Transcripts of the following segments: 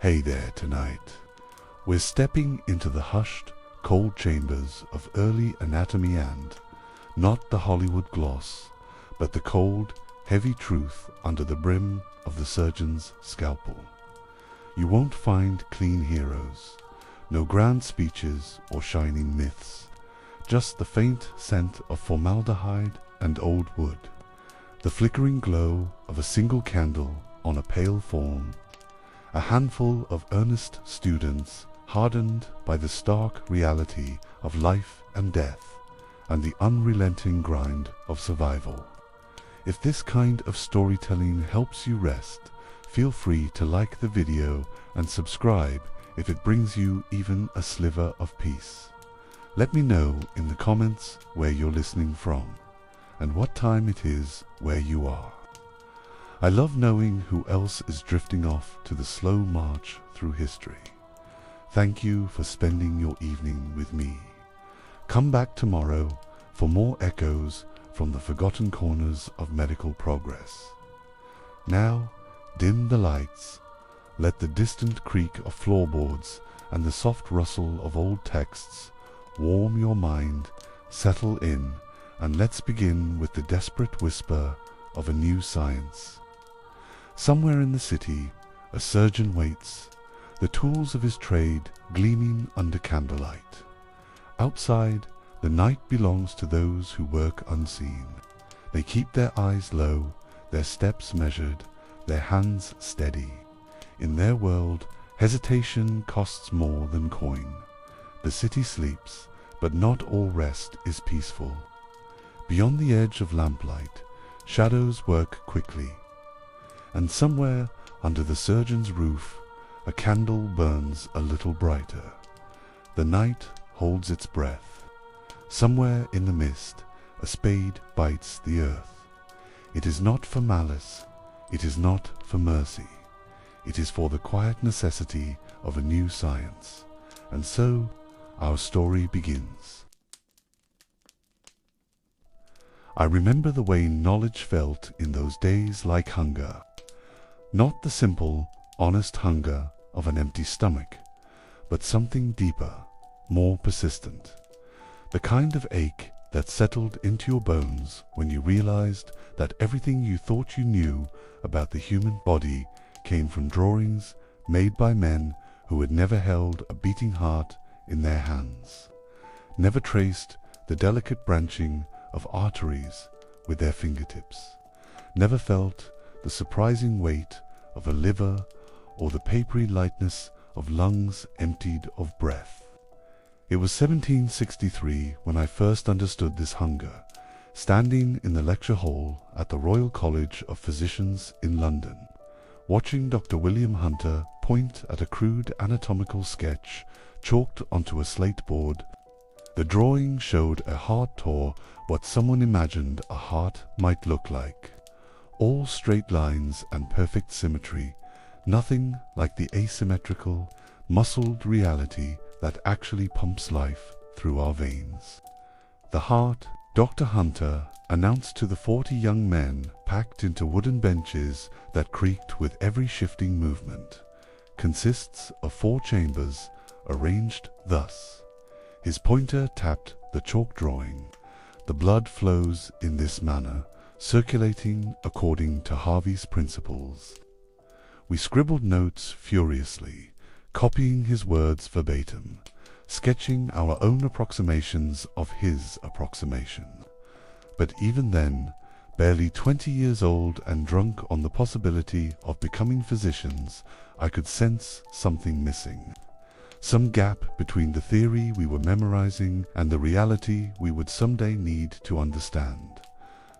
Hey there tonight. We're stepping into the hushed, cold chambers of early anatomy and, not the Hollywood gloss, but the cold, heavy truth under the brim of the surgeon's scalpel. You won't find clean heroes, no grand speeches or shining myths, just the faint scent of formaldehyde and old wood, the flickering glow of a single candle on a pale form, a handful of earnest students hardened by the stark reality of life and death and the unrelenting grind of survival. If this kind of storytelling helps you rest, feel free to like the video and subscribe if it brings you even a sliver of peace. Let me know in the comments where you're listening from and what time it is where you are. I love knowing who else is drifting off to the slow march through history. Thank you for spending your evening with me. Come back tomorrow for more echoes from the forgotten corners of medical progress. Now, dim the lights, let the distant creak of floorboards and the soft rustle of old texts warm your mind, settle in, and let's begin with the desperate whisper of a new science. Somewhere in the city, a surgeon waits, the tools of his trade gleaming under candlelight. Outside, the night belongs to those who work unseen. They keep their eyes low, their steps measured, their hands steady. In their world, hesitation costs more than coin. The city sleeps, but not all rest is peaceful. Beyond the edge of lamplight, shadows work quickly. And somewhere under the surgeon's roof, a candle burns a little brighter. The night holds its breath. Somewhere in the mist, a spade bites the earth. It is not for malice, it is not for mercy. It is for the quiet necessity of a new science. And so, our story begins. I remember the way knowledge felt in those days like hunger. Not the simple, honest hunger of an empty stomach, but something deeper, more persistent. The kind of ache that settled into your bones when you realized that everything you thought you knew about the human body came from drawings made by men who had never held a beating heart in their hands, never traced the delicate branching of arteries with their fingertips, never felt the surprising weight of a liver or the papery lightness of lungs emptied of breath. It was 1763 when I first understood this hunger, standing in the lecture hall at the Royal College of Physicians in London, watching Dr. William Hunter point at a crude anatomical sketch chalked onto a slate board. The drawing showed a heart tore what someone imagined a heart might look like. All straight lines and perfect symmetry, nothing like the asymmetrical, muscled reality that actually pumps life through our veins. The heart, Dr. Hunter announced to the 40 young men packed into wooden benches that creaked with every shifting movement, consists of 4 chambers arranged thus. His pointer tapped the chalk drawing. The blood flows in this manner, circulating according to Harvey's principles. We scribbled notes furiously, copying his words verbatim, sketching our own approximations of his approximation. But even then, barely 20 years old and drunk on the possibility of becoming physicians, I could sense something missing. Some gap between the theory we were memorizing and the reality we would someday need to understand.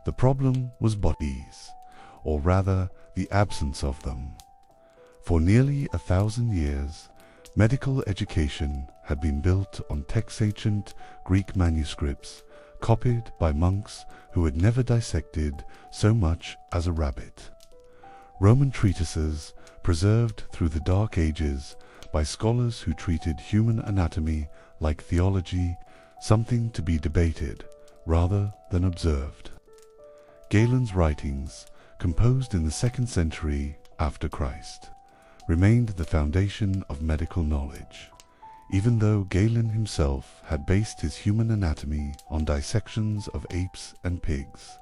The problem was bodies, or rather the absence of them. For nearly 1,000 years, medical education had been built on ancient Greek manuscripts, copied by monks who had never dissected so much as a rabbit. Roman treatises, preserved through the Dark Ages by scholars who treated human anatomy like theology, something to be debated rather than observed. Galen's writings, composed in the 2nd century after Christ, remained the foundation of medical knowledge. Even though Galen himself had based his human anatomy on dissections of apes and pigs,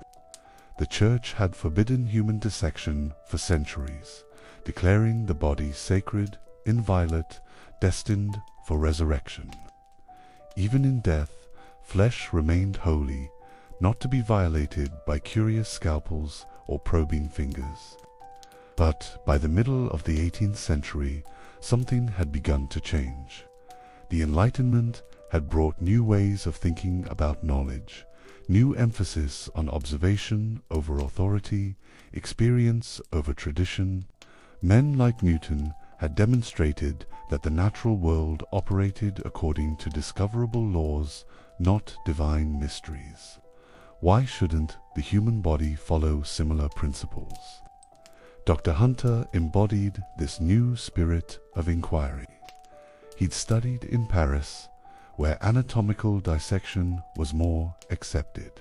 the Church had forbidden human dissection for centuries, declaring the body sacred, inviolate, destined for resurrection. Even in death, flesh remained holy, not to be violated by curious scalpels or probing fingers. But by the middle of the 18th century, something had begun to change. The Enlightenment had brought new ways of thinking about knowledge, new emphasis on observation over authority, experience over tradition. Men like Newton had demonstrated that the natural world operated according to discoverable laws, not divine mysteries. Why shouldn't the human body follow similar principles? Dr. Hunter embodied this new spirit of inquiry. He'd studied in Paris, where anatomical dissection was more accepted,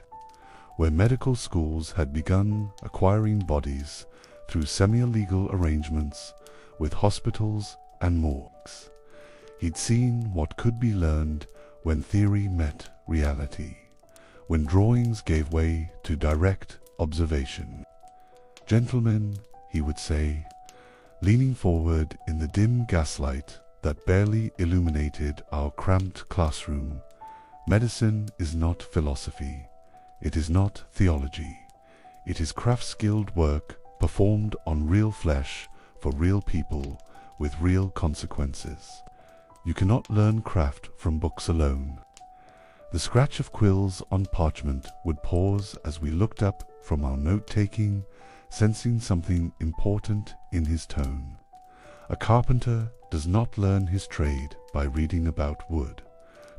where medical schools had begun acquiring bodies through semi-legal arrangements with hospitals and morgues. He'd seen what could be learned when theory met reality, when drawings gave way to direct observation. "Gentlemen," he would say, leaning forward in the dim gaslight that barely illuminated our cramped classroom, "medicine is not philosophy, it is not theology, it is craft-skilled work performed on real flesh for real people with real consequences. You cannot learn craft from books alone." The scratch of quills on parchment would pause as we looked up from our note-taking, sensing something important in his tone. "A carpenter does not learn his trade by reading about wood,"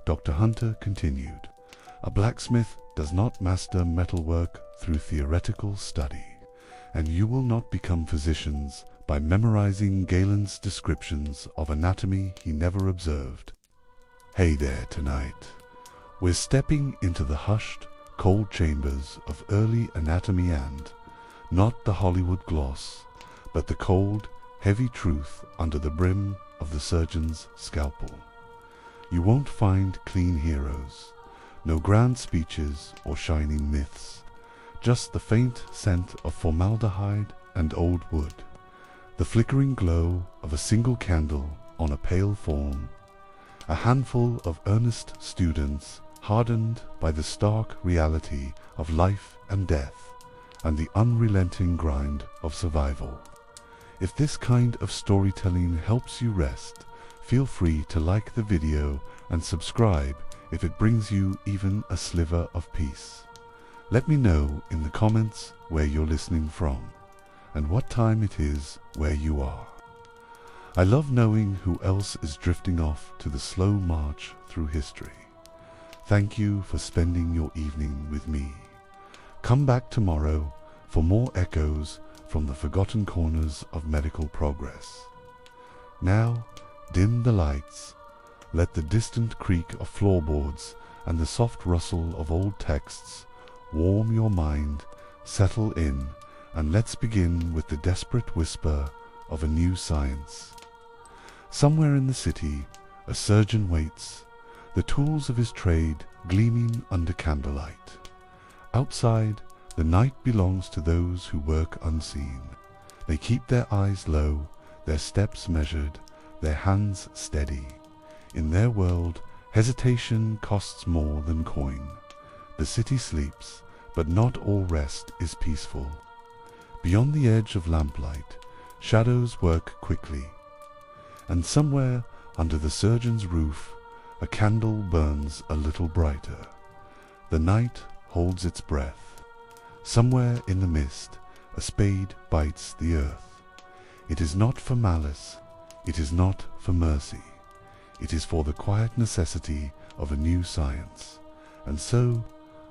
Dr. Hunter continued. "A blacksmith does not master metalwork through theoretical study, and you will not become physicians by memorizing Galen's descriptions of anatomy he never observed." Hey there tonight. We're stepping into the hushed, cold chambers of early anatomy and, not the Hollywood gloss, but the cold, heavy truth under the brim of the surgeon's scalpel. You won't find clean heroes, no grand speeches or shining myths, just the faint scent of formaldehyde and old wood, the flickering glow of a single candle on a pale form, a handful of earnest students hardened by the stark reality of life and death and the unrelenting grind of survival. If this kind of storytelling helps you rest, feel free to like the video and subscribe if it brings you even a sliver of peace. Let me know in the comments where you're listening from and what time it is where you are. I love knowing who else is drifting off to the slow march through history. Thank you for spending your evening with me. Come back tomorrow for more echoes from the forgotten corners of medical progress. Now, dim the lights, let the distant creak of floorboards and the soft rustle of old texts warm your mind, settle in, and let's begin with the desperate whisper of a new science. Somewhere in the city, a surgeon waits, the tools of his trade gleaming under candlelight. Outside, the night belongs to those who work unseen. They keep their eyes low, their steps measured, their hands steady. In their world, hesitation costs more than coin. The city sleeps, but not all rest is peaceful. Beyond the edge of lamplight, shadows work quickly. And somewhere under the surgeon's roof, a candle burns a little brighter. The night holds its breath. Somewhere in the mist, a spade bites the earth. It is not for malice, it is not for mercy. It is for the quiet necessity of a new science. And so,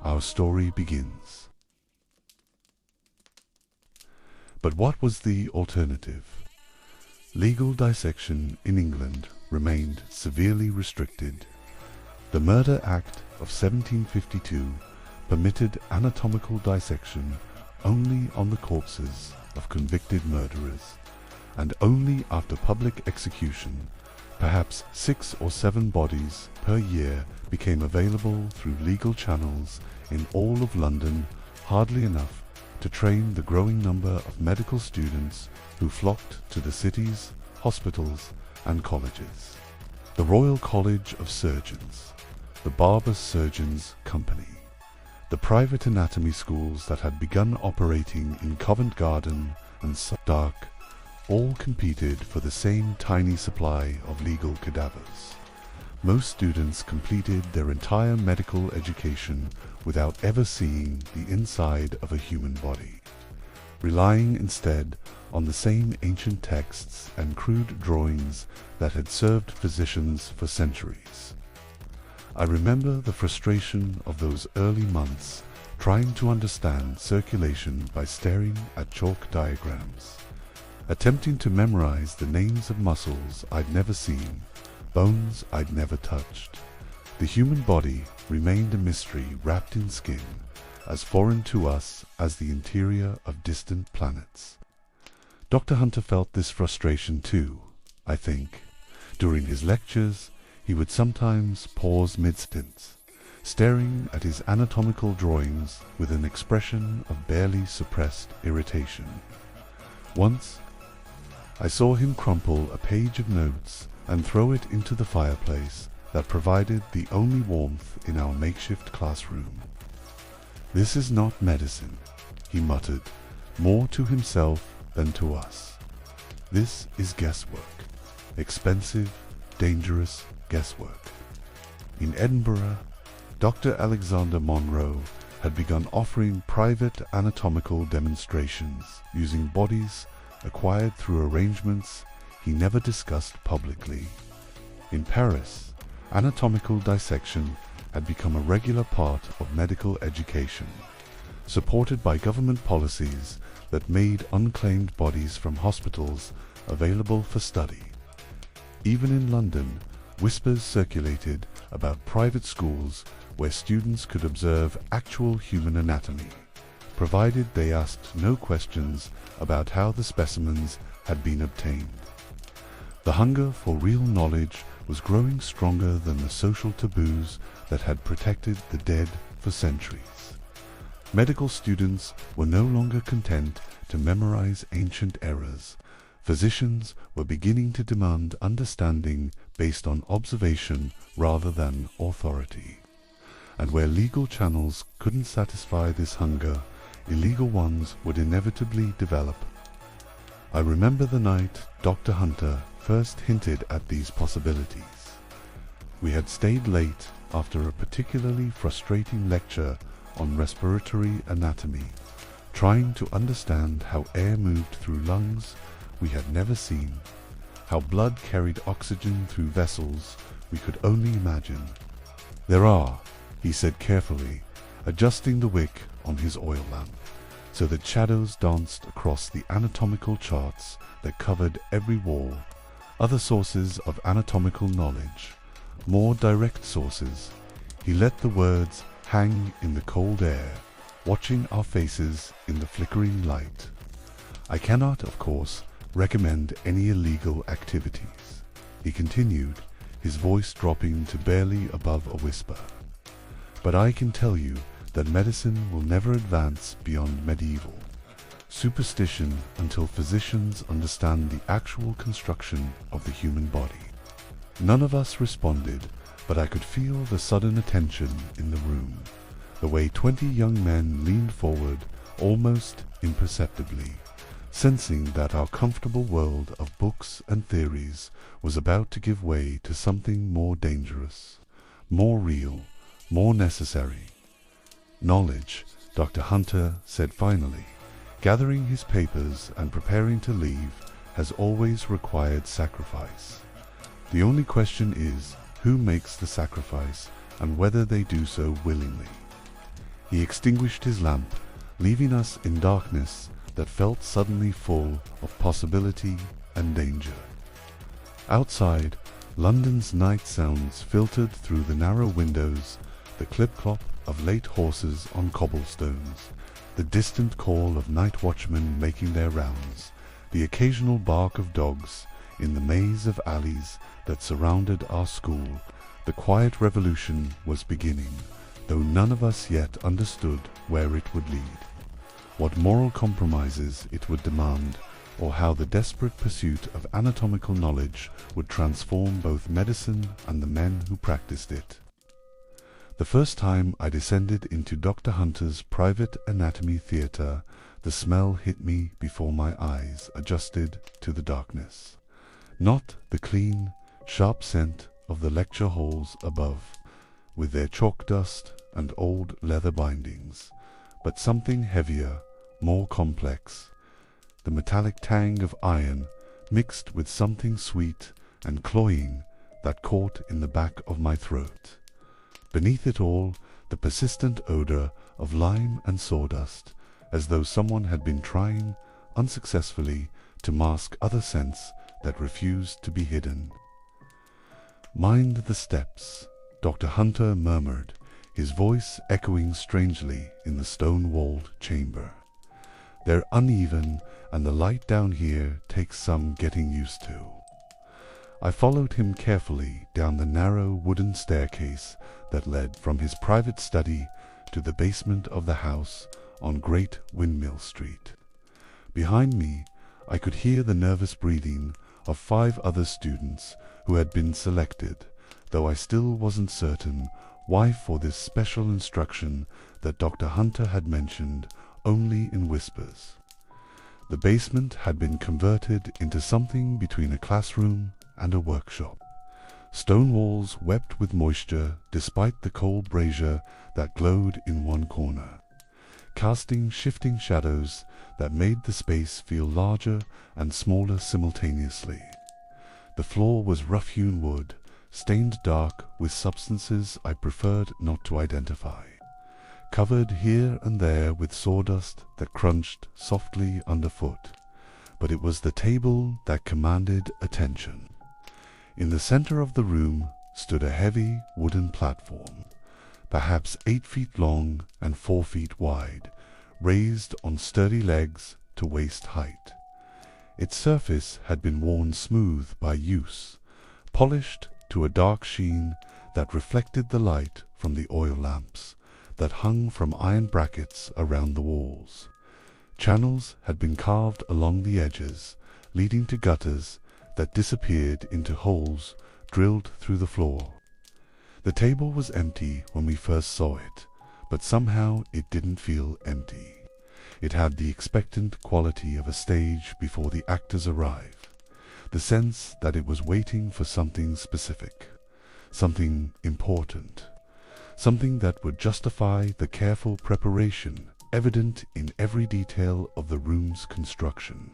our story begins. But what was the alternative? Legal dissection in England remained severely restricted. The Murder Act of 1752 permitted anatomical dissection only on the corpses of convicted murderers, and only after public execution, perhaps 6 or 7 bodies per year became available through legal channels in all of London, hardly enough to train the growing number of medical students who flocked to the cities, hospitals and colleges. The Royal College of Surgeons, the Barber Surgeons' Company, the private anatomy schools that had begun operating in Covent Garden and Southwark all competed for the same tiny supply of legal cadavers. Most students completed their entire medical education without ever seeing the inside of a human body, relying instead on the same ancient texts and crude drawings that had served physicians for centuries. I remember the frustration of those early months trying to understand circulation by staring at chalk diagrams, attempting to memorize the names of muscles I'd never seen, bones I'd never touched. The human body remained a mystery wrapped in skin, as foreign to us as the interior of distant planets. Dr. Hunter felt this frustration too, I think. During his lectures, he would sometimes pause mid-sentence, staring at his anatomical drawings with an expression of barely suppressed irritation. Once, I saw him crumple a page of notes and throw it into the fireplace that provided the only warmth in our makeshift classroom. "This is not medicine," he muttered, more to himself than to us. "This is guesswork, expensive, dangerous guesswork." In Edinburgh, Dr. Alexander Monroe had begun offering private anatomical demonstrations using bodies acquired through arrangements he never discussed publicly. In Paris, anatomical dissection had become a regular part of medical education, supported by government policies that made unclaimed bodies from hospitals available for study. Even in London, whispers circulated about private schools where students could observe actual human anatomy, provided they asked no questions about how the specimens had been obtained. The hunger for real knowledge was growing stronger than the social taboos that had protected the dead for centuries. Medical students were no longer content to memorize ancient errors. Physicians were beginning to demand understanding based on observation rather than authority. And where legal channels couldn't satisfy this hunger, illegal ones would inevitably develop. I remember the night Dr. Hunter first hinted at these possibilities. We had stayed late after a particularly frustrating lecture on respiratory anatomy, trying to understand how air moved through lungs we had never seen, how blood carried oxygen through vessels we could only imagine. "There are," he said carefully, adjusting the wick on his oil lamp, so that shadows danced across the anatomical charts that covered every wall, other sources of anatomical knowledge, more direct sources. He let the words hang in the cold air, watching our faces in the flickering light. "I cannot, of course, recommend any illegal activities," he continued, his voice dropping to barely above a whisper. "But I can tell you that medicine will never advance beyond medieval superstition until physicians understand the actual construction of the human body." None of us responded, but I could feel the sudden attention in the room, the way 20 young men leaned forward almost imperceptibly, sensing that our comfortable world of books and theories was about to give way to something more dangerous, more real, more necessary. "Knowledge," Dr. Hunter said finally, gathering his papers and preparing to leave, "has always required sacrifice. The only question is who makes the sacrifice and whether they do so willingly." He extinguished his lamp, leaving us in darkness that felt suddenly full of possibility and danger. Outside, London's night sounds filtered through the narrow windows, the clip-clop of late horses on cobblestones, the distant call of night watchmen making their rounds, the occasional bark of dogs in the maze of alleys that surrounded our school. The quiet revolution was beginning, though none of us yet understood where it would lead, what moral compromises it would demand, or how the desperate pursuit of anatomical knowledge would transform both medicine and the men who practiced it. The first time I descended into Dr. Hunter's private anatomy theatre, the smell hit me before my eyes adjusted to the darkness. Not the clean, sharp scent of the lecture halls above, with their chalk dust and old leather bindings, but something heavier, more complex, the metallic tang of iron mixed with something sweet and cloying that caught in the back of my throat. Beneath it all, the persistent odor of lime and sawdust, as though someone had been trying, unsuccessfully, to mask other scents that refused to be hidden. "Mind the steps," Dr. Hunter murmured, his voice echoing strangely in the stone-walled chamber. "They're uneven, and the light down here takes some getting used to." I followed him carefully down the narrow wooden staircase that led from his private study to the basement of the house on Great Windmill Street. Behind me, I could hear the nervous breathing of 5 other students who had been selected, though I still wasn't certain why for this special instruction that Dr. Hunter had mentioned only in whispers. The basement had been converted into something between a classroom and a workshop. Stone walls wept with moisture despite the coal brazier that glowed in one corner, casting shifting shadows that made the space feel larger and smaller simultaneously. The floor was rough-hewn wood, stained dark with substances I preferred not to identify, covered here and there with sawdust that crunched softly underfoot, but it was the table that commanded attention. In the center of the room stood a heavy wooden platform, perhaps 8 feet long and 4 feet wide, raised on sturdy legs to waist height. Its surface had been worn smooth by use, polished to a dark sheen that reflected the light from the oil lamps that hung from iron brackets around the walls. Channels had been carved along the edges, leading to gutters that disappeared into holes drilled through the floor. The table was empty when we first saw it, but somehow it didn't feel empty. It had the expectant quality of a stage before the actors arrive, the sense that it was waiting for something specific, something important, something that would justify the careful preparation evident in every detail of the room's construction.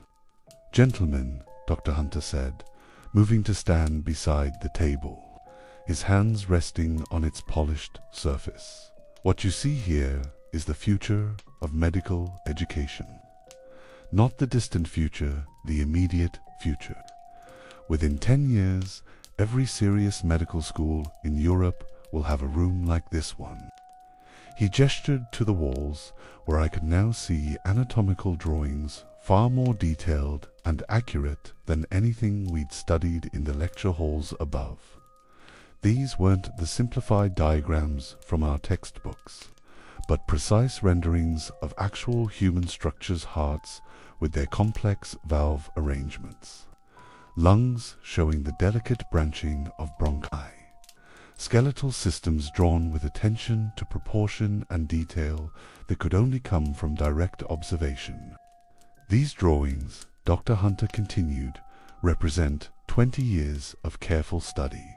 "Gentlemen," Dr. Hunter said, moving to stand beside the table, his hands resting on its polished surface. "What you see here is the future of medical education. Not the distant future, the immediate future. Within 10 years, every serious medical school in Europe will have a room like this one." He gestured to the walls, where I could now see anatomical drawings far more detailed and accurate than anything we'd studied in the lecture halls above. These weren't the simplified diagrams from our textbooks, but precise renderings of actual human structures, hearts with their complex valve arrangements, lungs showing the delicate branching of bronchi, skeletal systems drawn with attention to proportion and detail that could only come from direct observation. "These drawings," Dr. Hunter continued, "represent 20 years of careful study.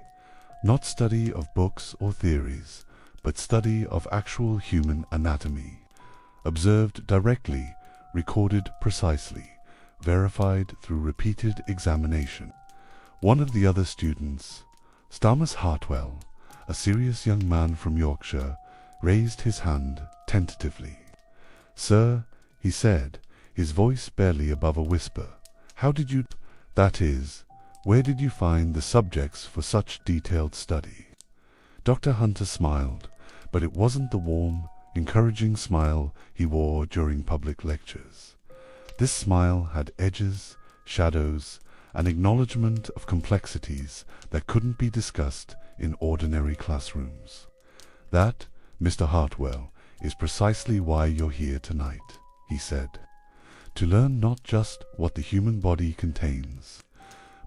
Not study of books or theories, but study of actual human anatomy, observed directly, recorded precisely, verified through repeated examination." One of the other students, Stamus Hartwell, a serious young man from Yorkshire, raised his hand tentatively. "Sir," he said, his voice barely above a whisper, "how did you, that is, where did you find the subjects for such detailed study?" Dr. Hunter smiled, but it wasn't the warm, encouraging smile he wore during public lectures. This smile had edges, shadows, an acknowledgement of complexities that couldn't be discussed in ordinary classrooms. That, Mr. Hartwell, is precisely why you're here tonight, he said. To learn not just what the human body contains,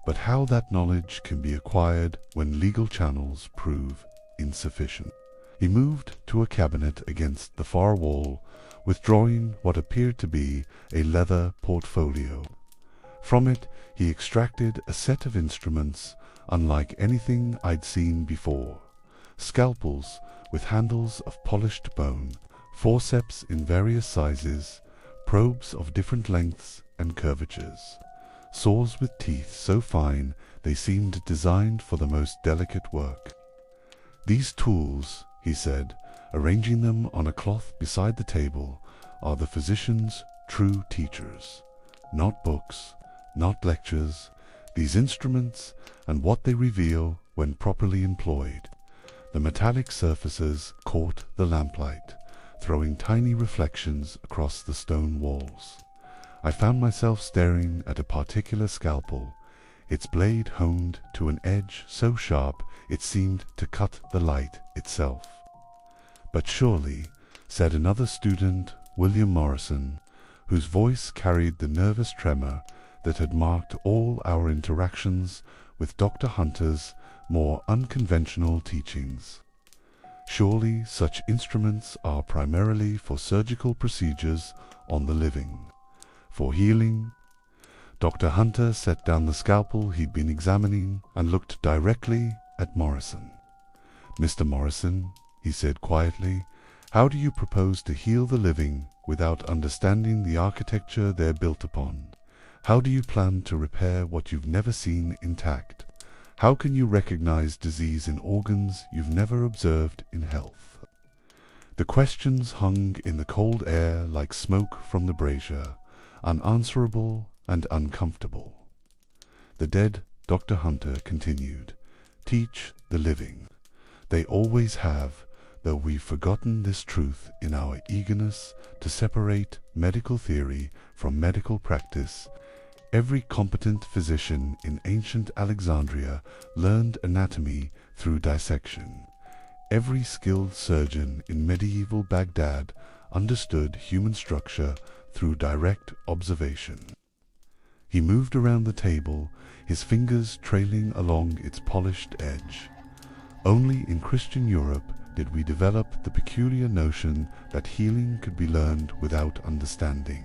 but how that knowledge can be acquired when legal channels prove insufficient. He moved to a cabinet against the far wall, withdrawing what appeared to be a leather portfolio. From it he extracted a set of instruments unlike anything I'd seen before. Scalpels with handles of polished bone, forceps in various sizes, probes of different lengths and curvatures, saws with teeth so fine they seemed designed for the most delicate work. These tools, he said, arranging them on a cloth beside the table, are the physician's true teachers. Not books, not lectures, these instruments and what they reveal when properly employed. The metallic surfaces caught the lamplight, throwing tiny reflections across the stone walls. I found myself staring at a particular scalpel, its blade honed to an edge so sharp it seemed to cut the light itself. But surely, said another student, William Morrison, whose voice carried the nervous tremor that had marked all our interactions with Dr. Hunter's more unconventional teachings. Surely such instruments are primarily for surgical procedures on the living, for healing. Dr. Hunter set down the scalpel he'd been examining and looked directly at Morrison. Mr. Morrison, he said quietly, how do you propose to heal the living without understanding the architecture they're built upon? How do you plan to repair what you've never seen intact? How can you recognize disease in organs you've never observed in health? The questions hung in the cold air like smoke from the brazier, unanswerable and uncomfortable. The dead Dr. Hunter continued, teach the living. They always have, though we've forgotten this truth in our eagerness to separate medical theory from medical practice. Every competent physician in ancient Alexandria learned anatomy through dissection. Every skilled surgeon in medieval Baghdad understood human structure through direct observation. He moved around the table, his fingers trailing along its polished edge. Only in Christian Europe did we develop the peculiar notion that healing could be learned without understanding,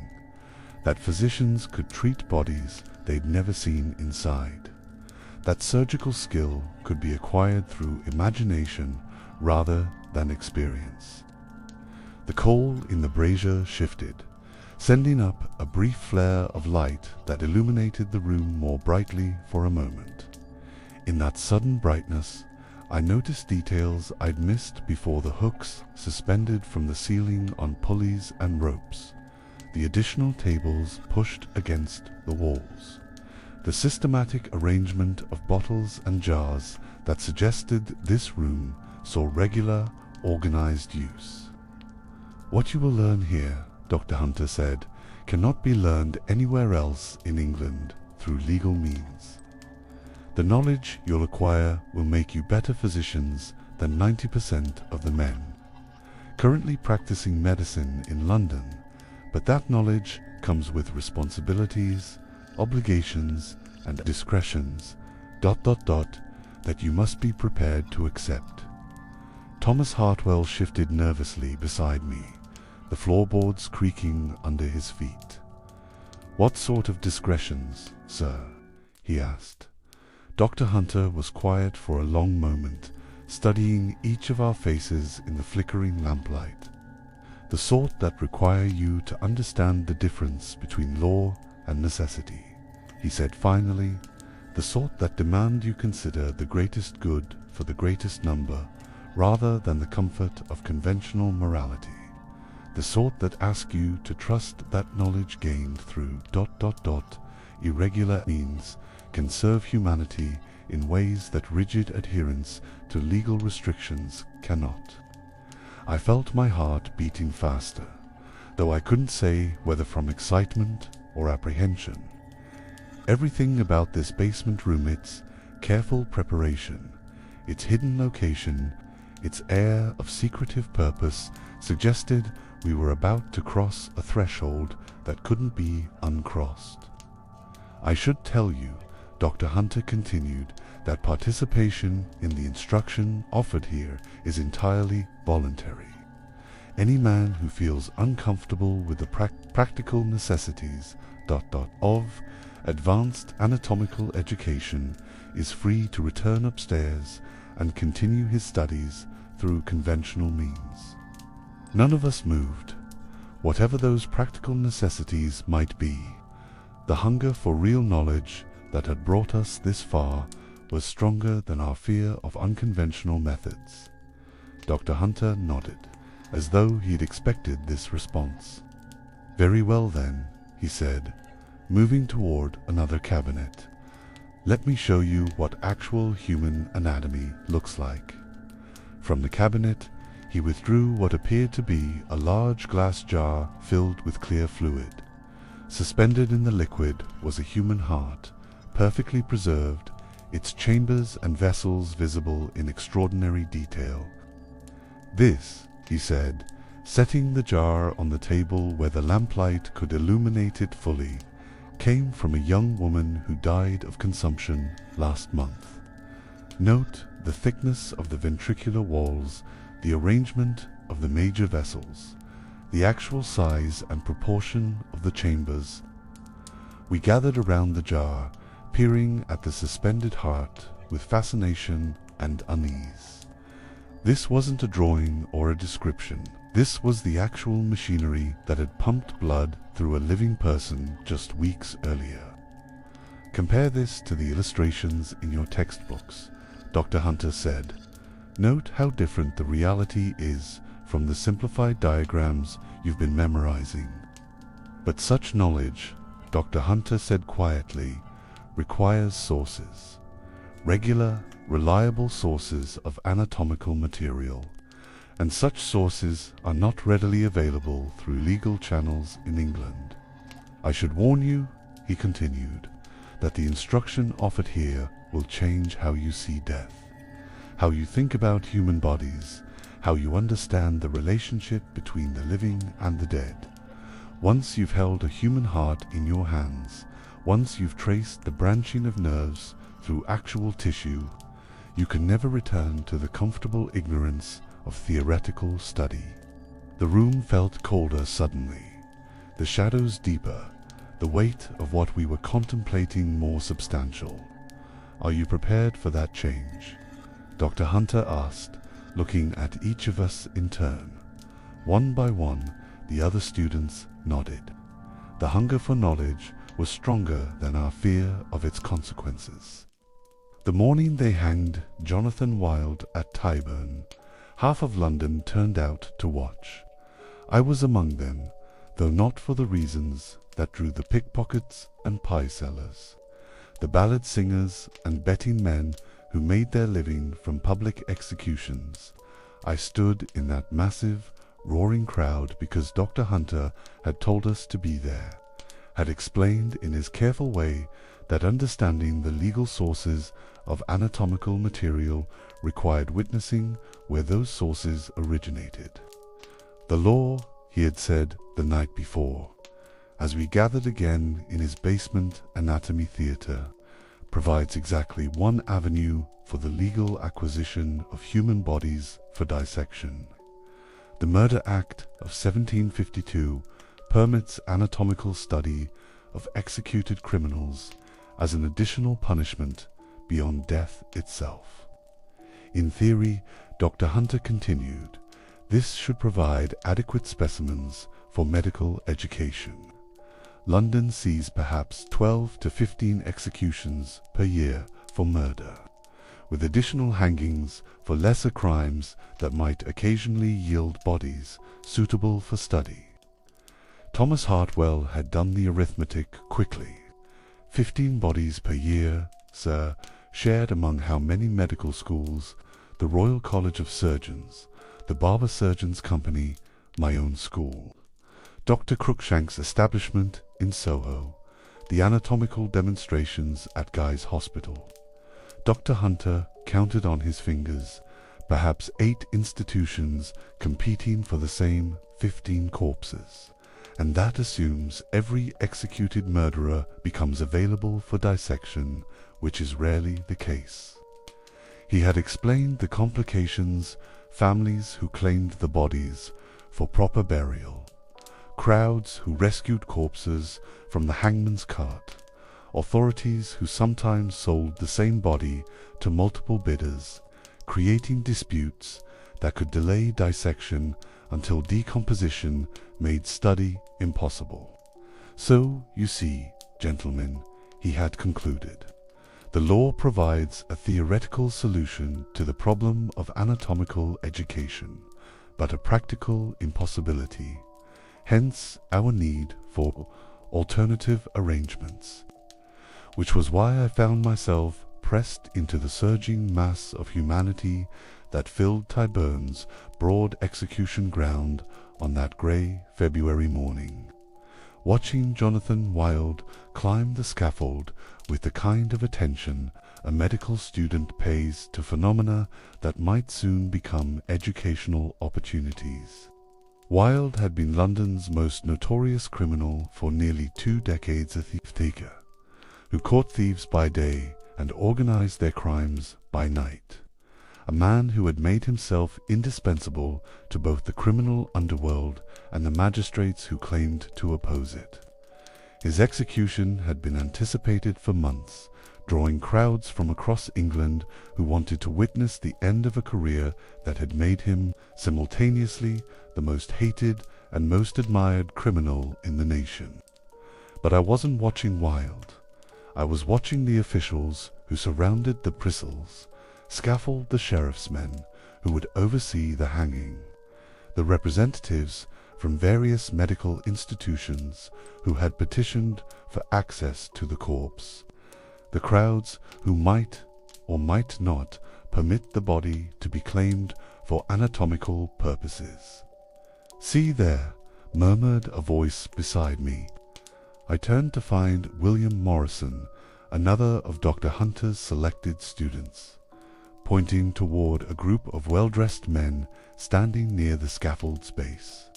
that physicians could treat bodies they'd never seen inside, that surgical skill could be acquired through imagination rather than experience. The coal in the brazier shifted, sending up a brief flare of light that illuminated the room more brightly for a moment. In that sudden brightness, I noticed details I'd missed before: the hooks suspended from the ceiling on pulleys and ropes, the additional tables pushed against the walls, the systematic arrangement of bottles and jars that suggested this room saw regular, organized use. What you will learn here, Dr. Hunter said, cannot be learned anywhere else in England through legal means. The knowledge you'll acquire will make you better physicians than 90% of the men currently practicing medicine in London, but that knowledge comes with responsibilities, obligations, and discretions, ... that you must be prepared to accept. Thomas Hartwell shifted nervously beside me, the floorboards creaking under his feet. What sort of discretions, sir? He asked. Dr. Hunter was quiet for a long moment, studying each of our faces in the flickering lamplight. The sort that require you to understand the difference between law and necessity, he said finally, the sort that demand you consider the greatest good for the greatest number rather than the comfort of conventional morality, the sort that ask you to trust that knowledge gained through ... irregular means can serve humanity in ways that rigid adherence to legal restrictions cannot. I felt my heart beating faster, though I couldn't say whether from excitement or apprehension. Everything about this basement room, its careful preparation, its hidden location, its air of secretive purpose, suggested we were about to cross a threshold that couldn't be uncrossed. I should tell you, Dr. Hunter continued, that participation in the instruction offered here is entirely voluntary. Any man who feels uncomfortable with the practical necessities of advanced anatomical education is free to return upstairs and continue his studies through conventional means. None of us moved, whatever those practical necessities might be. The hunger for real knowledge that had brought us this far was stronger than our fear of unconventional methods. Dr. Hunter nodded, as though he'd expected this response. "Very well then," he said, moving toward another cabinet. "Let me show you what actual human anatomy looks like." From the cabinet, he withdrew what appeared to be a large glass jar filled with clear fluid. Suspended in the liquid was a human heart, perfectly preserved, its chambers and vessels visible in extraordinary detail. "This," he said, setting the jar on the table where the lamplight could illuminate it fully, "came from a young woman who died of consumption last month. Note the thickness of the ventricular walls, the arrangement of the major vessels, the actual size and proportion of the chambers." We gathered around the jar, peering at the suspended heart with fascination and unease. This wasn't a drawing or a description. This was the actual machinery that had pumped blood through a living person just weeks earlier. "Compare this to the illustrations in your textbooks," Dr. Hunter said. "Note how different the reality is from the simplified diagrams you've been memorizing." "But such knowledge," Dr. Hunter said quietly, "requires sources. Regular, reliable sources of anatomical material. And such sources are not readily available through legal channels in England. I should warn you," he continued, "that the instruction offered here will change how you see death, how you think about human bodies, how you understand the relationship between the living and the dead. Once you've held a human heart in your hands, once you've traced the branching of nerves through actual tissue, you can never return to the comfortable ignorance of theoretical study." The room felt colder suddenly, the shadows deeper, the weight of what we were contemplating more substantial. "Are you prepared for that change?" Dr. Hunter asked, looking at each of us in turn. One by one, the other students nodded. The hunger for knowledge was stronger than our fear of its consequences. The morning they hanged Jonathan Wild at Tyburn, half of London turned out to watch. I was among them, though not for the reasons that drew the pickpockets and pie sellers, the ballad singers and betting men who made their living from public executions. I stood in that massive, roaring crowd because Dr. Hunter had told us to be there, had explained in his careful way that understanding the legal sources of anatomical material required witnessing where those sources originated. The law, he had said the night before, as we gathered again in his basement anatomy theatre, provides exactly one avenue for the legal acquisition of human bodies for dissection. The Murder Act of 1752 permits anatomical study of executed criminals as an additional punishment beyond death itself. In theory, Dr. Hunter continued, this should provide adequate specimens for medical education. London sees perhaps 12 to 15 executions per year for murder, with additional hangings for lesser crimes that might occasionally yield bodies suitable for study. Thomas Hartwell had done the arithmetic quickly. 15 bodies per year, sir, shared among how many medical schools, the Royal College of Surgeons, the Barber Surgeons' Company, my own school, Dr. Cruikshank's establishment in Soho, the anatomical demonstrations at Guy's hospital. Dr. Hunter counted on his fingers, perhaps 8 institutions competing for the same 15 corpses, and that assumes every executed murderer becomes available for dissection, which is rarely the case. He had explained the complications, families who claimed the bodies for proper burial, crowds who rescued corpses from the hangman's cart, authorities who sometimes sold the same body to multiple bidders, creating disputes that could delay dissection until decomposition made study impossible. So, you see, gentlemen, he had concluded, the law provides a theoretical solution to the problem of anatomical education, but a practical impossibility. Hence our need for alternative arrangements, which was why I found myself pressed into the surging mass of humanity that filled Tyburn's broad execution ground on that grey February morning, watching Jonathan Wild climb the scaffold with the kind of attention a medical student pays to phenomena that might soon become educational opportunities. Wild had been London's most notorious criminal for nearly 2 decades, a thief-taker, who caught thieves by day and organized their crimes by night. A man who had made himself indispensable to both the criminal underworld and the magistrates who claimed to oppose it. His execution had been anticipated for months, drawing crowds from across England who wanted to witness the end of a career that had made him simultaneously the most hated and most admired criminal in the nation. But I wasn't watching Wild. I was watching the officials who surrounded the bristles, scaffold the sheriff's men who would oversee the hanging, the representatives from various medical institutions who had petitioned for access to the corpse, the crowds who might or might not permit the body to be claimed for anatomical purposes. "See there," murmured a voice beside me. I turned to find William Morrison, another of Dr. Hunter's selected students, pointing toward a group of well-dressed men standing near the scaffold's base.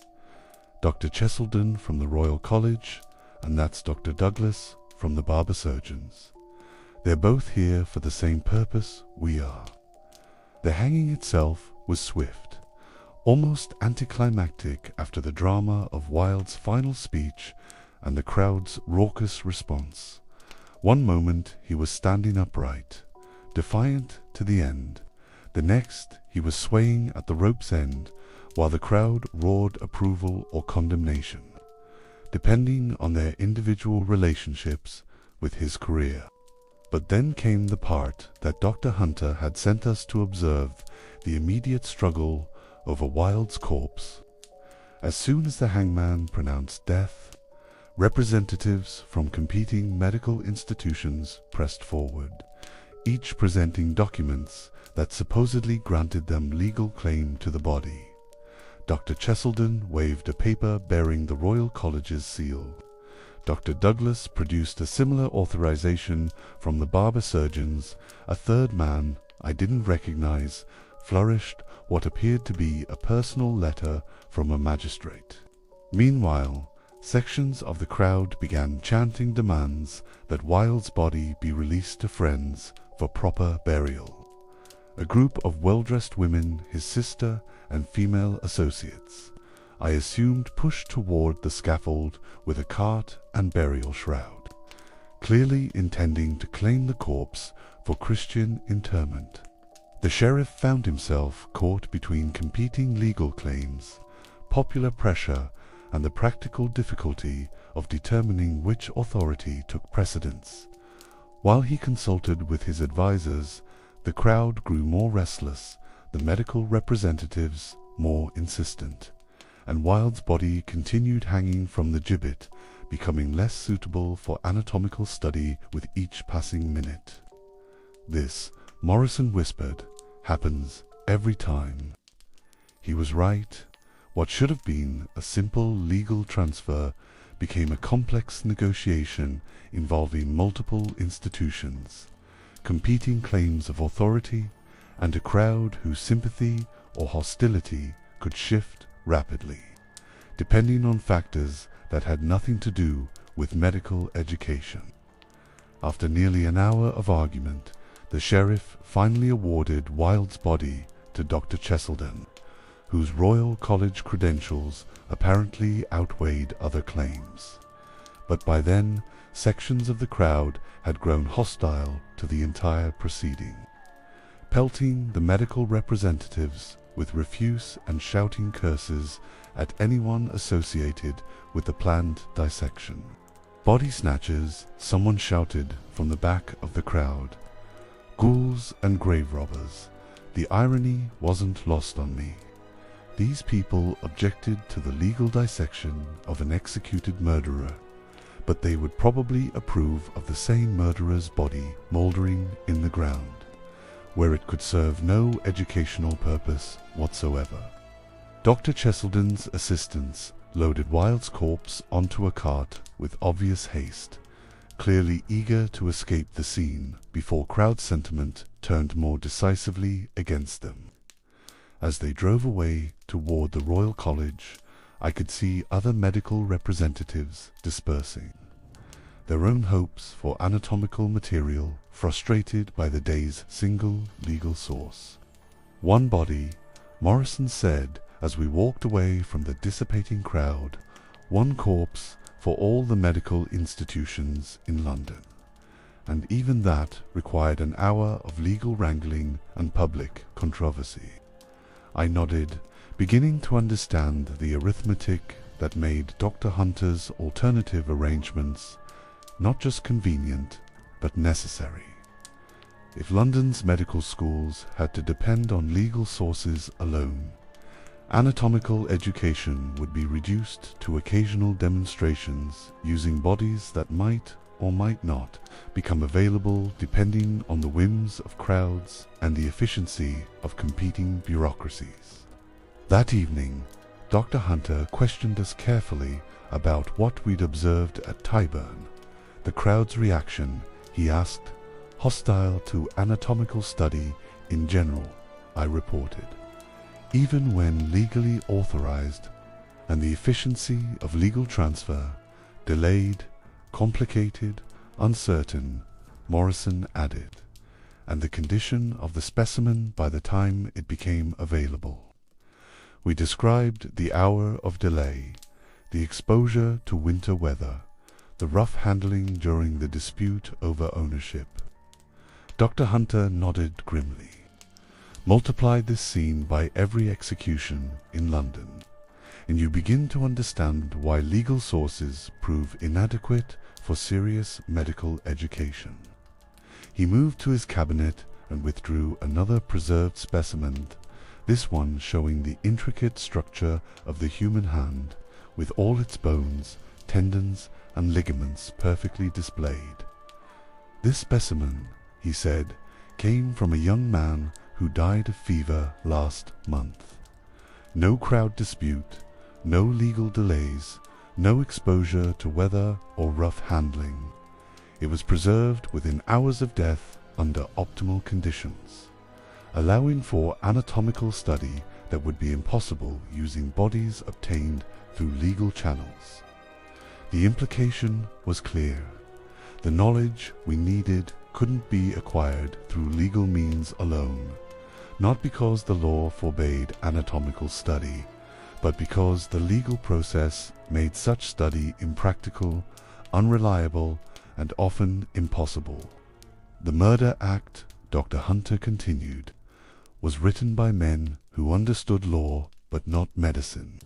Dr. Cheselden from the Royal College, and that's Dr. Douglas from the Barber Surgeons. They're both here for the same purpose we are. The hanging itself was swift, almost anticlimactic after the drama of Wilde's final speech and the crowd's raucous response. One moment he was standing upright, defiant to the end. The next he was swaying at the rope's end, while the crowd roared approval or condemnation, depending on their individual relationships with his career. But then came the part that Dr. Hunter had sent us to observe, the immediate struggle over Wilde's corpse. As soon as the hangman pronounced death, representatives from competing medical institutions pressed forward, each presenting documents that supposedly granted them legal claim to the body. Dr. Cheselden waved a paper bearing the Royal College's seal. Dr. Douglas produced a similar authorization from the Barber Surgeons. A third man, I didn't recognize, flourished what appeared to be a personal letter from a magistrate. Meanwhile, sections of the crowd began chanting demands that Wilde's body be released to friends for proper burial. A group of well-dressed women, his sister and female associates, I assumed pushed toward the scaffold with a cart and burial shroud, clearly intending to claim the corpse for Christian interment. The sheriff found himself caught between competing legal claims, popular pressure, and the practical difficulty of determining which authority took precedence. While he consulted with his advisers, the crowd grew more restless, the medical representatives more insistent, and Wilde's body continued hanging from the gibbet, becoming less suitable for anatomical study with each passing minute. This, Morrison whispered, happens every time. He was right. What should have been a simple legal transfer became a complex negotiation involving multiple institutions, competing claims of authority, and a crowd whose sympathy or hostility could shift rapidly, depending on factors that had nothing to do with medical education. After nearly an hour of argument, the sheriff finally awarded Wilde's body to Dr. Cheselden, whose Royal College credentials apparently outweighed other claims. But by then, sections of the crowd had grown hostile to the entire proceeding, pelting the medical representatives with refuse and shouting curses at anyone associated with the planned dissection. "Body snatchers," someone shouted from the back of the crowd. "Ghouls and grave robbers." The irony wasn't lost on me. These people objected to the legal dissection of an executed murderer, but they would probably approve of the same murderer's body mouldering in the ground, where it could serve no educational purpose whatsoever. Dr. Cheselden's assistants loaded Wilde's corpse onto a cart with obvious haste, clearly eager to escape the scene before crowd sentiment turned more decisively against them. As they drove away toward the Royal College, I could see other medical representatives dispersing, their own hopes for anatomical material frustrated by the day's single legal source. "One body," Morrison said as we walked away from the dissipating crowd, "one corpse for all the medical institutions in London." And even that required an hour of legal wrangling and public controversy. I nodded, beginning to understand the arithmetic that made Dr. Hunter's alternative arrangements not just convenient, but necessary. If London's medical schools had to depend on legal sources alone, anatomical education would be reduced to occasional demonstrations using bodies that might or might not become available depending on the whims of crowds and the efficiency of competing bureaucracies. That evening, Dr. Hunter questioned us carefully about what we'd observed at Tyburn. The crowd's reaction, he asked, hostile to anatomical study in general, I reported, even when legally authorized, and the efficiency of legal transfer, delayed, complicated, uncertain, Morrison added, and the condition of the specimen by the time it became available. We described the hour of delay, the exposure to winter weather, the rough handling during the dispute over ownership. Dr. Hunter nodded grimly. Multiply this scene by every execution in London, and you begin to understand why legal sources prove inadequate for serious medical education. He moved to his cabinet and withdrew another preserved specimen, this one showing the intricate structure of the human hand, with all its bones, tendons, and ligaments perfectly displayed. This specimen, he said, came from a young man who died of fever last month. No crowd dispute, no legal delays, no exposure to weather or rough handling. It was preserved within hours of death under optimal conditions, allowing for anatomical study that would be impossible using bodies obtained through legal channels. The implication was clear. The knowledge we needed couldn't be acquired through legal means alone, not because the law forbade anatomical study, but because the legal process made such study impractical, unreliable, and often impossible. The murder act, Dr. Hunter continued, was written by men who understood law but not medicine,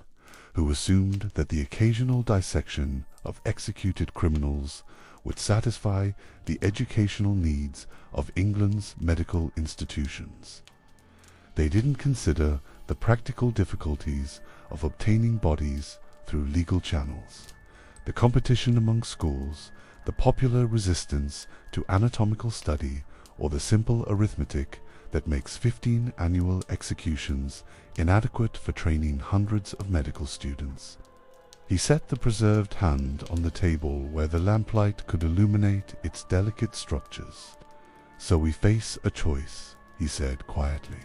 who assumed that the occasional dissection of executed criminals would satisfy the educational needs of England's medical institutions. They didn't consider the practical difficulties of obtaining bodies through legal channels, the competition among schools, the popular resistance to anatomical study, or the simple arithmetic that makes 15 annual executions inadequate for training hundreds of medical students. He set the preserved hand on the table where the lamplight could illuminate its delicate structures. "So we face a choice," he said quietly.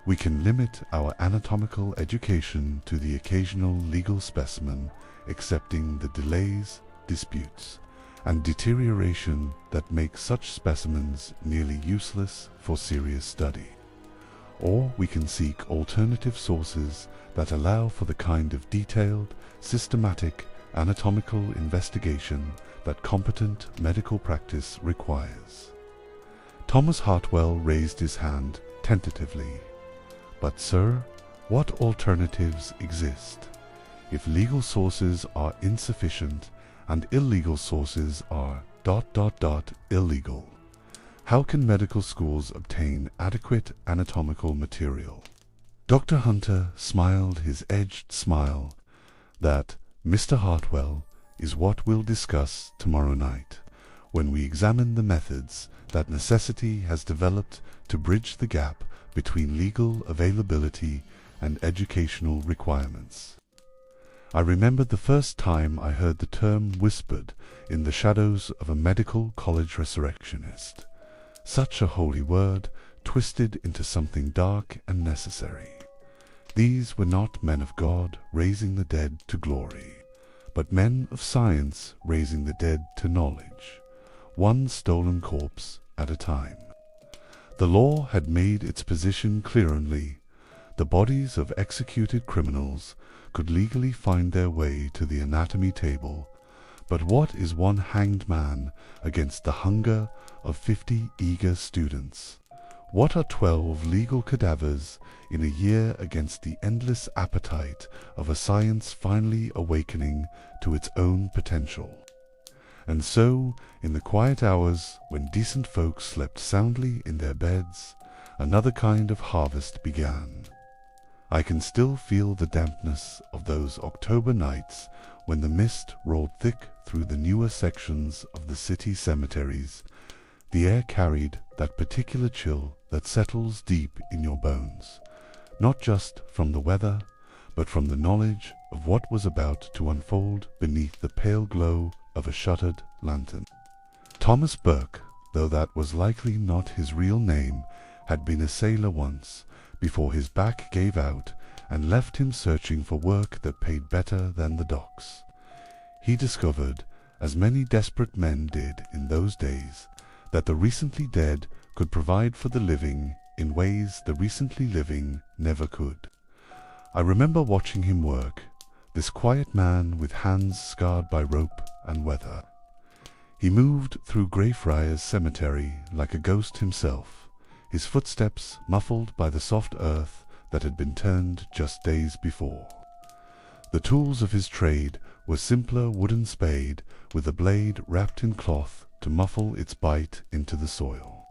"We can limit our anatomical education to the occasional legal specimen, accepting the delays, disputes, and deterioration that make such specimens nearly useless for serious study. Or we can seek alternative sources that allow for the kind of detailed, systematic anatomical investigation that competent medical practice requires." Thomas Hartwell raised his hand tentatively. "But sir, what alternatives exist? If legal sources are insufficient and illegal sources are ... illegal, how can medical schools obtain adequate anatomical material?" Dr. Hunter smiled his edged smile. "That, Mr. Hartwell, is what we'll discuss tomorrow night, when we examine the methods that necessity has developed to bridge the gap between legal availability and educational requirements." I remembered the first time I heard the term whispered in the shadows of a medical college resurrectionist. Such a holy word, twisted into something dark and necessary. These were not men of God raising the dead to glory, but men of science raising the dead to knowledge, one stolen corpse at a time. The law had made its position clearly. The bodies of executed criminals could legally find their way to the anatomy table, but what is one hanged man against the hunger of 50 eager students? What are 12 legal cadavers in a year against the endless appetite of a science finally awakening to its own potential? And so, in the quiet hours when decent folk slept soundly in their beds, another kind of harvest began. I can still feel the dampness of those October nights when the mist rolled thick through the newer sections of the city cemeteries. The air carried that particular chill that settles deep in your bones, not just from the weather, but from the knowledge of what was about to unfold beneath the pale glow of a shuttered lantern. Thomas Burke, though that was likely not his real name, had been a sailor once, before his back gave out and left him searching for work that paid better than the docks. He discovered, as many desperate men did in those days, that the recently dead could provide for the living in ways the recently living never could. I remember watching him work, this quiet man with hands scarred by rope and weather. He moved through Greyfriars Cemetery like a ghost himself, his footsteps muffled by the soft earth that had been turned just days before. The tools of his trade were simpler wooden spade with a blade wrapped in cloth to muffle its bite into the soil,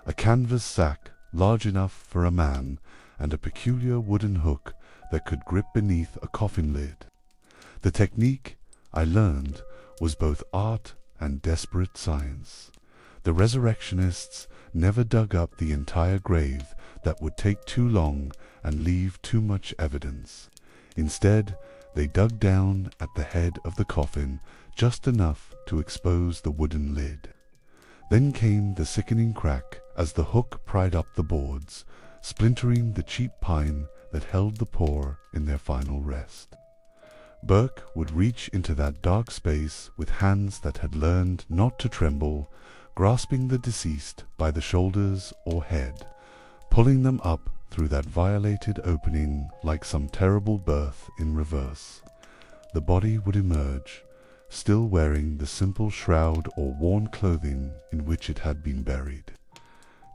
a canvas sack large enough for a man, and a peculiar wooden hook that could grip beneath a coffin lid. The technique, I learned, was both art and desperate science. The resurrectionists never dug up the entire grave that would take too long and leave too much evidence. Instead, they dug down at the head of the coffin just enough to expose the wooden lid. Then came the sickening crack as the hook pried up the boards, splintering the cheap pine that held the poor in their final rest. Burke would reach into that dark space with hands that had learned not to tremble, grasping the deceased by the shoulders or head, pulling them up through that violated opening like some terrible birth in reverse. The body would emerge, still wearing the simple shroud or worn clothing in which it had been buried.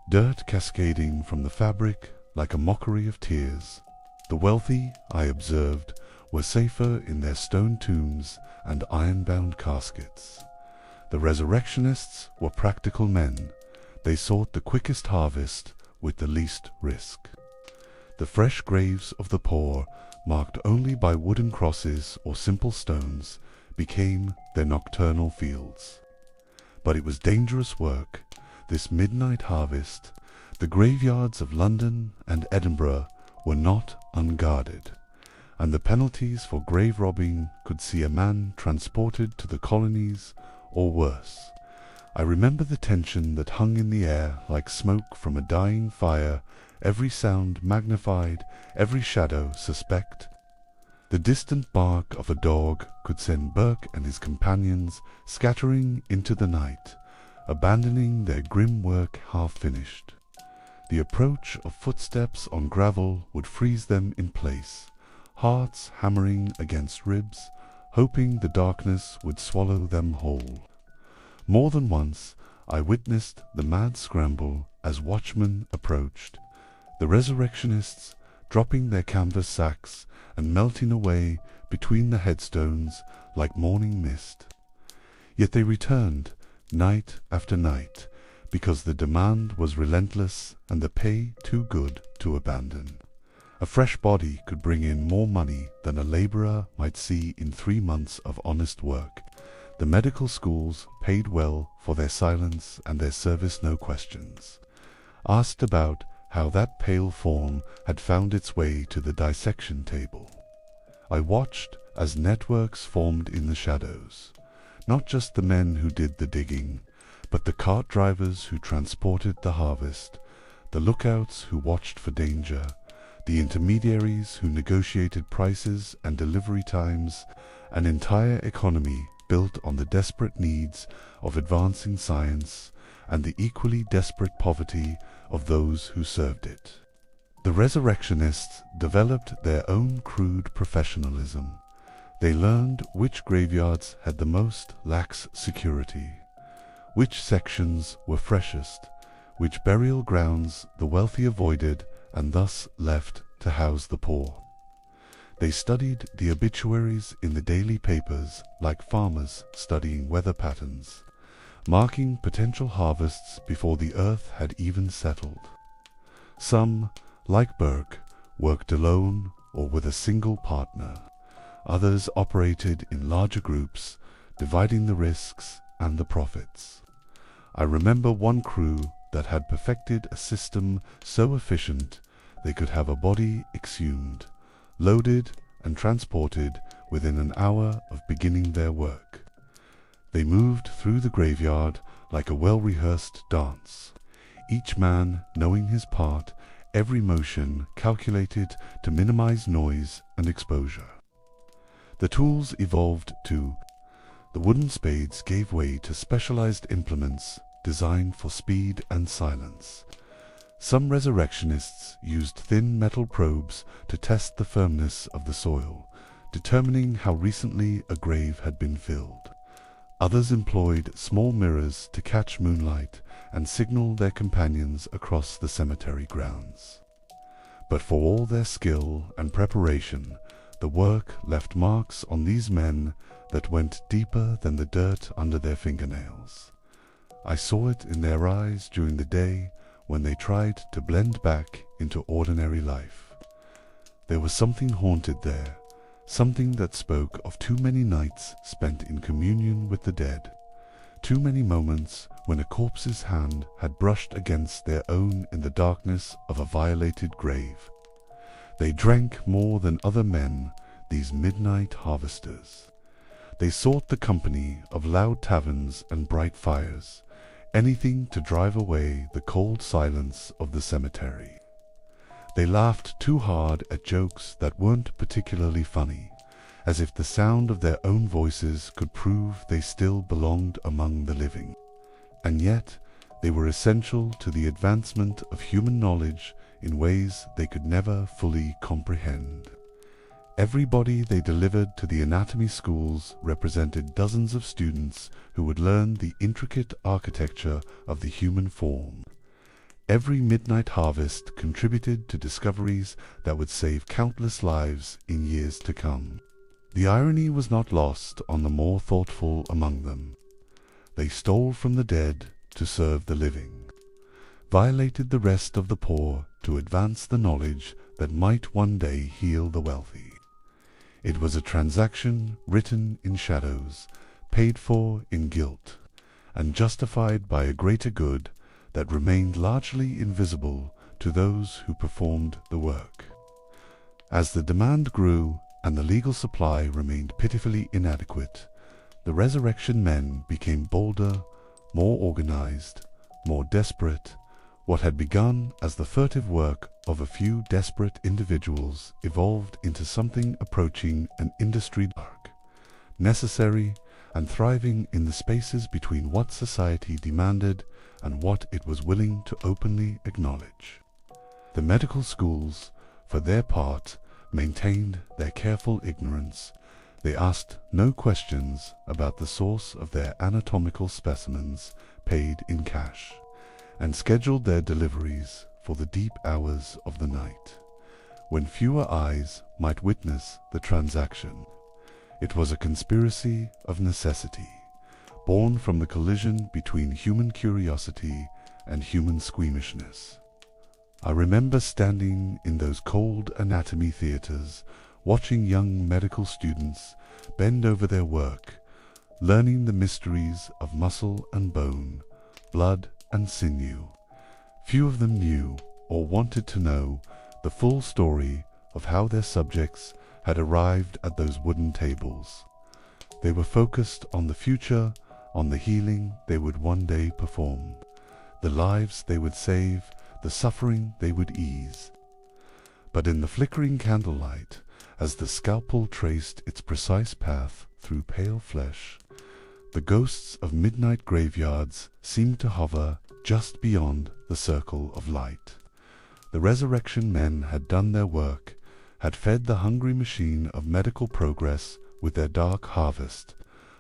Dirt cascading from the fabric like a mockery of tears. The wealthy, I observed, were safer in their stone tombs and iron-bound caskets. The resurrectionists were practical men. They sought the quickest harvest with the least risk. The fresh graves of the poor, marked only by wooden crosses or simple stones, became their nocturnal fields. But it was dangerous work, this midnight harvest. The graveyards of London and Edinburgh were not unguarded. and the penalties for grave robbing could see a man transported to the colonies or worse. I remember the tension that hung in the air like smoke from a dying fire, every sound magnified, every shadow suspect. The distant bark of a dog could send Burke and his companions scattering into the night, abandoning their grim work half finished. The approach of footsteps on gravel would freeze them in place, hearts hammering against ribs, hoping the darkness would swallow them whole. More than once I witnessed the mad scramble as watchmen approached, the resurrectionists dropping their canvas sacks and melting away between the headstones like morning mist. Yet they returned night after night, because the demand was relentless and the pay too good to abandon. A fresh body could bring in more money than a labourer might see in 3 months of honest work. The medical schools paid well for their silence and their service no questions. Asked about how that pale form had found its way to the dissection table. I watched as networks formed in the shadows, not just the men who did the digging, but the cart drivers who transported the harvest, the lookouts who watched for danger, the intermediaries who negotiated prices and delivery times, an entire economy built on the desperate needs of advancing science and the equally desperate poverty of those who served it. The resurrectionists developed their own crude professionalism. They learned which graveyards had the most lax security, which sections were freshest, which burial grounds the wealthy avoided and thus left to house the poor. They studied the obituaries in the daily papers like farmers studying weather patterns, marking potential harvests before the earth had even settled. Some, like Burke, worked alone or with a single partner. Others operated in larger groups, dividing the risks and the profits. I remember one crew that had perfected a system so efficient they could have a body exhumed, loaded and transported within an hour of beginning their work. They moved through the graveyard like a well-rehearsed dance, each man knowing his part, every motion calculated to minimize noise and exposure. The tools evolved too. The wooden spades gave way to specialized implements designed for speed and silence. Some resurrectionists used thin metal probes to test the firmness of the soil, determining how recently a grave had been filled. Others employed small mirrors to catch moonlight and signal their companions across the cemetery grounds. But for all their skill and preparation, the work left marks on these men that went deeper than the dirt under their fingernails. I saw it in their eyes during the day when they tried to blend back into ordinary life. There was something haunted there, something that spoke of too many nights spent in communion with the dead, too many moments when a corpse's hand had brushed against their own in the darkness of a violated grave. They drank more than other men, these midnight harvesters. They sought the company of loud taverns and bright fires, anything to drive away the cold silence of the cemetery. They laughed too hard at jokes that weren't particularly funny, as if the sound of their own voices could prove they still belonged among the living. And yet they were essential to the advancement of human knowledge in ways they could never fully comprehend. Every body they delivered to the anatomy schools represented dozens of students who would learn the intricate architecture of the human form. Every midnight harvest contributed to discoveries that would save countless lives in years to come. The irony was not lost on the more thoughtful among them. They stole from the dead to serve the living, violated the rest of the poor to advance the knowledge that might one day heal the wealthy. It was a transaction written in shadows, paid for in guilt, and justified by a greater good that remained largely invisible to those who performed the work. As the demand grew, and the legal supply remained pitifully inadequate, the resurrection men became bolder, more organized, more desperate. What had begun as the furtive work of a few desperate individuals evolved into something approaching an industry dark, necessary, and thriving in the spaces between what society demanded and what it was willing to openly acknowledge. The medical schools, for their part, maintained their careful ignorance. They asked no questions about the source of their anatomical specimens, paid in cash, and scheduled their deliveries for the deep hours of the night, when fewer eyes might witness the transaction. It was a conspiracy of necessity, born from the collision between human curiosity and human squeamishness. I remember standing in those cold anatomy theaters, watching young medical students bend over their work, learning the mysteries of muscle and bone, blood and sinew. Few of them knew or wanted to know the full story of how their subjects had arrived at those wooden tables. They were focused on the future, on the healing they would one day perform, the lives they would save, the suffering they would ease. But in the flickering candlelight, as the scalpel traced its precise path through pale flesh, the ghosts of midnight graveyards seemed to hover just beyond the circle of light. The resurrection men had done their work, had fed the hungry machine of medical progress with their dark harvest.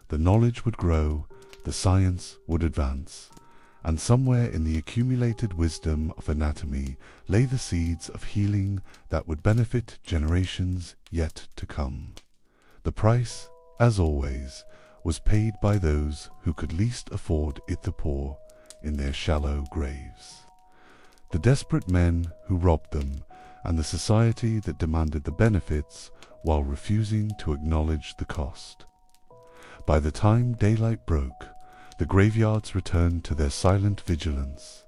The knowledge would grow, the science would advance, and somewhere in the accumulated wisdom of anatomy lay the seeds of healing that would benefit generations yet to come. The price, as always, was paid by those who could least afford it, the poor in their shallow graves. The desperate men who robbed them, and the society that demanded the benefits while refusing to acknowledge the cost. By the time daylight broke, the graveyards returned to their silent vigilance,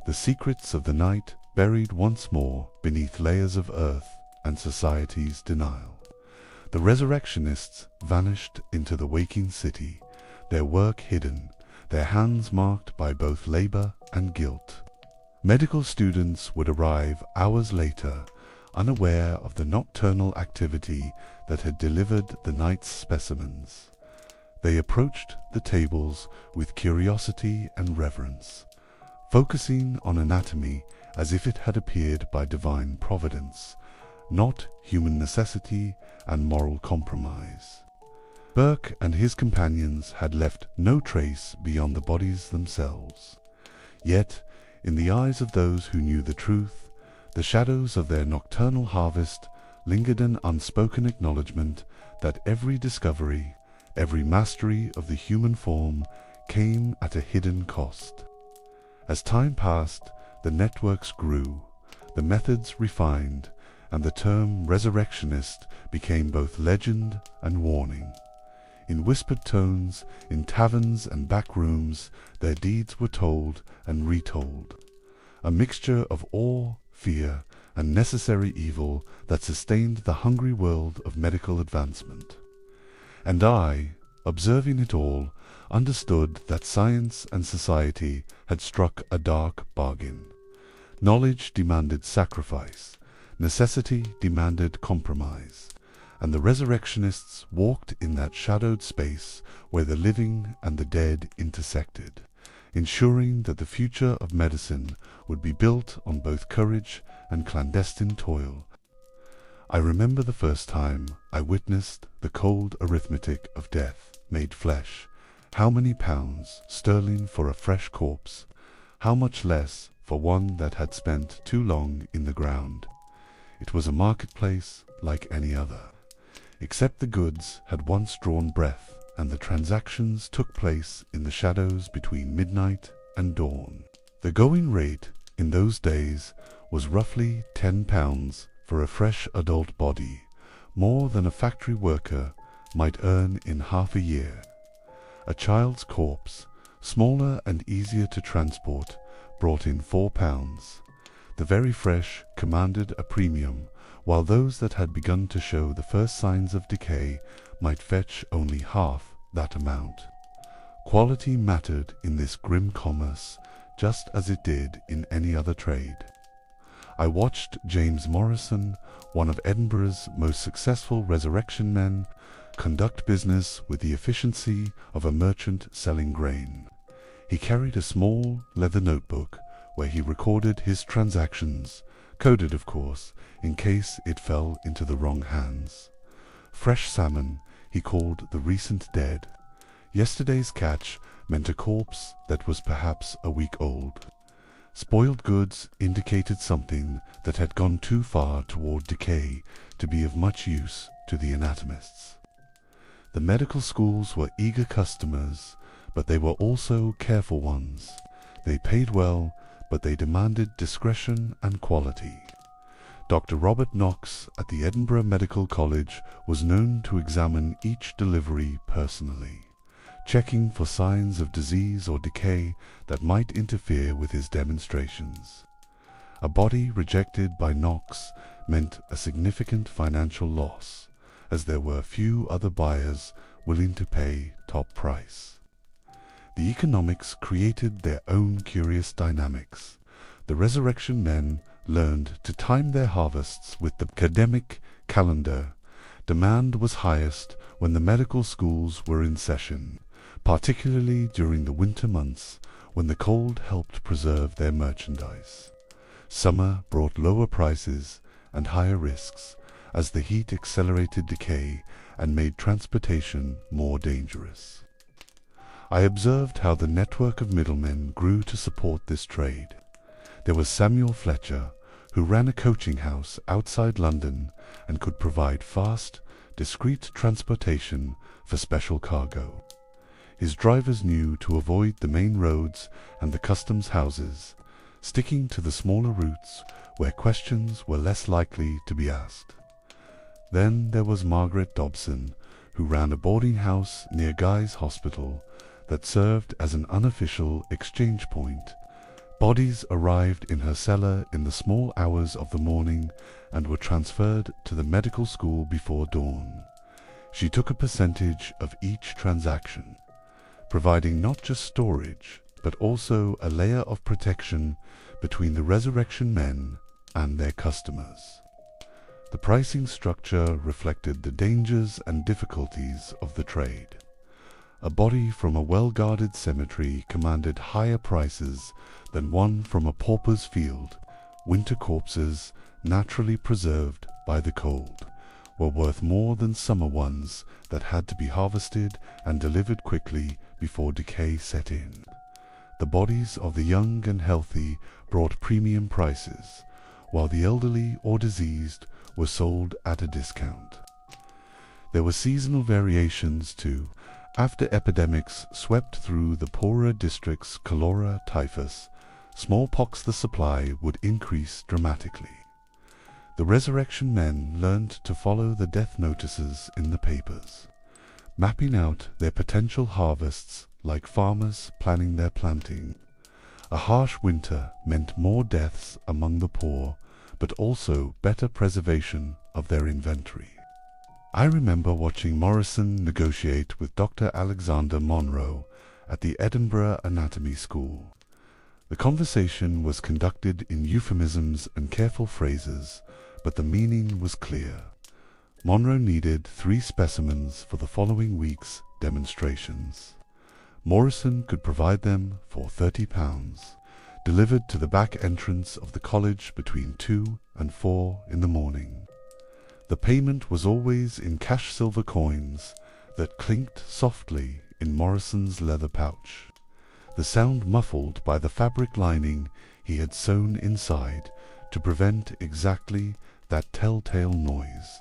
the secrets of the night buried once more beneath layers of earth and society's denial. The resurrectionists vanished into the waking city, their work hidden, their hands marked by both labor and guilt. Medical students would arrive hours later, unaware of the nocturnal activity that had delivered the night's specimens. They approached the tables with curiosity and reverence, focusing on anatomy as if it had appeared by divine providence, not human necessity and moral compromise. Burke and his companions had left no trace beyond the bodies themselves. Yet, in the eyes of those who knew the truth, the shadows of their nocturnal harvest lingered, an unspoken acknowledgment that every discovery, every mastery of the human form came at a hidden cost. As time passed, the networks grew, the methods refined, and the term resurrectionist became both legend and warning. In whispered tones, in taverns and back rooms, their deeds were told and retold, a mixture of awe, fear, and necessary evil that sustained the hungry world of medical advancement. And I, observing it all, understood that science and society had struck a dark bargain. Knowledge demanded sacrifice, necessity demanded compromise, and the resurrectionists walked in that shadowed space where the living and the dead intersected, ensuring that the future of medicine would be built on both courage and clandestine toil. I remember the first time I witnessed the cold arithmetic of death made flesh. How many pounds sterling for a fresh corpse? How much less for one that had spent too long in the ground? It was a marketplace like any other, except the goods had once drawn breath, and the transactions took place in the shadows between midnight and dawn. The going rate in those days was roughly £10 for a fresh adult body, more than a factory worker might earn in half a year. A child's corpse, smaller and easier to transport, brought in £4. The very fresh commanded a premium, while those that had begun to show the first signs of decay might fetch only half that amount. Quality mattered in this grim commerce, just as it did in any other trade. I watched James Morrison, one of Edinburgh's most successful resurrection men, conduct business with the efficiency of a merchant selling grain. He carried a small leather notebook where he recorded his transactions, coded of course, in case it fell into the wrong hands. Fresh salmon he called the recent dead. Yesterday's catch meant a corpse that was perhaps a week old. Spoiled goods indicated something that had gone too far toward decay to be of much use to the anatomists. The medical schools were eager customers, but they were also careful ones. They paid well, but they demanded discretion and quality. Dr. Robert Knox at the Edinburgh Medical College was known to examine each delivery personally, checking for signs of disease or decay that might interfere with his demonstrations. A body rejected by Knox meant a significant financial loss, as there were few other buyers willing to pay top price. The economics created their own curious dynamics. The resurrection men learned to time their harvests with the academic calendar. Demand was highest when the medical schools were in session, particularly during the winter months when the cold helped preserve their merchandise. Summer brought lower prices and higher risks, as the heat accelerated decay and made transportation more dangerous. I observed how the network of middlemen grew to support this trade. There was Samuel Fletcher, who ran a coaching house outside London and could provide fast, discreet transportation for special cargo. His drivers knew to avoid the main roads and the customs houses, sticking to the smaller routes where questions were less likely to be asked. Then there was Margaret Dobson, who ran a boarding house near Guy's Hospital that served as an unofficial exchange point. Bodies arrived in her cellar in the small hours of the morning and were transferred to the medical school before dawn. She took a percentage of each transaction, providing not just storage, but also a layer of protection between the resurrection men and their customers. The pricing structure reflected the dangers and difficulties of the trade. A body from a well-guarded cemetery commanded higher prices than one from a pauper's field. Winter corpses, naturally preserved by the cold, were worth more than summer ones that had to be harvested and delivered quickly before decay set in. The bodies of the young and healthy brought premium prices, while the elderly or diseased were sold at a discount. There were seasonal variations too. After epidemics swept through the poorer districts, cholera, typhus, smallpox, the supply would increase dramatically. The resurrection men learned to follow the death notices in the papers, mapping out their potential harvests like farmers planning their planting. A harsh winter meant more deaths among the poor, but also better preservation of their inventory. I remember watching Morrison negotiate with Dr. Alexander Monro at the Edinburgh Anatomy School. The conversation was conducted in euphemisms and careful phrases, but the meaning was clear. Monro needed 3 specimens for the following week's demonstrations. Morrison could provide them for £30, delivered to the back entrance of the college between 2 and 4 in the morning. The payment was always in cash silver coins that clinked softly in Morrison's leather pouch, the sound muffled by the fabric lining he had sewn inside to prevent exactly that telltale noise.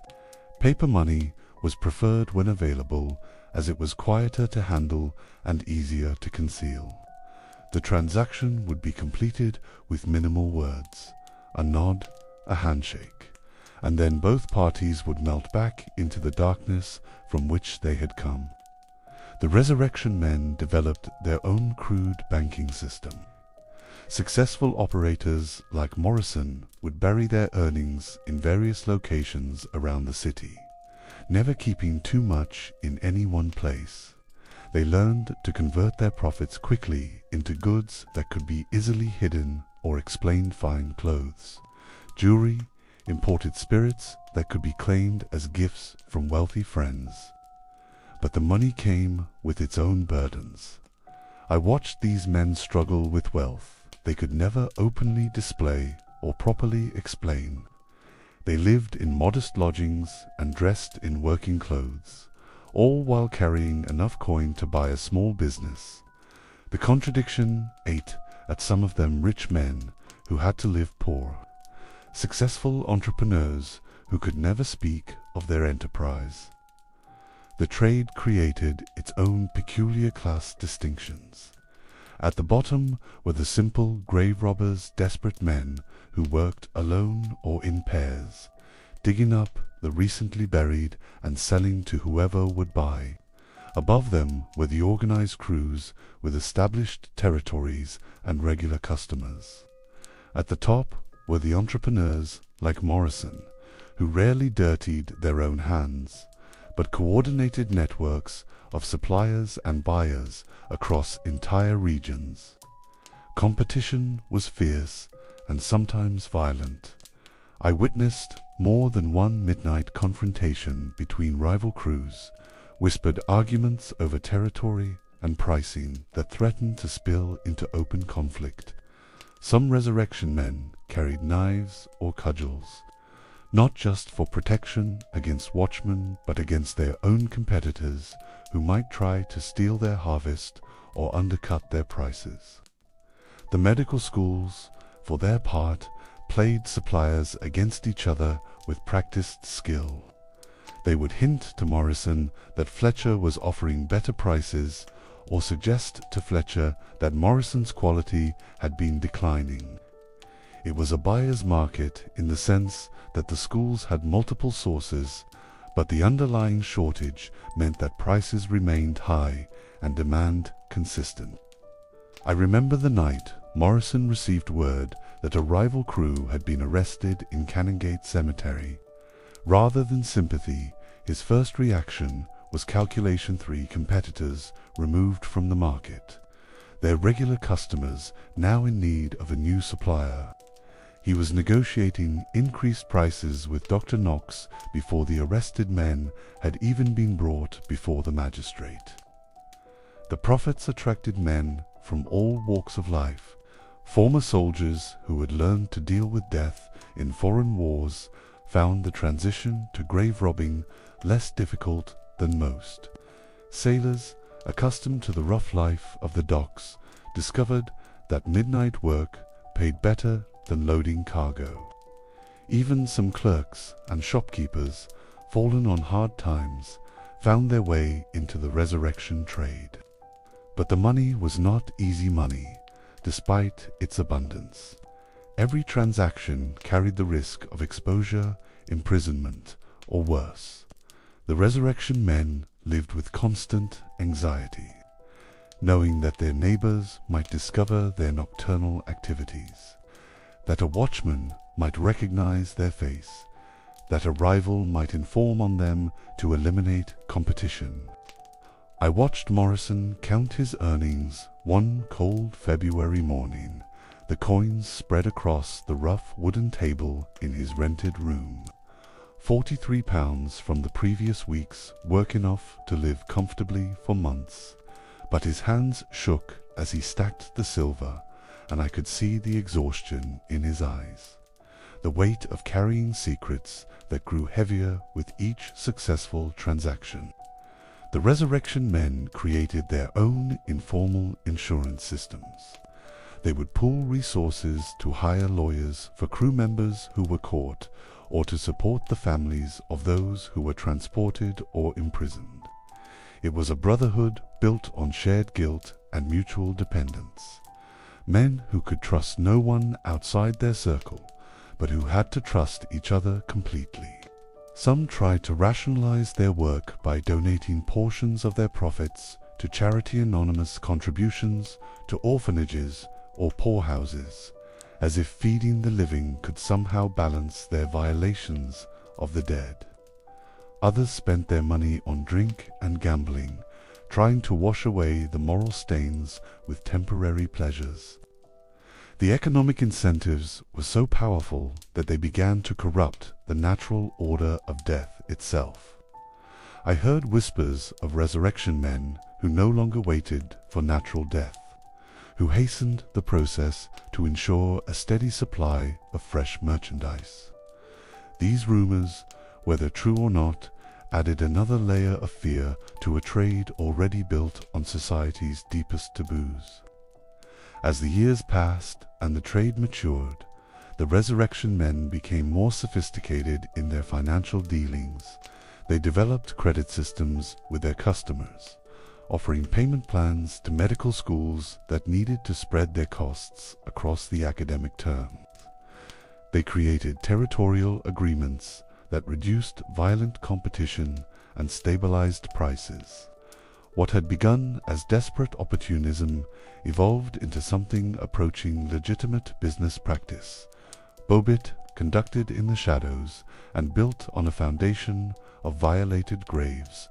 Paper money was preferred when available, as it was quieter to handle and easier to conceal. The transaction would be completed with minimal words, a nod, a handshake, and then both parties would melt back into the darkness from which they had come. The resurrection men developed their own crude banking system. Successful operators like Morrison would bury their earnings in various locations around the city, never keeping too much in any one place. They learned to convert their profits quickly into goods that could be easily hidden or explained: fine clothes, jewelry, imported spirits that could be claimed as gifts from wealthy friends. But the money came with its own burdens. I watched these men struggle with wealth they could never openly display or properly explain. They lived in modest lodgings and dressed in working clothes, all while carrying enough coin to buy a small business. The contradiction ate at some of them rich men who had to live poor, successful entrepreneurs who could never speak of their enterprise. The trade created its own peculiar class distinctions. At the bottom were the simple grave robbers, desperate men who worked alone or in pairs, digging up the recently buried and selling to whoever would buy. Above them were the organized crews with established territories and regular customers. At the top were the entrepreneurs like Morrison, who rarely dirtied their own hands, but coordinated networks of suppliers and buyers across entire regions. Competition was fierce and sometimes violent. I witnessed more than one midnight confrontation between rival crews, whispered arguments over territory and pricing that threatened to spill into open conflict. Some resurrection men carried knives or cudgels, not just for protection against watchmen, but against their own competitors who might try to steal their harvest or undercut their prices. The medical schools, for their part, played suppliers against each other with practiced skill. They would hint to Morrison that Fletcher was offering better prices, or suggest to Fletcher that Morrison's quality had been declining. It was a buyer's market in the sense that the schools had multiple sources, but the underlying shortage meant that prices remained high and demand consistent. I remember the night Morrison received word that a rival crew had been arrested in Canongate Cemetery. Rather than sympathy, his first reaction was calculation: 3 competitors removed from the market, their regular customers now in need of a new supplier. He was negotiating increased prices with Dr. Knox before the arrested men had even been brought before the magistrate. The profits attracted men from all walks of life. Former soldiers who had learned to deal with death in foreign wars found the transition to grave robbing less difficult than most. Sailors, accustomed to the rough life of the docks, discovered that midnight work paid better than loading cargo. Even some clerks and shopkeepers, fallen on hard times, found their way into the resurrection trade. But the money was not easy money, despite its abundance. Every transaction carried the risk of exposure, imprisonment, or worse. The resurrection men lived with constant anxiety, knowing that their neighbors might discover their nocturnal activities, that a watchman might recognize their face, that a rival might inform on them to eliminate competition. I watched Morrison count his earnings one cold February morning, the coins spread across the rough wooden table in his rented room. £43 from the previous week's work, enough to live comfortably for months. But his hands shook as he stacked the silver, and I could see the exhaustion in his eyes, the weight of carrying secrets that grew heavier with each successful transaction. The resurrection men created their own informal insurance systems. They would pool resources to hire lawyers for crew members who were caught, or to support the families of those who were transported or imprisoned. It was a brotherhood built on shared guilt and mutual dependence. Men who could trust no one outside their circle, but who had to trust each other completely. Some tried to rationalize their work by donating portions of their profits to charity, anonymous contributions to orphanages, or poorhouses, as if feeding the living could somehow balance their violations of the dead. Others spent their money on drink and gambling, trying to wash away the moral stains with temporary pleasures. The economic incentives were so powerful that they began to corrupt the natural order of death itself. I heard whispers of resurrection men who no longer waited for natural death, who hastened the process to ensure a steady supply of fresh merchandise. These rumors, whether true or not, added another layer of fear to a trade already built on society's deepest taboos. As the years passed and the trade matured, the resurrection men became more sophisticated in their financial dealings. They developed credit systems with their customers, offering payment plans to medical schools that needed to spread their costs across the academic term. They created territorial agreements that reduced violent competition and stabilized prices. What had begun as desperate opportunism evolved into something approaching legitimate business practice, bobit conducted in the shadows and built on a foundation of violated graves.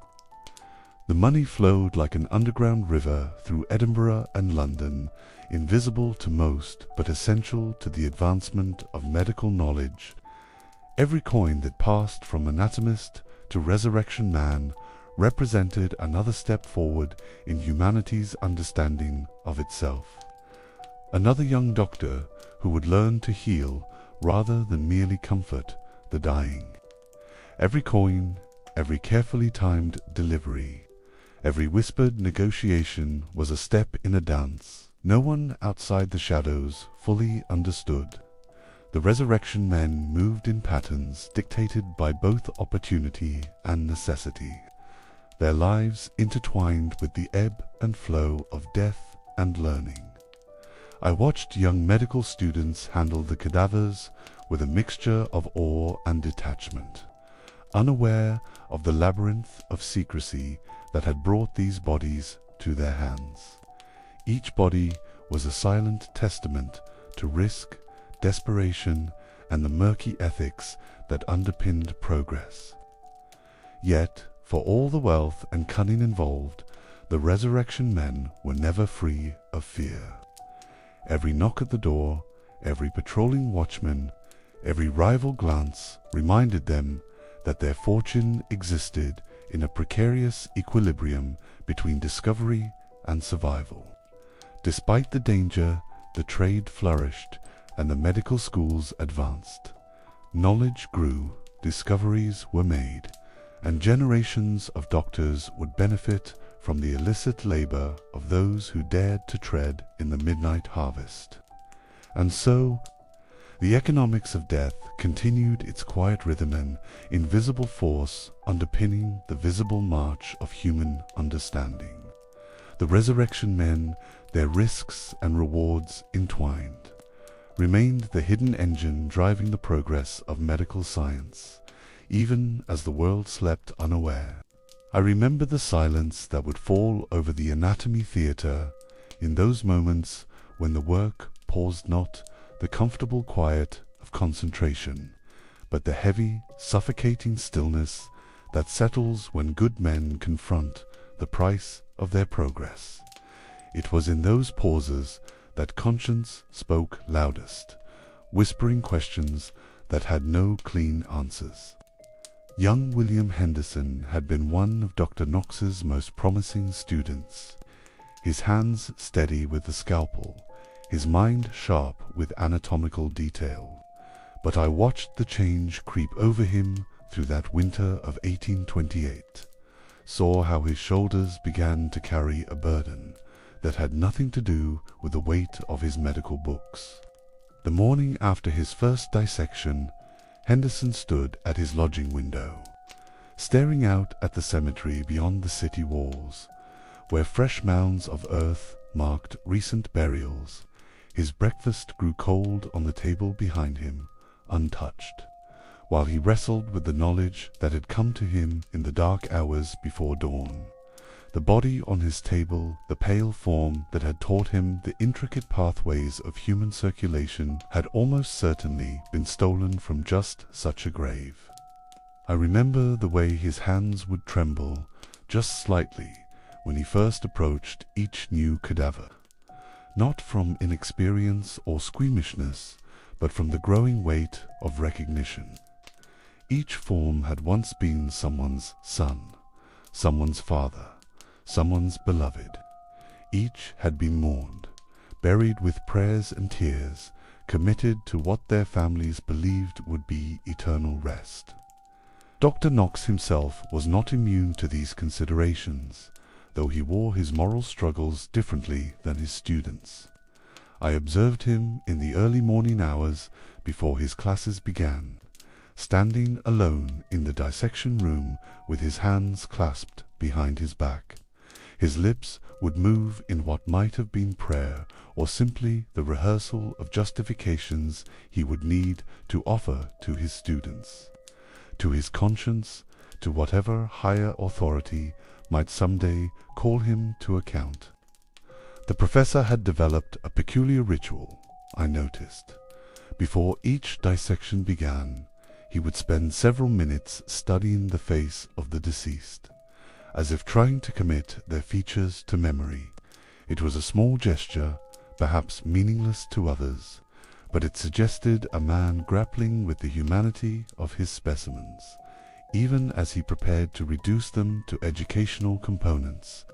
The money flowed like an underground river through Edinburgh and London, invisible to most but essential to the advancement of medical knowledge. Every coin that passed from anatomist to resurrection man represented another step forward in humanity's understanding of itself. Another young doctor who would learn to heal rather than merely comfort the dying. Every coin, every carefully timed delivery, every whispered negotiation was a step in a dance no one outside the shadows fully understood. The resurrection men moved in patterns dictated by both opportunity and necessity, their lives intertwined with the ebb and flow of death and learning. I watched young medical students handle the cadavers with a mixture of awe and detachment, unaware of the labyrinth of secrecy that had brought these bodies to their hands. Each body was a silent testament to risk, desperation, and the murky ethics that underpinned progress. Yet, for all the wealth and cunning involved, the resurrection men were never free of fear. Every knock at the door, every patrolling watchman, every rival glance reminded them that their fortune existed in a precarious equilibrium between discovery and survival. Despite the danger, the trade flourished and the medical schools advanced. Knowledge grew, discoveries were made, and generations of doctors would benefit from the illicit labor of those who dared to tread in the midnight harvest. And so, the economics of death continued its quiet rhythm, an invisible force underpinning the visible march of human understanding. The resurrection men, their risks and rewards entwined, remained the hidden engine driving the progress of medical science, even as the world slept unaware. I remember the silence that would fall over the anatomy theatre in those moments when the work paused, not the comfortable quiet of concentration, but the heavy, suffocating stillness that settles when good men confront the price of their progress. It was in those pauses that conscience spoke loudest, whispering questions that had no clean answers. Young William Henderson had been one of Dr. Knox's most promising students, his hands steady with the scalpel, his mind sharp with anatomical detail. But I watched the change creep over him through that winter of 1828, saw how his shoulders began to carry a burden that had nothing to do with the weight of his medical books. The morning after his first dissection, Henderson stood at his lodging window, staring out at the cemetery beyond the city walls, where fresh mounds of earth marked recent burials. His breakfast grew cold on the table behind him, untouched, while he wrestled with the knowledge that had come to him in the dark hours before dawn. The body on his table, the pale form that had taught him the intricate pathways of human circulation, had almost certainly been stolen from just such a grave. I remember the way his hands would tremble, just slightly, when he first approached each new cadaver. Not from inexperience or squeamishness, but from the growing weight of recognition. Each form had once been someone's son, someone's father, someone's beloved. Each had been mourned, buried with prayers and tears, committed to what their families believed would be eternal rest. Dr. Knox himself was not immune to these considerations, though he wore his moral struggles differently than his students. I observed him in the early morning hours before his classes began, standing alone in the dissection room with his hands clasped behind his back. His lips would move in what might have been prayer or simply the rehearsal of justifications he would need to offer to his students, to his conscience, to whatever higher authority might someday call him to account. The professor had developed a peculiar ritual, I noticed. Before each dissection began, he would spend several minutes studying the face of the deceased, as if trying to commit their features to memory. It was a small gesture, perhaps meaningless to others, but it suggested a man grappling with the humanity of his specimens, even as he prepared to reduce them to educational components.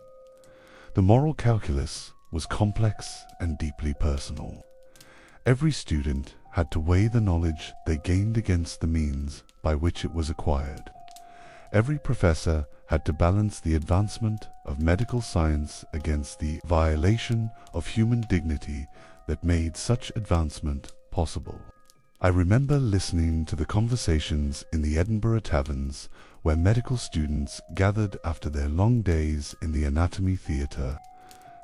The moral calculus was complex and deeply personal. Every student had to weigh the knowledge they gained against the means by which it was acquired. Every professor had to balance the advancement of medical science against the violation of human dignity that made such advancement possible. I remember listening to the conversations in the Edinburgh taverns where medical students gathered after their long days in the anatomy theatre.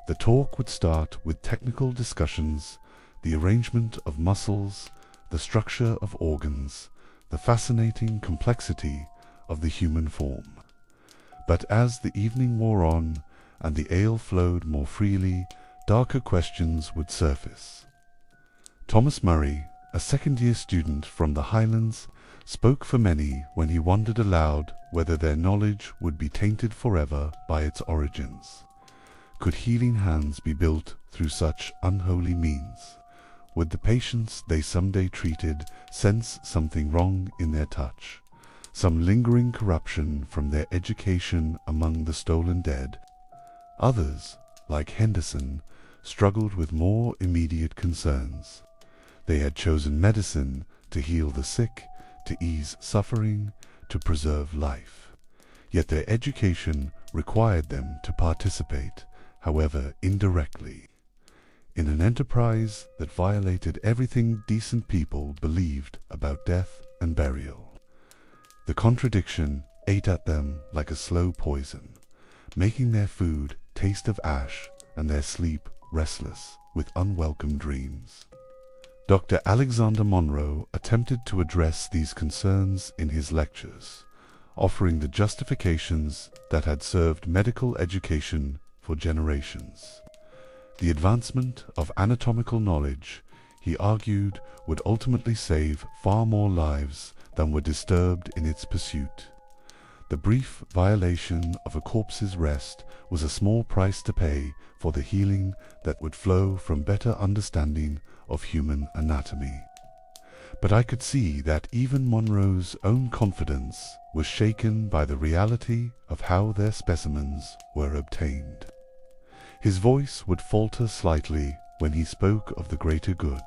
The talk would start with technical discussions, the arrangement of muscles, the structure of organs, the fascinating complexity of the human form. But as the evening wore on and the ale flowed more freely, darker questions would surface. Thomas Murray, a second-year student from the Highlands, spoke for many when he wondered aloud whether their knowledge would be tainted forever by its origins. Could healing hands be built through such unholy means? Would the patients they someday treated sense something wrong in their touch, some lingering corruption from their education among the stolen dead? Others, like Henderson, struggled with more immediate concerns. They had chosen medicine to heal the sick, to ease suffering, to preserve life. Yet their education required them to participate, however indirectly, in an enterprise that violated everything decent people believed about death and burial. The contradiction ate at them like a slow poison, making their food taste of ash and their sleep restless with unwelcome dreams. Dr. Alexander Monro attempted to address these concerns in his lectures, offering the justifications that had served medical education for generations. The advancement of anatomical knowledge, he argued, would ultimately save far more lives than were disturbed in its pursuit. The brief violation of a corpse's rest was a small price to pay for the healing that would flow from better understanding of human anatomy. But I could see that even Monro's own confidence was shaken by the reality of how their specimens were obtained. His voice would falter slightly when he spoke of the greater good,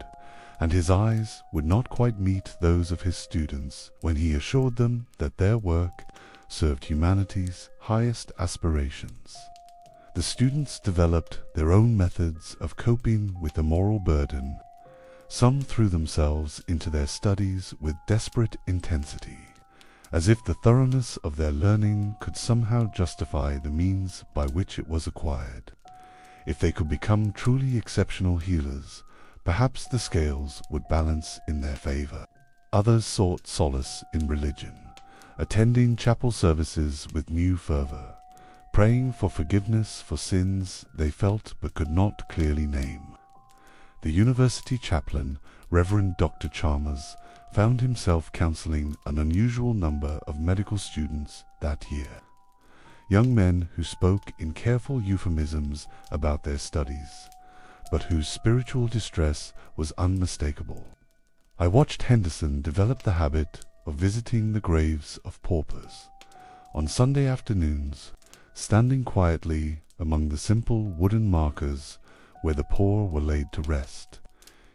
and his eyes would not quite meet those of his students when he assured them that their work served humanity's highest aspirations. The students developed their own methods of coping with the moral burden. Some threw themselves into their studies with desperate intensity, as if the thoroughness of their learning could somehow justify the means by which it was acquired. If they could become truly exceptional healers, perhaps the scales would balance in their favor. Others sought solace in religion, attending chapel services with new fervor, praying for forgiveness for sins they felt but could not clearly name. The university chaplain, Reverend Dr. Chalmers, found himself counseling an unusual number of medical students that year. Young men who spoke in careful euphemisms about their studies, but whose spiritual distress was unmistakable. I watched Henderson develop the habit of visiting the graves of paupers. On Sunday afternoons, standing quietly among the simple wooden markers where the poor were laid to rest.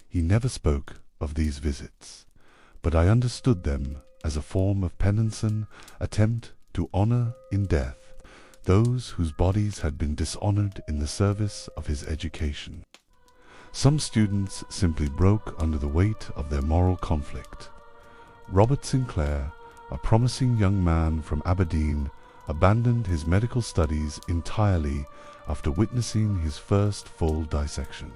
He never spoke of these visits, but I understood them as a form of penance, an attempt to honor in death those whose bodies had been dishonored in the service of his education. Some students simply broke under the weight of their moral conflict. Robert Sinclair, a promising young man from Aberdeen, abandoned his medical studies entirely after witnessing his first full dissection.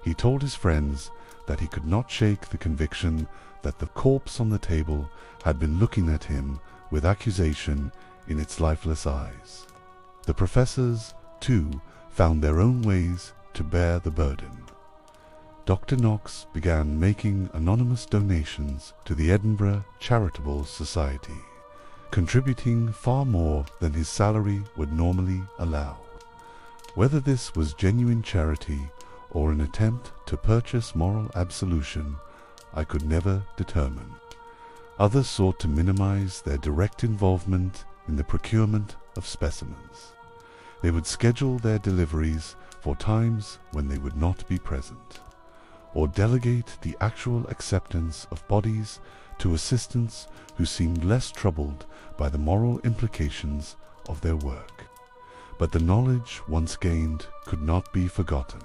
He told his friends that he could not shake the conviction that the corpse on the table had been looking at him with accusation in its lifeless eyes. The professors, too, found their own ways to bear the burden. Dr. Knox began making anonymous donations to the Edinburgh Charitable Society, contributing far more than his salary would normally allow. Whether this was genuine charity or an attempt to purchase moral absolution, I could never determine. Others sought to minimize their direct involvement in the procurement of specimens. They would schedule their deliveries for times when they would not be present, or delegate the actual acceptance of bodies to assistants who seemed less troubled by the moral implications of their work. But the knowledge once gained could not be forgotten.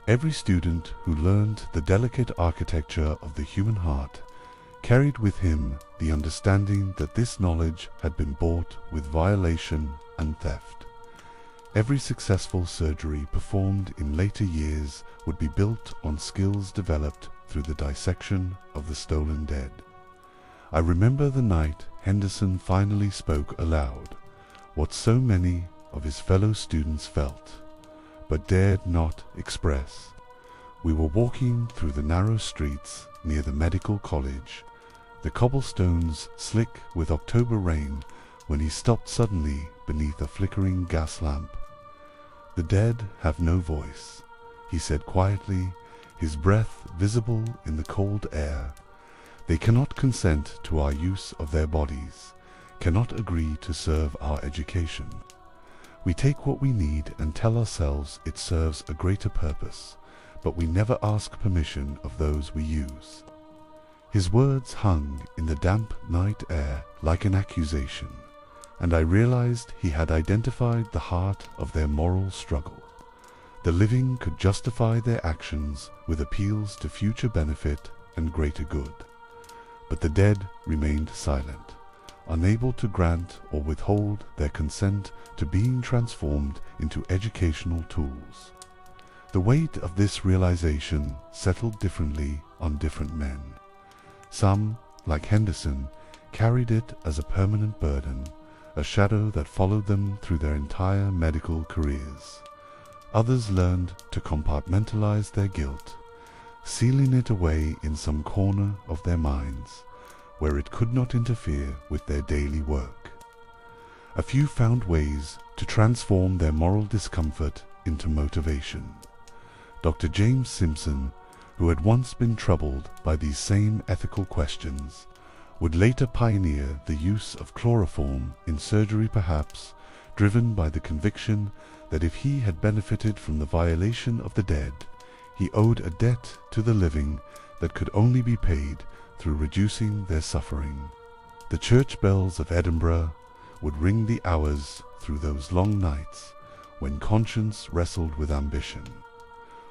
Every student who learned the delicate architecture of the human heart carried with him the understanding that this knowledge had been bought with violation and theft. Every successful surgery performed in later years would be built on skills developed through the dissection of the stolen dead. I remember the night Henderson finally spoke aloud, what so many of his fellow students felt, but dared not express. We were walking through the narrow streets near the medical college, the cobblestones slick with October rain, when he stopped suddenly beneath a flickering gas lamp. "The dead have no voice," he said quietly, his breath visible in the cold air. "They cannot consent to our use of their bodies, cannot agree to serve our education. We take what we need and tell ourselves it serves a greater purpose, but we never ask permission of those we use." His words hung in the damp night air like an accusation, and I realized he had identified the heart of their moral struggle. The living could justify their actions with appeals to future benefit and greater good, but the dead remained silent, unable to grant or withhold their consent to being transformed into educational tools. The weight of this realization settled differently on different men. Some, like Henderson, carried it as a permanent burden, a shadow that followed them through their entire medical careers. Others learned to compartmentalize their guilt, sealing it away in some corner of their minds, where it could not interfere with their daily work. A few found ways to transform their moral discomfort into motivation. Dr. James Simpson, who had once been troubled by these same ethical questions, would later pioneer the use of chloroform in surgery, perhaps driven by the conviction that if he had benefited from the violation of the dead, he owed a debt to the living that could only be paid through reducing their suffering. The church bells of Edinburgh would ring the hours through those long nights when conscience wrestled with ambition,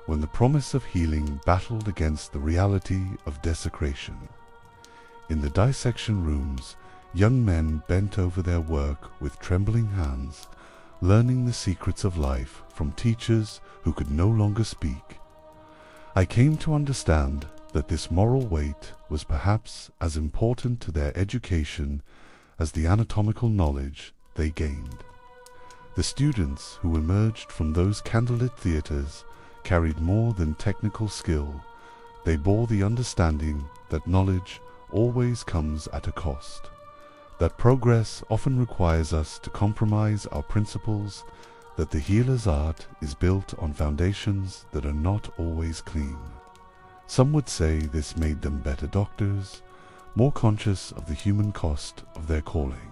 when the promise of healing battled against the reality of desecration. In the dissection rooms, young men bent over their work with trembling hands, learning the secrets of life from teachers who could no longer speak. I came to understand that this moral weight was perhaps as important to their education as the anatomical knowledge they gained. The students who emerged from those candlelit theatres carried more than technical skill. They bore the understanding that knowledge always comes at a cost, that progress often requires us to compromise our principles, that the healer's art is built on foundations that are not always clean. Some would say this made them better doctors, more conscious of the human cost of their calling,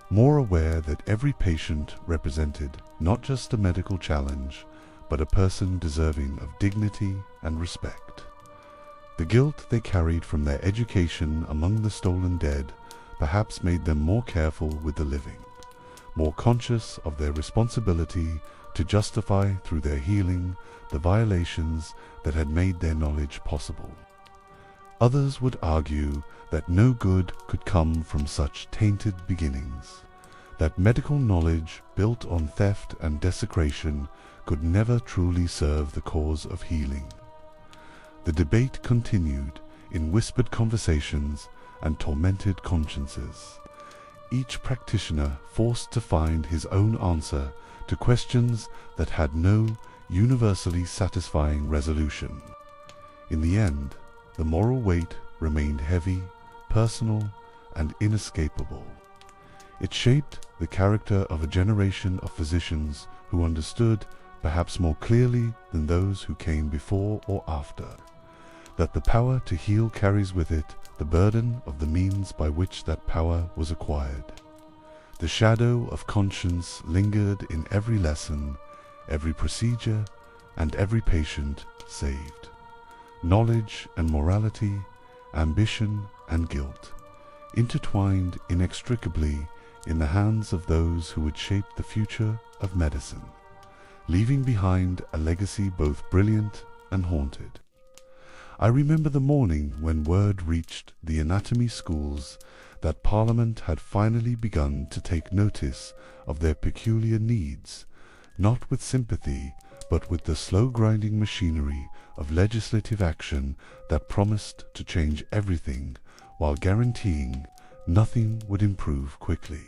more aware that every patient represented not just a medical challenge, but a person deserving of dignity and respect. The guilt they carried from their education among the stolen dead perhaps made them more careful with the living, more conscious of their responsibility to justify through their healing the violations that had made their knowledge possible. Others would argue that no good could come from such tainted beginnings, that medical knowledge built on theft and desecration could never truly serve the cause of healing. The debate continued in whispered conversations and tormented consciences, each practitioner forced to find his own answer to questions that had no universally satisfying resolution. In the end, the moral weight remained heavy, personal, and inescapable. It shaped the character of a generation of physicians who understood, perhaps more clearly than those who came before or after, that the power to heal carries with it the burden of the means by which that power was acquired. The shadow of conscience lingered in every lesson, every procedure, and every patient saved. Knowledge and morality, ambition and guilt, intertwined inextricably in the hands of those who would shape the future of medicine, leaving behind a legacy both brilliant and haunted. I remember the morning when word reached the anatomy schools that Parliament had finally begun to take notice of their peculiar needs, not with sympathy, but with the slow-grinding machinery of legislative action that promised to change everything while guaranteeing nothing would improve quickly.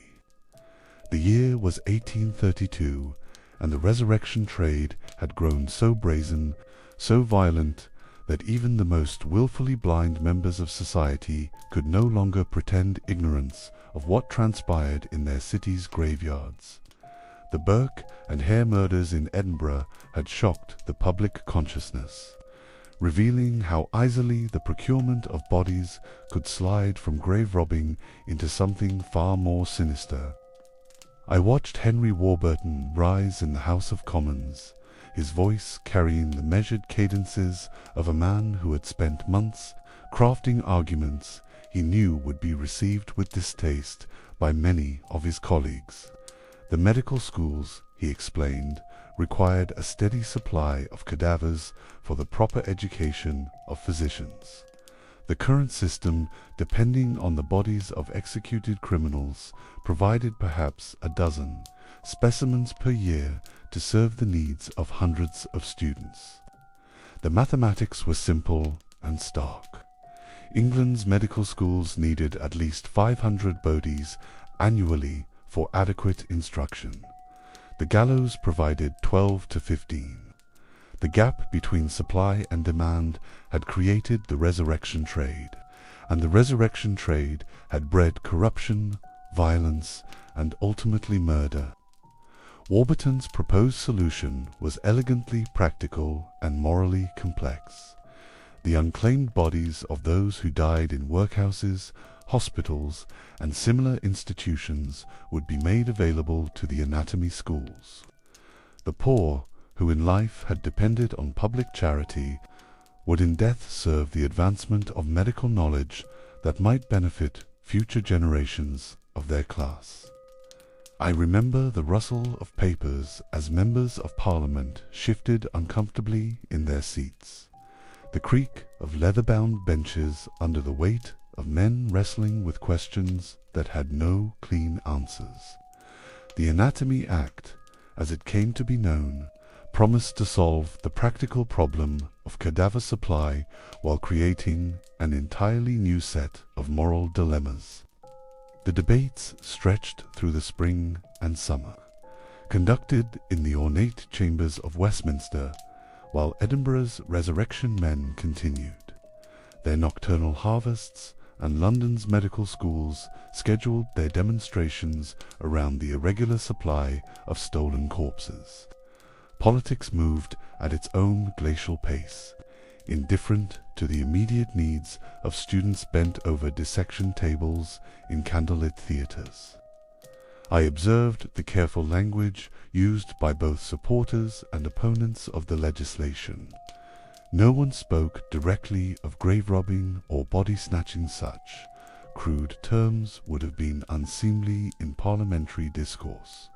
The year was 1832, and the resurrection trade had grown so brazen, so violent, that even the most willfully blind members of society could no longer pretend ignorance of what transpired in their cities' graveyards. The Burke and Hare murders in Edinburgh had shocked the public consciousness, revealing how easily the procurement of bodies could slide from grave robbing into something far more sinister. I watched Henry Warburton rise in the House of Commons, his voice carrying the measured cadences of a man who had spent months crafting arguments he knew would be received with distaste by many of his colleagues. The medical schools, he explained, required a steady supply of cadavers for the proper education of physicians. The current system, depending on the bodies of executed criminals, provided perhaps a dozen specimens per year to serve the needs of hundreds of students. The mathematics were simple and stark. England's medical schools needed at least 500 bodies annually for adequate instruction. The gallows provided 12 to 15. The gap between supply and demand had created the resurrection trade, and the resurrection trade had bred corruption, violence, and ultimately murder. Warburton's proposed solution was elegantly practical and morally complex. The unclaimed bodies of those who died in workhouses, hospitals, and similar institutions would be made available to the anatomy schools. The poor, who in life had depended on public charity, would in death serve the advancement of medical knowledge that might benefit future generations of their class. I remember the rustle of papers as members of Parliament shifted uncomfortably in their seats, the creak of leather-bound benches under the weight of men wrestling with questions that had no clean answers. The Anatomy Act, as it came to be known, promised to solve the practical problem of cadaver supply while creating an entirely new set of moral dilemmas. The debates stretched through the spring and summer. conducted in the ornate chambers of Westminster, while Edinburgh's resurrection men continued their nocturnal harvests, and London's medical schools scheduled their demonstrations around the irregular supply of stolen corpses. Politics moved at its own glacial pace, indifferent to the immediate needs of students bent over dissection tables in candlelit theatres. I observed the careful language used by both supporters and opponents of the legislation. No one spoke directly of grave robbing or body snatching. Such crude terms would have been unseemly in parliamentary discourse.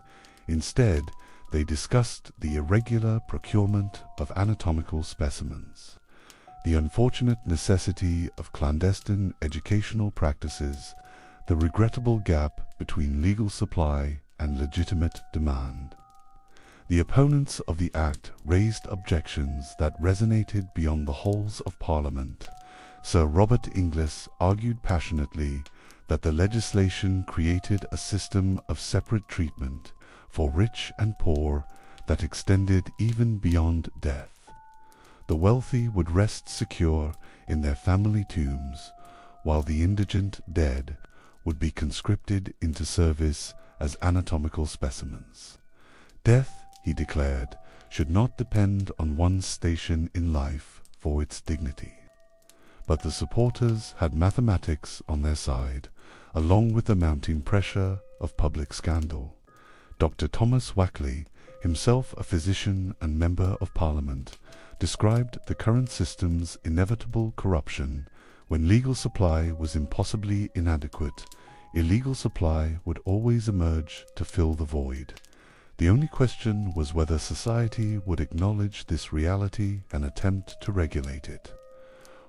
Instead, they discussed the irregular procurement of anatomical specimens, the unfortunate necessity of clandestine educational practices, the regrettable gap between legal supply and legitimate demand. The opponents of the Act raised objections that resonated beyond the halls of Parliament. Sir Robert Inglis argued passionately that the legislation created a system of separate treatment for rich and poor that extended even beyond death. The wealthy would rest secure in their family tombs, while the indigent dead would be conscripted into service as anatomical specimens. Death, he declared, should not depend on one's station in life for its dignity. But the supporters had mathematics on their side, along with the mounting pressure of public scandal. Dr. Thomas Wackley, himself a physician and member of Parliament, described the current system's inevitable corruption. When legal supply was impossibly inadequate, illegal supply would always emerge to fill the void. The only question was whether society would acknowledge this reality and attempt to regulate it,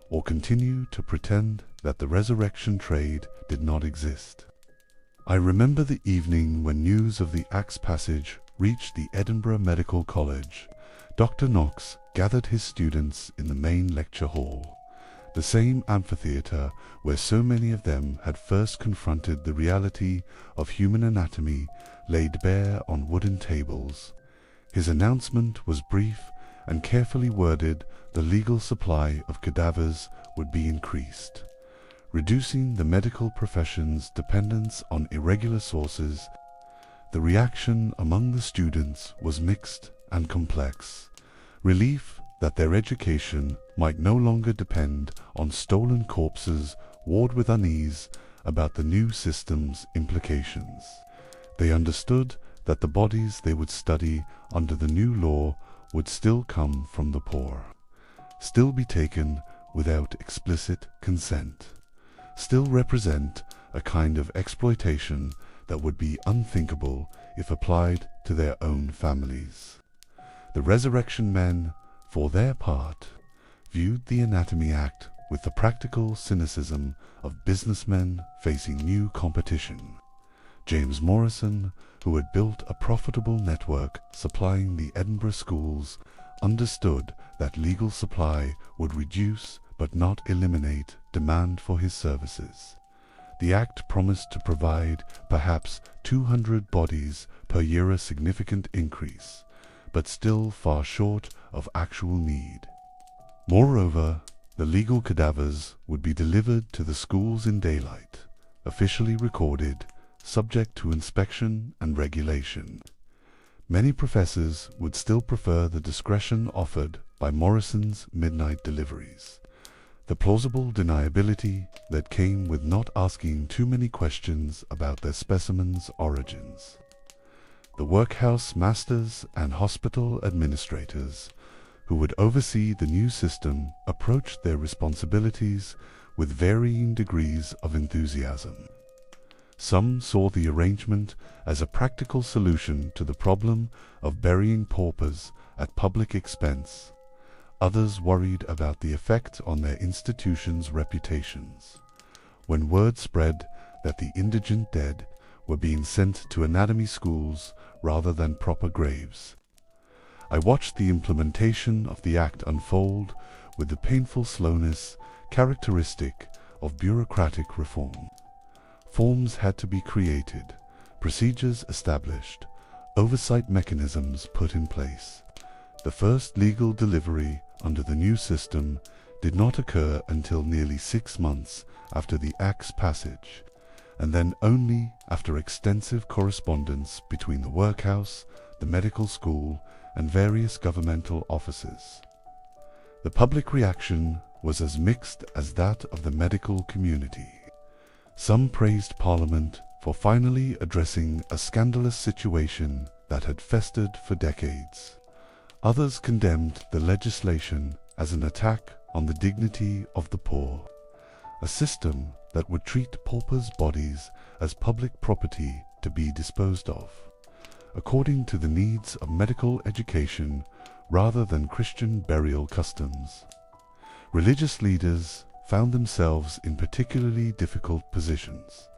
or continue to pretend that the resurrection trade did not exist. I remember the evening when news of the Act's passage reached the Edinburgh Medical College. Dr. Knox gathered his students in the main lecture hall, the same amphitheatre where so many of them had first confronted the reality of human anatomy laid bare on wooden tables. His announcement was brief and carefully worded. The legal supply of cadavers would be increased, reducing the medical profession's dependence on irregular sources. The reaction among the students was mixed and complex. Relief that their education might no longer depend on stolen corpses, warred with unease about the new system's implications. They understood that the bodies they would study under the new law would still come from the poor, still be taken without explicit consent, still represent a kind of exploitation that would be unthinkable if applied to their own families. The Resurrection Men, for their part, viewed the Anatomy Act with the practical cynicism of businessmen facing new competition. James Morrison, who had built a profitable network supplying the Edinburgh schools, understood that legal supply would reduce but not eliminate demand for his services. The Act promised to provide perhaps 200 bodies per year, a significant increase, but still far short of actual need. Moreover, the legal cadavers would be delivered to the schools in daylight, officially recorded, subject to inspection and regulation. Many professors would still prefer the discretion offered by Morrison's midnight deliveries, the plausible deniability that came with not asking too many questions about their specimens' origins. The workhouse masters and hospital administrators who would oversee the new system approached their responsibilities with varying degrees of enthusiasm. Some saw the arrangement as a practical solution to the problem of burying paupers at public expense. Others worried about the effect on their institutions' reputations. When word spread that the indigent dead were being sent to anatomy schools rather than proper graves, I watched the implementation of the Act unfold with the painful slowness characteristic of bureaucratic reform. Forms had to be created, procedures established, oversight mechanisms put in place. The first legal delivery under the new system did not occur until nearly 6 months after the Act's passage, and then only after extensive correspondence between the workhouse, the medical school, and various governmental offices. The public reaction was as mixed as that of the medical community. Some praised Parliament for finally addressing a scandalous situation that had festered for decades. Others condemned the legislation as an attack on the dignity of the poor, a system that would treat paupers' bodies as public property to be disposed of, according to the needs of medical education rather than Christian burial customs. Religious leaders found themselves in particularly difficult positions.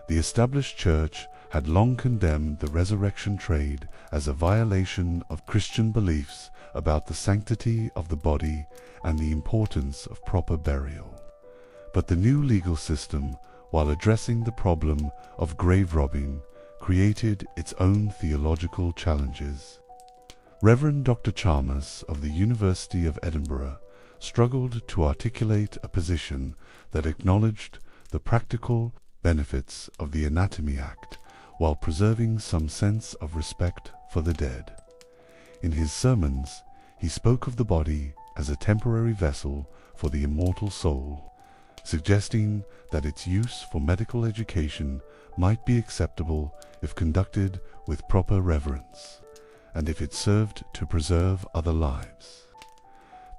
The established church had long condemned the resurrection trade as a violation of Christian beliefs about the sanctity of the body and the importance of proper burial. But the new legal system, while addressing the problem of grave robbing, created its own theological challenges. Reverend Dr. Chalmers of the University of Edinburgh struggled to articulate a position that acknowledged the practical benefits of the Anatomy Act while preserving some sense of respect for the dead. In his sermons, he spoke of the body as a temporary vessel for the immortal soul, suggesting that its use for medical education might be acceptable if conducted with proper reverence, and if it served to preserve other lives.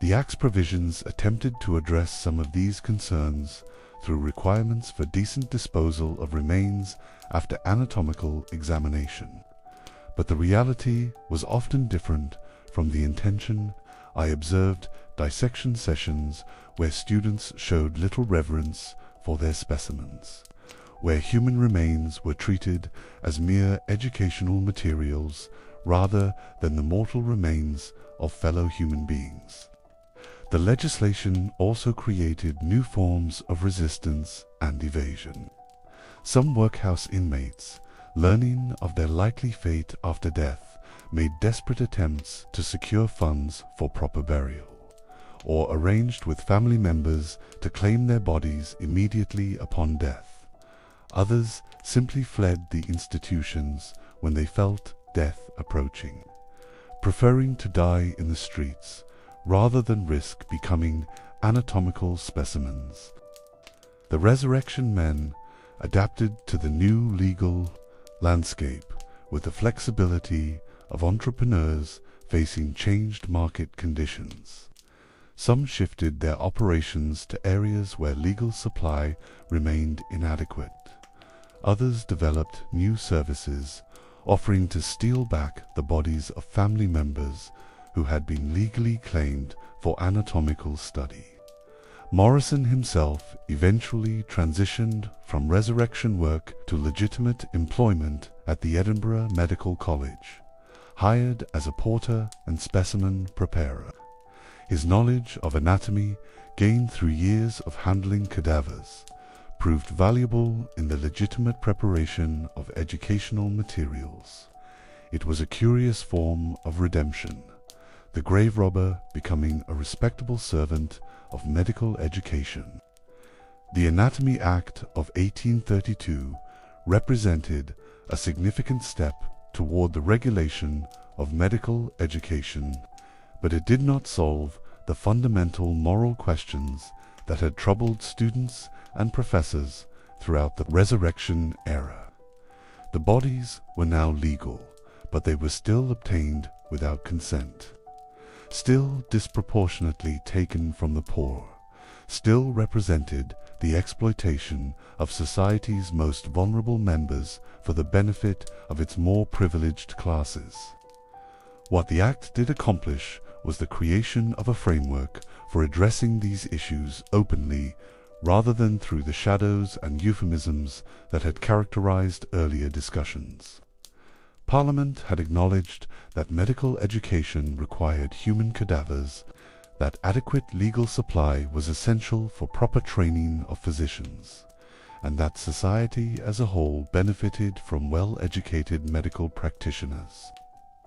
The Act's provisions attempted to address some of these concerns through requirements for decent disposal of remains after anatomical examination. But the reality was often different from the intention. I observed dissection sessions where students showed little reverence for their specimens, where human remains were treated as mere educational materials rather than the mortal remains of fellow human beings. The legislation also created new forms of resistance and evasion. Some workhouse inmates, learning of their likely fate after death, made desperate attempts to secure funds for proper burial, or arranged with family members to claim their bodies immediately upon death. Others simply fled the institutions when they felt death approaching, preferring to die in the streets rather than risk becoming anatomical specimens. The resurrection men adapted to the new legal landscape with the flexibility of entrepreneurs facing changed market conditions. Some shifted their operations to areas where legal supply remained inadequate. Others developed new services, offering to steal back the bodies of family members who had been legally claimed for anatomical study. Morrison himself eventually transitioned from resurrection work to legitimate employment at the Edinburgh Medical College, hired as a porter and specimen preparer. His knowledge of anatomy, gained through years of handling cadavers, proved valuable in the legitimate preparation of educational materials. It was a curious form of redemption, the grave robber becoming a respectable servant of medical education. The Anatomy Act of 1832 represented a significant step toward the regulation of medical education, but it did not solve the fundamental moral questions that had troubled students and professors throughout the Resurrection era. The bodies were now legal, but they were still obtained without consent, still disproportionately taken from the poor, still represented the exploitation of society's most vulnerable members for the benefit of its more privileged classes. What the Act did accomplish was the creation of a framework for addressing these issues openly rather than through the shadows and euphemisms that had characterized earlier discussions. Parliament had acknowledged that medical education required human cadavers, that adequate legal supply was essential for proper training of physicians, and that society as a whole benefited from well-educated medical practitioners.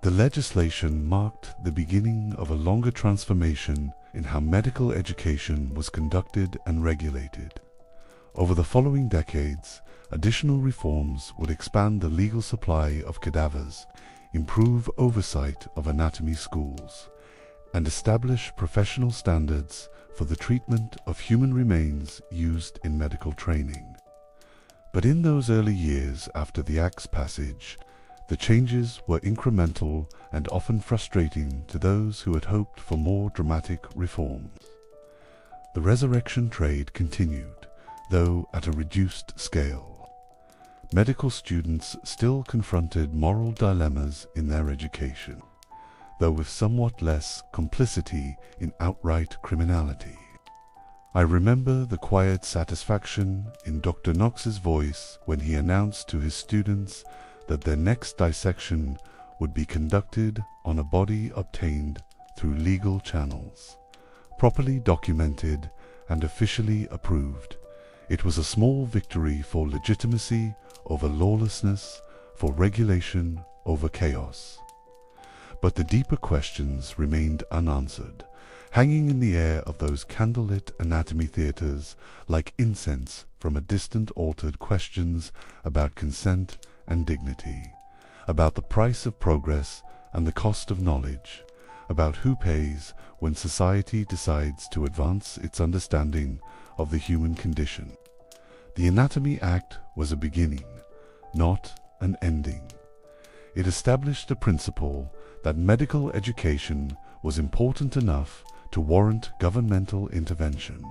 The legislation marked the beginning of a longer transformation in how medical education was conducted and regulated. Over the following decades, additional reforms would expand the legal supply of cadavers, improve oversight of anatomy schools, and establish professional standards for the treatment of human remains used in medical training. But in those early years after the Act's passage, the changes were incremental and often frustrating to those who had hoped for more dramatic reforms. The resurrection trade continued, though at a reduced scale. Medical students still confronted moral dilemmas in their education, though with somewhat less complicity in outright criminality. I remember the quiet satisfaction in Dr. Knox's voice when he announced to his students that their next dissection would be conducted on a body obtained through legal channels, properly documented and officially approved. It was a small victory for legitimacy over lawlessness, for regulation over chaos. But the deeper questions remained unanswered, hanging in the air of those candlelit anatomy theatres like incense from a distant altar. Questions about consent and dignity, about the price of progress and the cost of knowledge, about who pays when society decides to advance its understanding of the human condition. The Anatomy Act was a beginning, not an ending. It established a principle that medical education was important enough to warrant governmental intervention,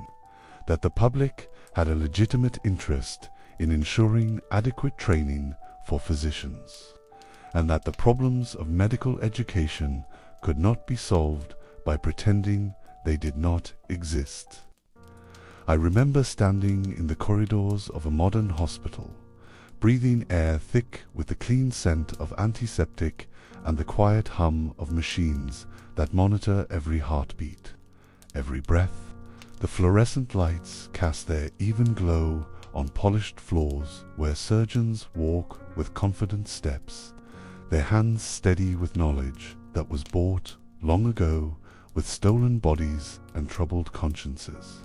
that the public had a legitimate interest in ensuring adequate training for physicians, and that the problems of medical education could not be solved by pretending they did not exist. I remember standing in the corridors of a modern hospital, breathing air thick with the clean scent of antiseptic and the quiet hum of machines that monitor every heartbeat, every breath. The fluorescent lights cast their even glow on polished floors where surgeons walk with confident steps, their hands steady with knowledge that was bought long ago with stolen bodies and troubled consciences.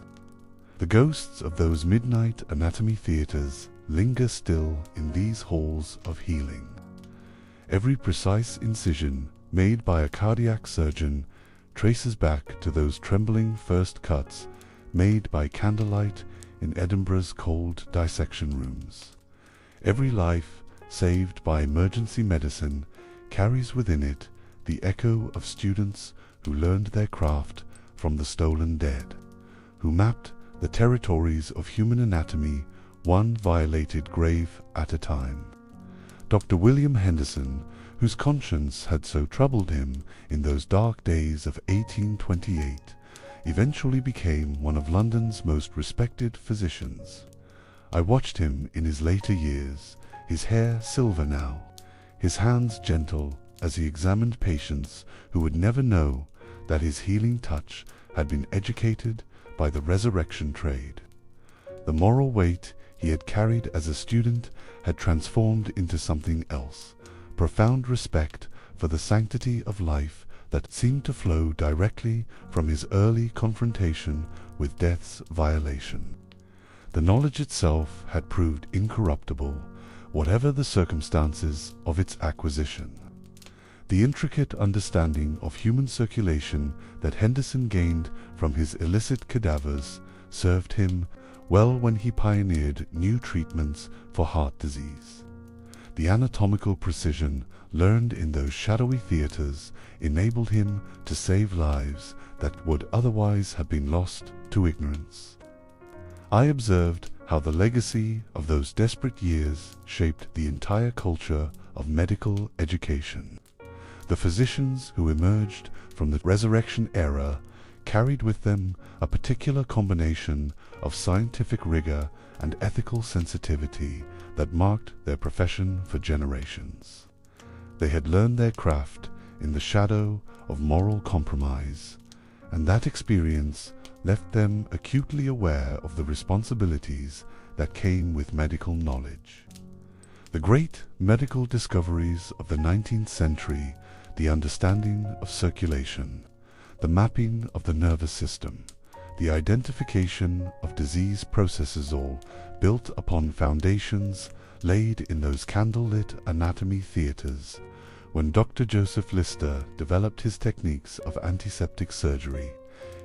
The ghosts of those midnight anatomy theatres linger still in these halls of healing. Every precise incision made by a cardiac surgeon traces back to those trembling first cuts made by candlelight in Edinburgh's cold dissection rooms. Every life saved by emergency medicine carries within it the echo of students who learned their craft from the stolen dead, who mapped the territories of human anatomy one violated grave at a time. Dr. William Henderson, whose conscience had so troubled him in those dark days of 1828, eventually became one of London's most respected physicians. I watched him in his later years, his hair silver now, his hands gentle as he examined patients who would never know that his healing touch had been educated by the resurrection trade. The moral weight he had carried as a student had transformed into something else, profound respect for the sanctity of life that seemed to flow directly from his early confrontation with death's violation. The knowledge itself had proved incorruptible, whatever the circumstances of its acquisition. The intricate understanding of human circulation that Henderson gained from his illicit cadavers served him well when he pioneered new treatments for heart disease. The anatomical precision learned in those shadowy theatres enabled him to save lives that would otherwise have been lost to ignorance. I observed how the legacy of those desperate years shaped the entire culture of medical education. The physicians who emerged from the Resurrection era carried with them a particular combination of scientific rigor and ethical sensitivity that marked their profession for generations. They had learned their craft in the shadow of moral compromise, and that experience left them acutely aware of the responsibilities that came with medical knowledge. The great medical discoveries of the 19th century, the understanding of circulation, the mapping of the nervous system, the identification of disease processes, all built upon foundations laid in those candlelit anatomy theaters when Dr. Joseph Lister developed his techniques of antiseptic surgery.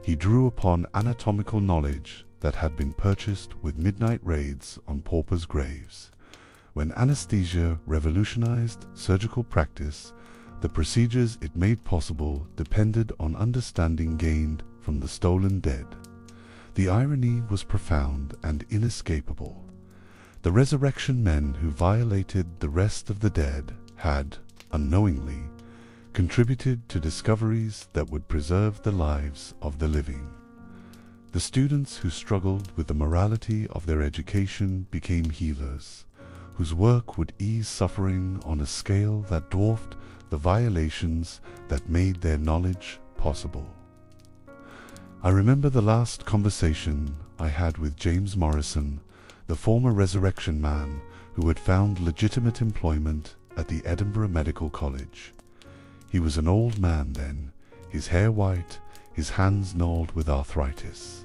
He drew upon anatomical knowledge that had been purchased with midnight raids on paupers' graves. When anesthesia revolutionized surgical practice, the procedures it made possible depended on understanding gained from the stolen dead. The irony was profound and inescapable. The resurrection men who violated the rest of the dead had, unknowingly, contributed to discoveries that would preserve the lives of the living. The students who struggled with the morality of their education became healers, whose work would ease suffering on a scale that dwarfed the violations that made their knowledge possible. I remember the last conversation I had with James Morrison, the former resurrection man who had found legitimate employment at the Edinburgh Medical College. He was an old man then, his hair white, his hands gnarled with arthritis.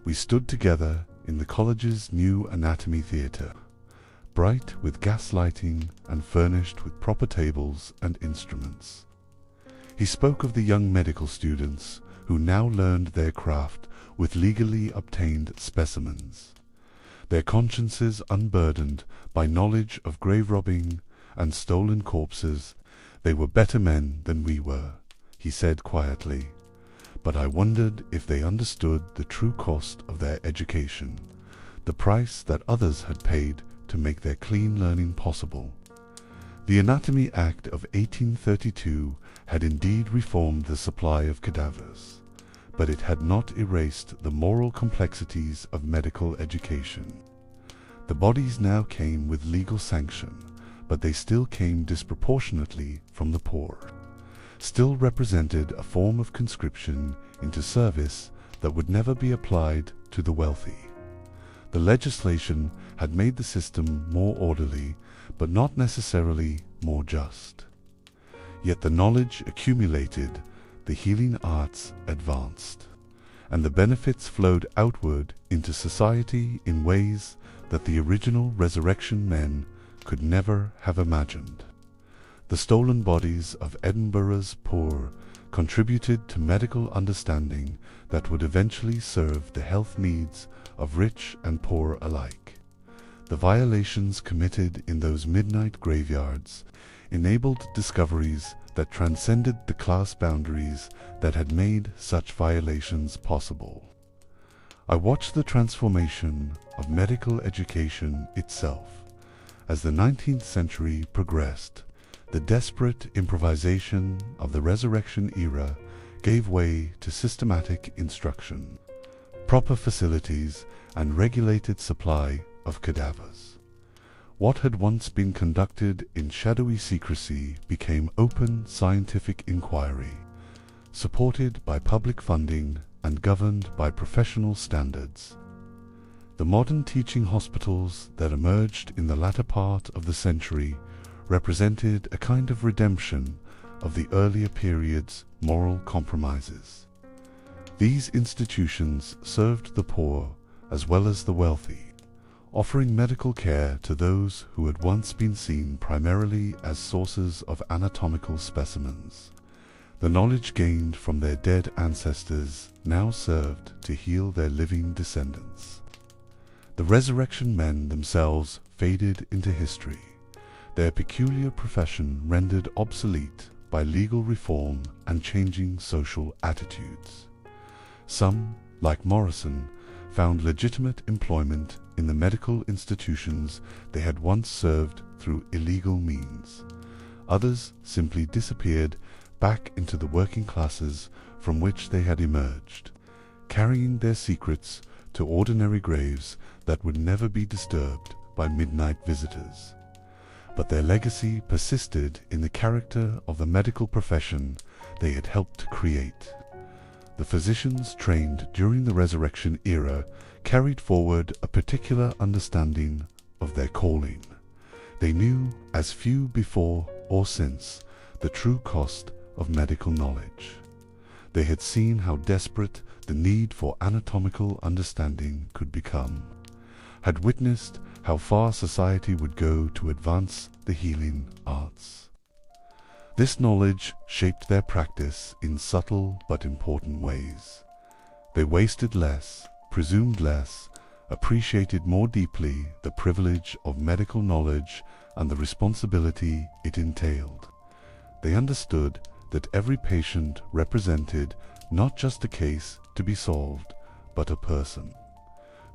We stood together in the college's new anatomy theatre, bright with gas lighting and furnished with proper tables and instruments. He spoke of the young medical students who now learned their craft with legally obtained specimens, their consciences unburdened by knowledge of grave robbing and stolen corpses. They were better men than we were, he said quietly, but I wondered if they understood the true cost of their education, the price that others had paid to make their clean learning possible. The Anatomy Act of 1832 had indeed reformed the supply of cadavers, but it had not erased the moral complexities of medical education. The bodies now came with legal sanction, but they still came disproportionately from the poor, still represented a form of conscription into service that would never be applied to the wealthy. The legislation had made the system more orderly, but not necessarily more just. Yet the knowledge accumulated, the healing arts advanced, and the benefits flowed outward into society in ways that the original resurrection men could never have imagined. The stolen bodies of Edinburgh's poor contributed to medical understanding that would eventually serve the health needs of rich and poor alike. The violations committed in those midnight graveyards enabled discoveries that transcended the class boundaries that had made such violations possible. I watched the transformation of medical education itself. As the 19th century progressed, the desperate improvisation of the resurrection era gave way to systematic instruction, proper facilities, and regulated supply of cadavers. What had once been conducted in shadowy secrecy became open scientific inquiry, supported by public funding and governed by professional standards. The modern teaching hospitals that emerged in the latter part of the century represented a kind of redemption of the earlier period's moral compromises. These institutions served the poor as well as the wealthy, offering medical care to those who had once been seen primarily as sources of anatomical specimens. The knowledge gained from their dead ancestors now served to heal their living descendants. The resurrection men themselves faded into history, their peculiar profession rendered obsolete by legal reform and changing social attitudes. Some, like Morrison, found legitimate employment in the medical institutions they had once served through illegal means. Others simply disappeared back into the working classes from which they had emerged, carrying their secrets to ordinary graves that would never be disturbed by midnight visitors. But their legacy persisted in the character of the medical profession they had helped to create. The physicians trained during the Resurrection era carried forward a particular understanding of their calling. They knew, as few before or since, the true cost of medical knowledge. They had seen how desperate the need for anatomical understanding could become, had witnessed how far society would go to advance the healing arts. This knowledge shaped their practice in subtle but important ways. They wasted less, presumed less, appreciated more deeply the privilege of medical knowledge and the responsibility it entailed. They understood that every patient represented not just a case to be solved, but a person,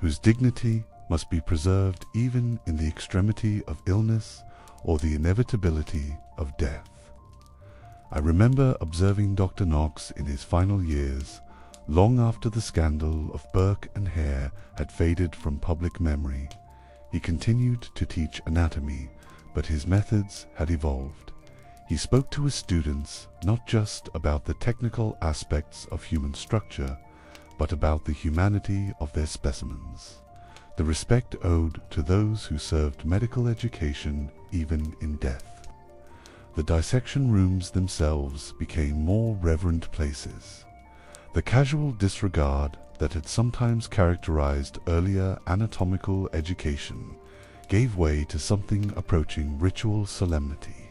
whose dignity must be preserved even in the extremity of illness or the inevitability of death. I remember observing Dr. Knox in his final years, long after the scandal of Burke and Hare had faded from public memory. He continued to teach anatomy, but his methods had evolved. He spoke to his students not just about the technical aspects of human structure, but about the humanity of their specimens, the respect owed to those who served medical education even in death. The dissection rooms themselves became more reverent places. The casual disregard that had sometimes characterized earlier anatomical education gave way to something approaching ritual solemnity.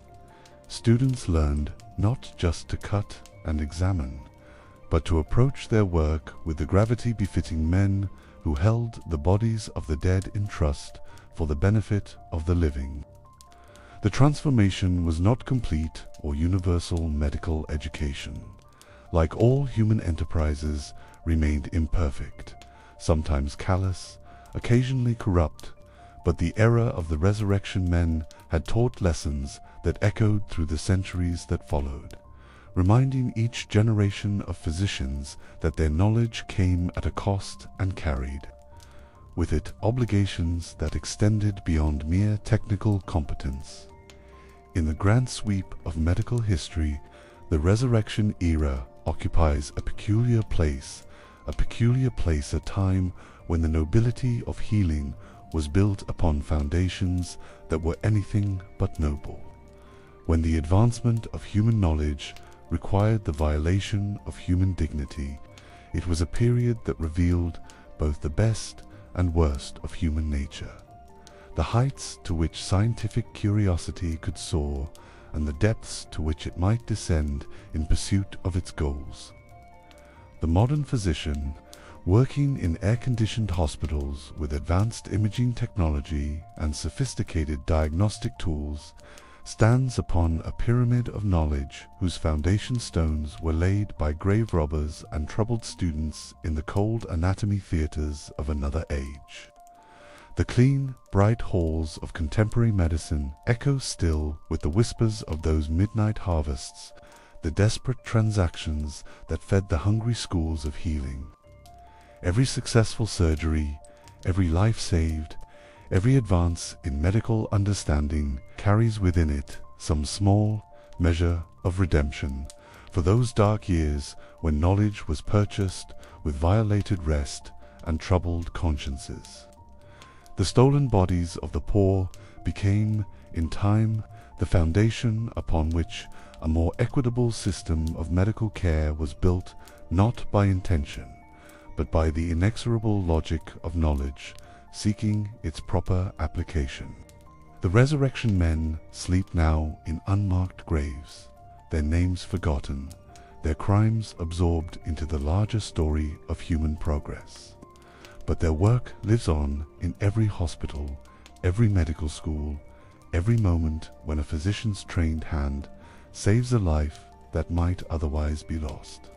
Students learned not just to cut and examine, but to approach their work with the gravity befitting men who held the bodies of the dead in trust for the benefit of the living. The transformation was not complete or universal medical education. Like all human enterprises, remained imperfect, sometimes callous, occasionally corrupt, but the era of the resurrection men had taught lessons that echoed through the centuries that followed, reminding each generation of physicians that their knowledge came at a cost and carried with it obligations that extended beyond mere technical competence. In the grand sweep of medical history, the resurrection era occupies a peculiar place at time when the nobility of healing was built upon foundations that were anything but noble, when the advancement of human knowledge required the violation of human dignity. It was a period that revealed both the best and worst of human nature, the heights to which scientific curiosity could soar, and the depths to which it might descend in pursuit of its goals. The modern physician, working in air-conditioned hospitals with advanced imaging technology and sophisticated diagnostic tools, stands upon a pyramid of knowledge whose foundation stones were laid by grave robbers and troubled students in the cold anatomy theaters of another age. The clean, bright halls of contemporary medicine echo still with the whispers of those midnight harvests, the desperate transactions that fed the hungry schools of healing. Every successful surgery, every life saved, every advance in medical understanding carries within it some small measure of redemption for those dark years when knowledge was purchased with violated rest and troubled consciences. The stolen bodies of the poor became, in time, the foundation upon which a more equitable system of medical care was built, not by intention, but by the inexorable logic of knowledge, seeking its proper application. The resurrection men sleep now in unmarked graves, their names forgotten, their crimes absorbed into the larger story of human progress. But their work lives on in every hospital, every medical school, every moment when a physician's trained hand saves a life that might otherwise be lost.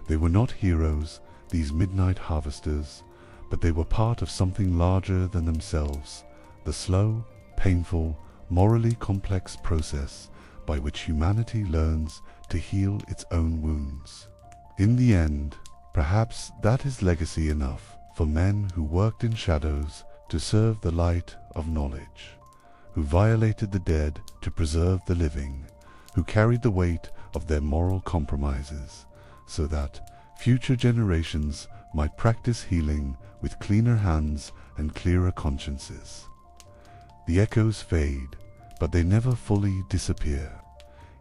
They were not heroes, these midnight harvesters, but they were part of something larger than themselves, the slow, painful, morally complex process by which humanity learns to heal its own wounds. In the end, perhaps that is legacy enough for men who worked in shadows to serve the light of knowledge, who violated the dead to preserve the living, who carried the weight of their moral compromises, so that future generations might practice healing with cleaner hands and clearer consciences. The echoes fade, but they never fully disappear.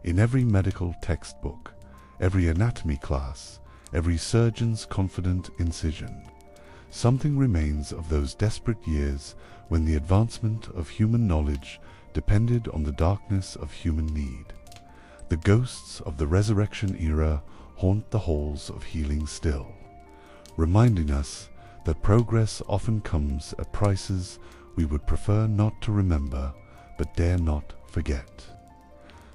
In every medical textbook, every anatomy class, every surgeon's confident incision, something remains of those desperate years when the advancement of human knowledge depended on the darkness of human need. The ghosts of the resurrection era haunt the halls of healing still, reminding us that progress often comes at prices we would prefer not to remember but dare not forget.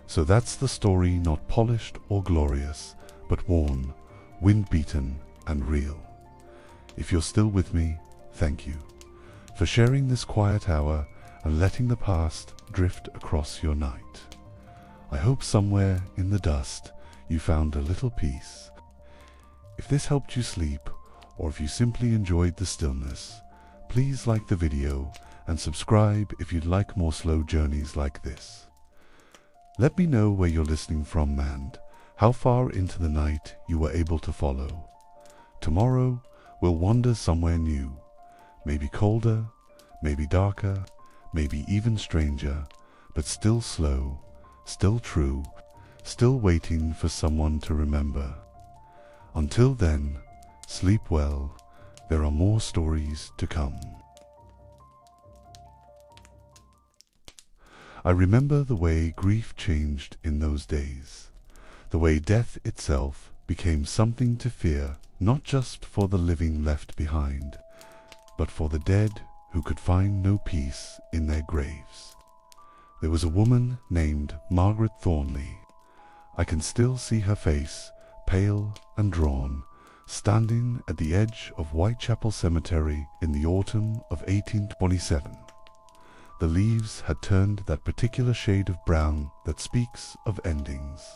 So that's the story, not polished or glorious, but worn, wind-beaten and real. If you're still with me, thank you for sharing this quiet hour and letting the past drift across your night. I hope somewhere in the dust you found a little peace. If this helped you sleep, or if you simply enjoyed the stillness, please like the video and subscribe if you'd like more slow journeys like this. Let me know where you're listening from and how far into the night you were able to follow. Tomorrow we'll wander somewhere new, maybe colder, maybe darker, maybe even stranger, but still slow, still true, still waiting for someone to remember. Until then, sleep well. There are more stories to come. I remember the way grief changed in those days, the way death itself became something to fear, not just for the living left behind, but for the dead who could find no peace in their graves. There was a woman named Margaret Thornley. I can still see her face, pale and drawn, standing at the edge of Whitechapel Cemetery in the autumn of 1827. The leaves had turned that particular shade of brown that speaks of endings,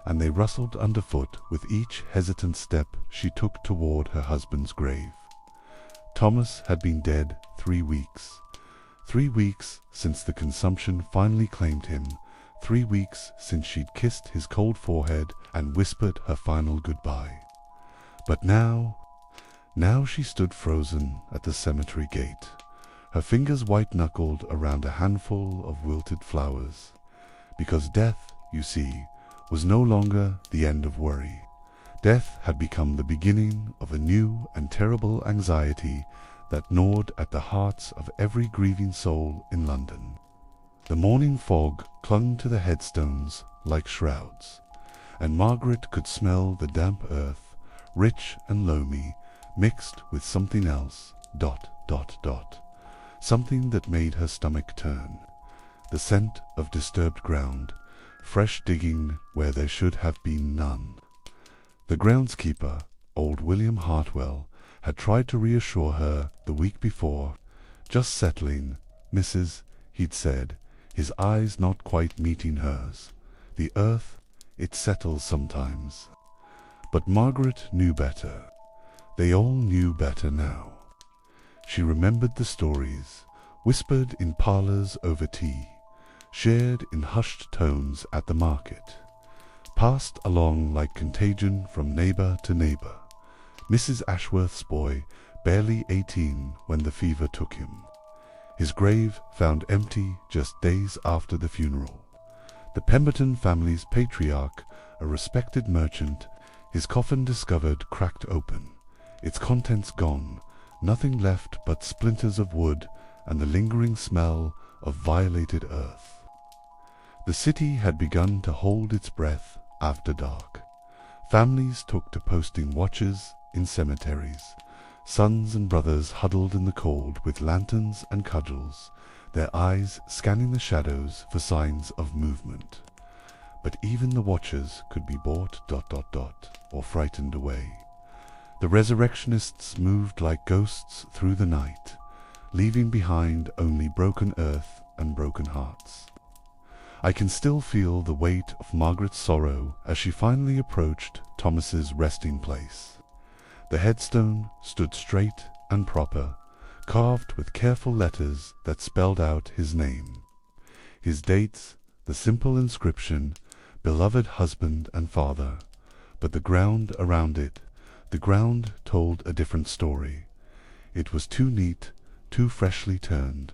and they rustled underfoot with each hesitant step she took toward her husband's grave. Thomas had been dead 3 weeks. 3 weeks since the consumption finally claimed him, 3 weeks since she'd kissed his cold forehead and whispered her final goodbye. But now she stood frozen at the cemetery gate, her fingers white-knuckled around a handful of wilted flowers. Because death, you see, was no longer the end of worry. Death had become the beginning of a new and terrible anxiety that gnawed at the hearts of every grieving soul in London. The morning fog clung to the headstones like shrouds, and Margaret could smell the damp earth, rich and loamy, mixed with something else, ... something that made her stomach turn. The scent of disturbed ground, fresh digging where there should have been none. The groundskeeper, old William Hartwell, had tried to reassure her the week before. Just settling, Mrs., he'd said, his eyes not quite meeting hers. The earth, it settles sometimes. But Margaret knew better. They all knew better now. She remembered the stories, whispered in parlours over tea, shared in hushed tones at the market, passed along like contagion from neighbour to neighbour. Mrs. Ashworth's boy, barely 18 when the fever took him. His grave found empty just days after the funeral. The Pemberton family's patriarch, a respected merchant, his coffin discovered cracked open, its contents gone, nothing left but splinters of wood and the lingering smell of violated earth. The city had begun to hold its breath after dark. Families took to posting watches in cemeteries, sons and brothers huddled in the cold with lanterns and cudgels, their eyes scanning the shadows for signs of movement. But even the watchers could be bought ... or frightened away. The resurrectionists moved like ghosts through the night, leaving behind only broken earth and broken hearts. I can still feel the weight of Margaret's sorrow as she finally approached Thomas's resting place. The headstone stood straight and proper, carved with careful letters that spelled out his name, his dates, the simple inscription, beloved husband and father. But the ground around it, the ground told a different story. It was too neat, too freshly turned.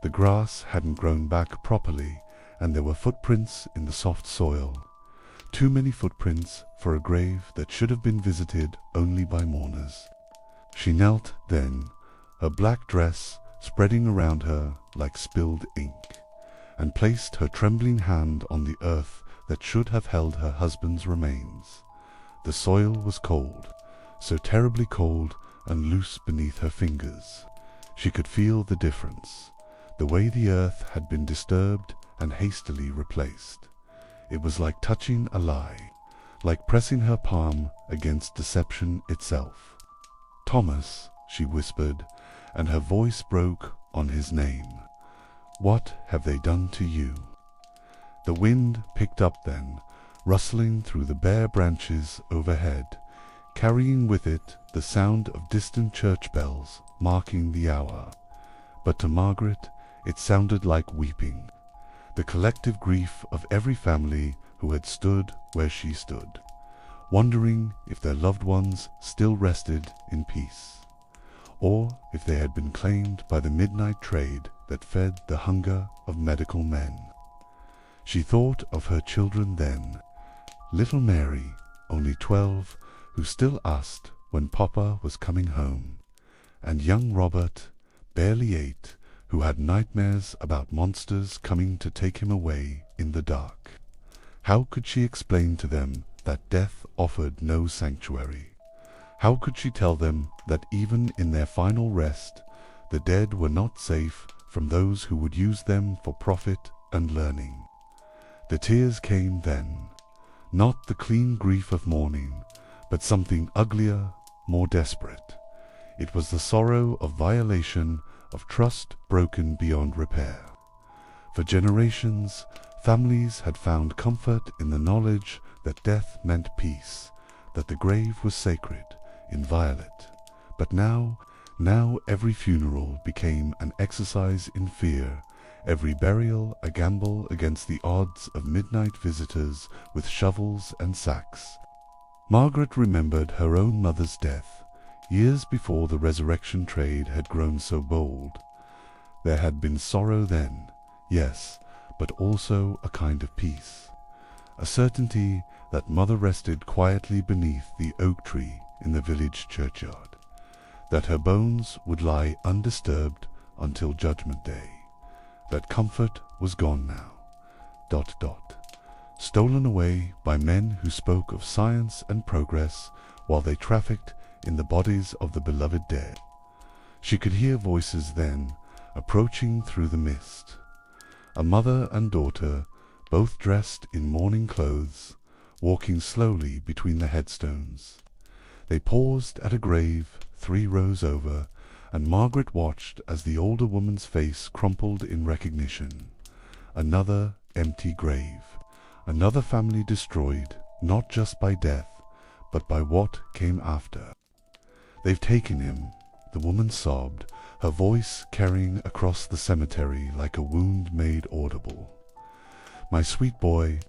The grass hadn't grown back properly, and there were footprints in the soft soil. Too many footprints for a grave that should have been visited only by mourners. She knelt then, her black dress spreading around her like spilled ink, and placed her trembling hand on the earth that should have held her husband's remains. The soil was cold, so terribly cold and loose beneath her fingers. She could feel the difference, the way the earth had been disturbed and hastily replaced. It was like touching a lie, like pressing her palm against deception itself. "Thomas," she whispered, and her voice broke on his name. "What have they done to you?" The wind picked up then, rustling through the bare branches overhead, carrying with it the sound of distant church bells marking the hour. But to Margaret it sounded like weeping, the collective grief of every family who had stood where she stood, wondering if their loved ones still rested in peace, or if they had been claimed by the midnight trade that fed the hunger of medical men. She thought of her children then, little Mary, only 12, who still asked when Papa was coming home, and young Robert, barely 8, who had nightmares about monsters coming to take him away in the dark. How could she explain to them that death offered no sanctuary? How could she tell them that even in their final rest, the dead were not safe from those who would use them for profit and learning? The tears came then, not the clean grief of mourning, but something uglier, more desperate. It was the sorrow of violation, of trust broken beyond repair. For generations, families had found comfort in the knowledge that death meant peace, that the grave was sacred, inviolate. But now every funeral became an exercise in fear, every burial a gamble against the odds of midnight visitors with shovels and sacks. Margaret remembered her own mother's death, years before the resurrection trade had grown so bold. There had been sorrow then, yes, but also a kind of peace, a certainty that Mother rested quietly beneath the oak tree in the village churchyard, that her bones would lie undisturbed until Judgment Day, that comfort was gone now, ... stolen away by men who spoke of science and progress while they trafficked in the bodies of the beloved dead. She could hear voices then, approaching through the mist. A mother and daughter, both dressed in mourning clothes, walking slowly between the headstones. They paused at a grave 3 rows over, and Margaret watched as the older woman's face crumpled in recognition. Another empty grave, another family destroyed, not just by death, but by what came after. "They've taken him," the woman sobbed, her voice carrying across the cemetery like a wound made audible. "My sweet boy,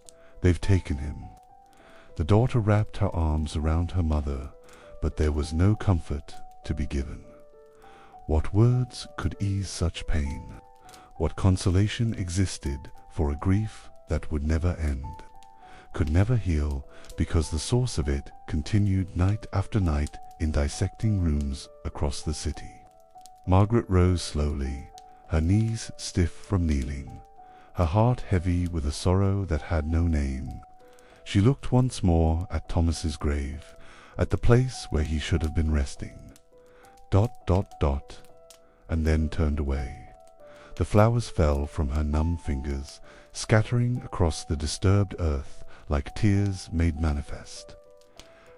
they've taken him." The daughter wrapped her arms around her mother, but there was no comfort to be given. What words could ease such pain? What consolation existed for a grief that would never end, could never heal, because the source of it continued night after night in dissecting rooms across the city? Margaret rose slowly, her knees stiff from kneeling, her heart heavy with a sorrow that had no name. She looked once more at Thomas's grave, at the place where he should have been resting. ... and then turned away. The flowers fell from her numb fingers, scattering across the disturbed earth like tears made manifest.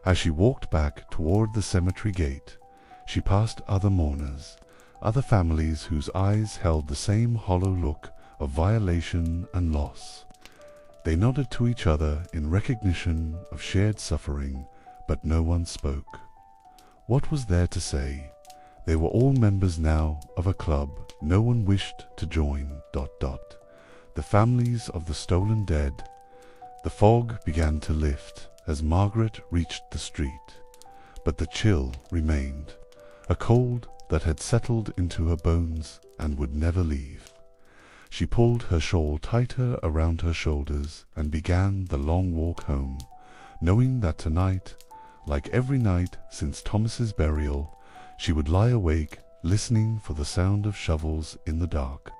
As she walked back toward the cemetery gate, she passed other mourners, other families whose eyes held the same hollow look of violation and loss. They nodded to each other in recognition of shared suffering, but no one spoke. What was there to say? They were all members now of a club no one wished to join. ... The families of the stolen dead. The fog began to lift as Margaret reached the street, but the chill remained, a cold that had settled into her bones and would never leave. She pulled her shawl tighter around her shoulders and began the long walk home, knowing that tonight, like every night since Thomas's burial, she would lie awake listening for the sound of shovels in the dark.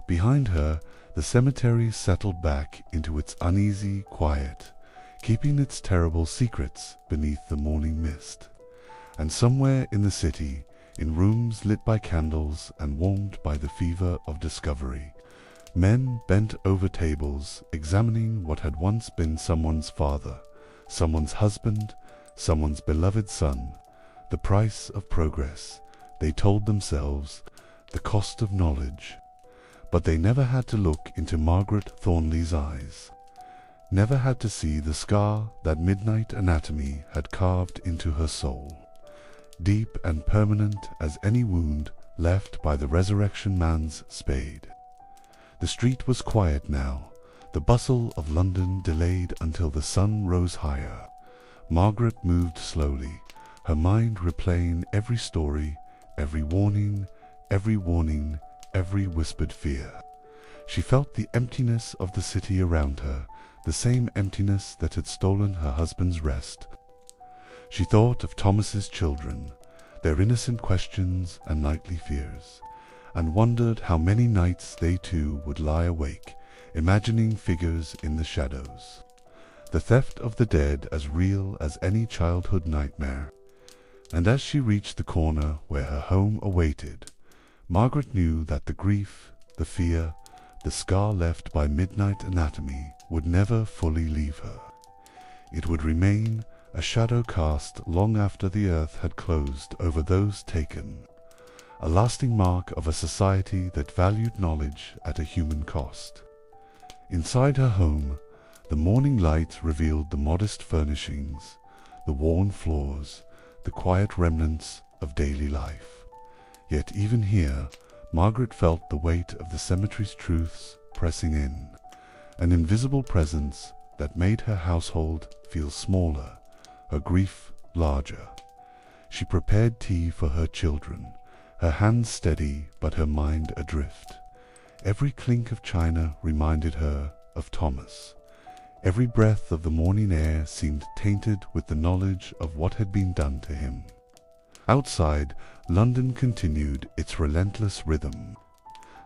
Behind her, the cemetery settled back into its uneasy quiet, keeping its terrible secrets beneath the morning mist. And somewhere in the city, in rooms lit by candles and warmed by the fever of discovery, men bent over tables examining what had once been someone's father, someone's husband, someone's beloved son, the price of progress, they told themselves, the cost of knowledge. But they never had to look into Margaret Thornley's eyes, never had to see the scar that midnight anatomy had carved into her soul, deep and permanent as any wound left by the resurrection man's spade. The street was quiet now, the bustle of London delayed until the sun rose higher. Margaret moved slowly, her mind replaying every story, every warning, every whispered fear. She felt the emptiness of the city around her, the same emptiness that had stolen her husband's rest. She thought of Thomas's children, their innocent questions and nightly fears, and wondered how many nights they too would lie awake, imagining figures in the shadows. The theft of the dead as real as any childhood nightmare. And as she reached the corner where her home awaited, Margaret knew that the grief, the fear, the scar left by midnight anatomy would never fully leave her. It would remain a shadow cast long after the earth had closed over those taken, a lasting mark of a society that valued knowledge at a human cost. Inside her home, the morning light revealed the modest furnishings, the worn floors, the quiet remnants of daily life. Yet even here, Margaret felt the weight of the cemetery's truths pressing in, an invisible presence that made her household feel smaller, her grief larger. She prepared tea for her children, her hands steady but her mind adrift. Every clink of china reminded her of Thomas. Every breath of the morning air seemed tainted with the knowledge of what had been done to him. Outside, London continued its relentless rhythm.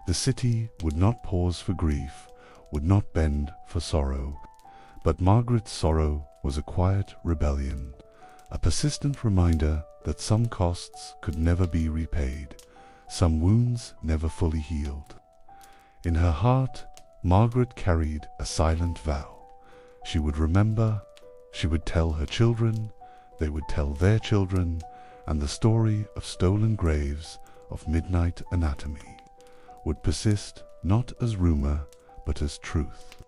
The city would not pause for grief, would not bend for sorrow. But Margaret's sorrow was a quiet rebellion, a persistent reminder that some costs could never be repaid, some wounds never fully healed. In her heart, Margaret carried a silent vow. She would remember, she would tell her children, they would tell their children, and the story of stolen graves, of midnight anatomy, would persist not as rumor, but as truth.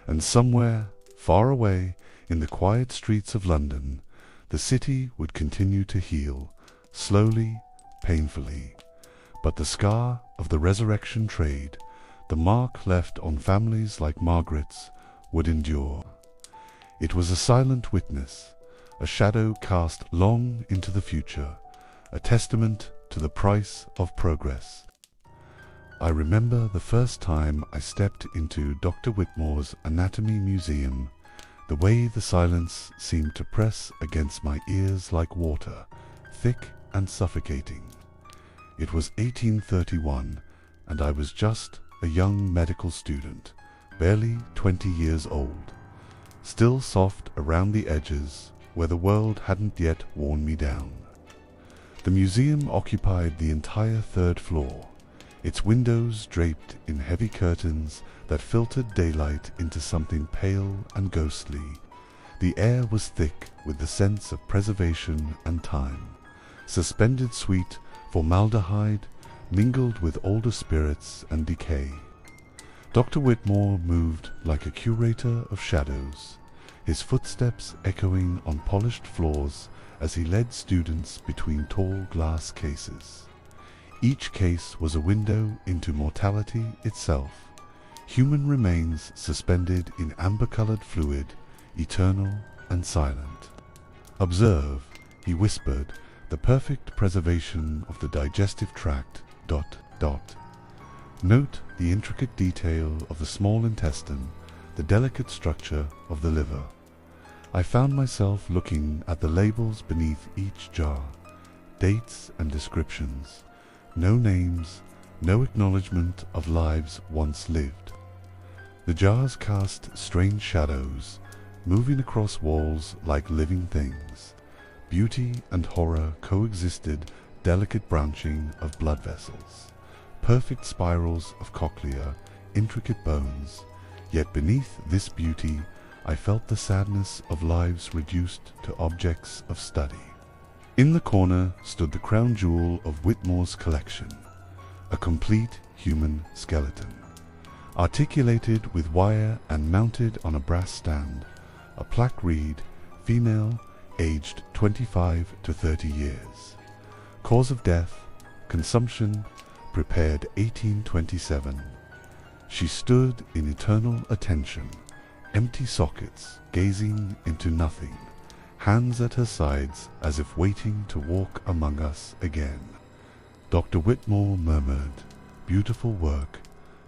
And somewhere, far away, in the quiet streets of London, the city would continue to heal, slowly, painfully. But the scar of the resurrection trade, the mark left on families like Margaret's, would endure. It was a silent witness, a shadow cast long into the future, a testament to the price of progress. I remember the first time I stepped into Dr. Whitmore's Anatomy Museum, the way the silence seemed to press against my ears like water, thick and suffocating. It was 1831, and I was just a young medical student, barely 20 years old, still soft around the edges where the world hadn't yet worn me down. The museum occupied the entire third floor, its windows draped in heavy curtains that filtered daylight into something pale and ghostly. The air was thick with the sense of preservation and time. Suspended sweet formaldehyde mingled with older spirits and decay. Dr. Whitmore moved like a curator of shadows, his footsteps echoing on polished floors as he led students between tall glass cases. Each case was a window into mortality itself, human remains suspended in amber-colored fluid, eternal and silent. "Observe," he whispered, the perfect preservation of the digestive tract, ... Note the intricate detail of the small intestine, the delicate structure of the liver. I found myself looking at the labels beneath each jar, dates and descriptions, no names, no acknowledgement of lives once lived. The jars cast strange shadows, moving across walls like living things. Beauty and horror coexisted, delicate branching of blood vessels, perfect spirals of cochlea, intricate bones. Yet beneath this beauty I felt the sadness of lives reduced to objects of study. In the corner stood the crown jewel of Whitmore's collection, a complete human skeleton, articulated with wire and mounted on a brass stand. A plaque read, female, aged 25 to 30 years. Cause of death, consumption, prepared 1827. She stood in eternal attention, empty sockets gazing into nothing, hands at her sides as if waiting to walk among us again. Dr. Whitmore murmured, "Beautiful work,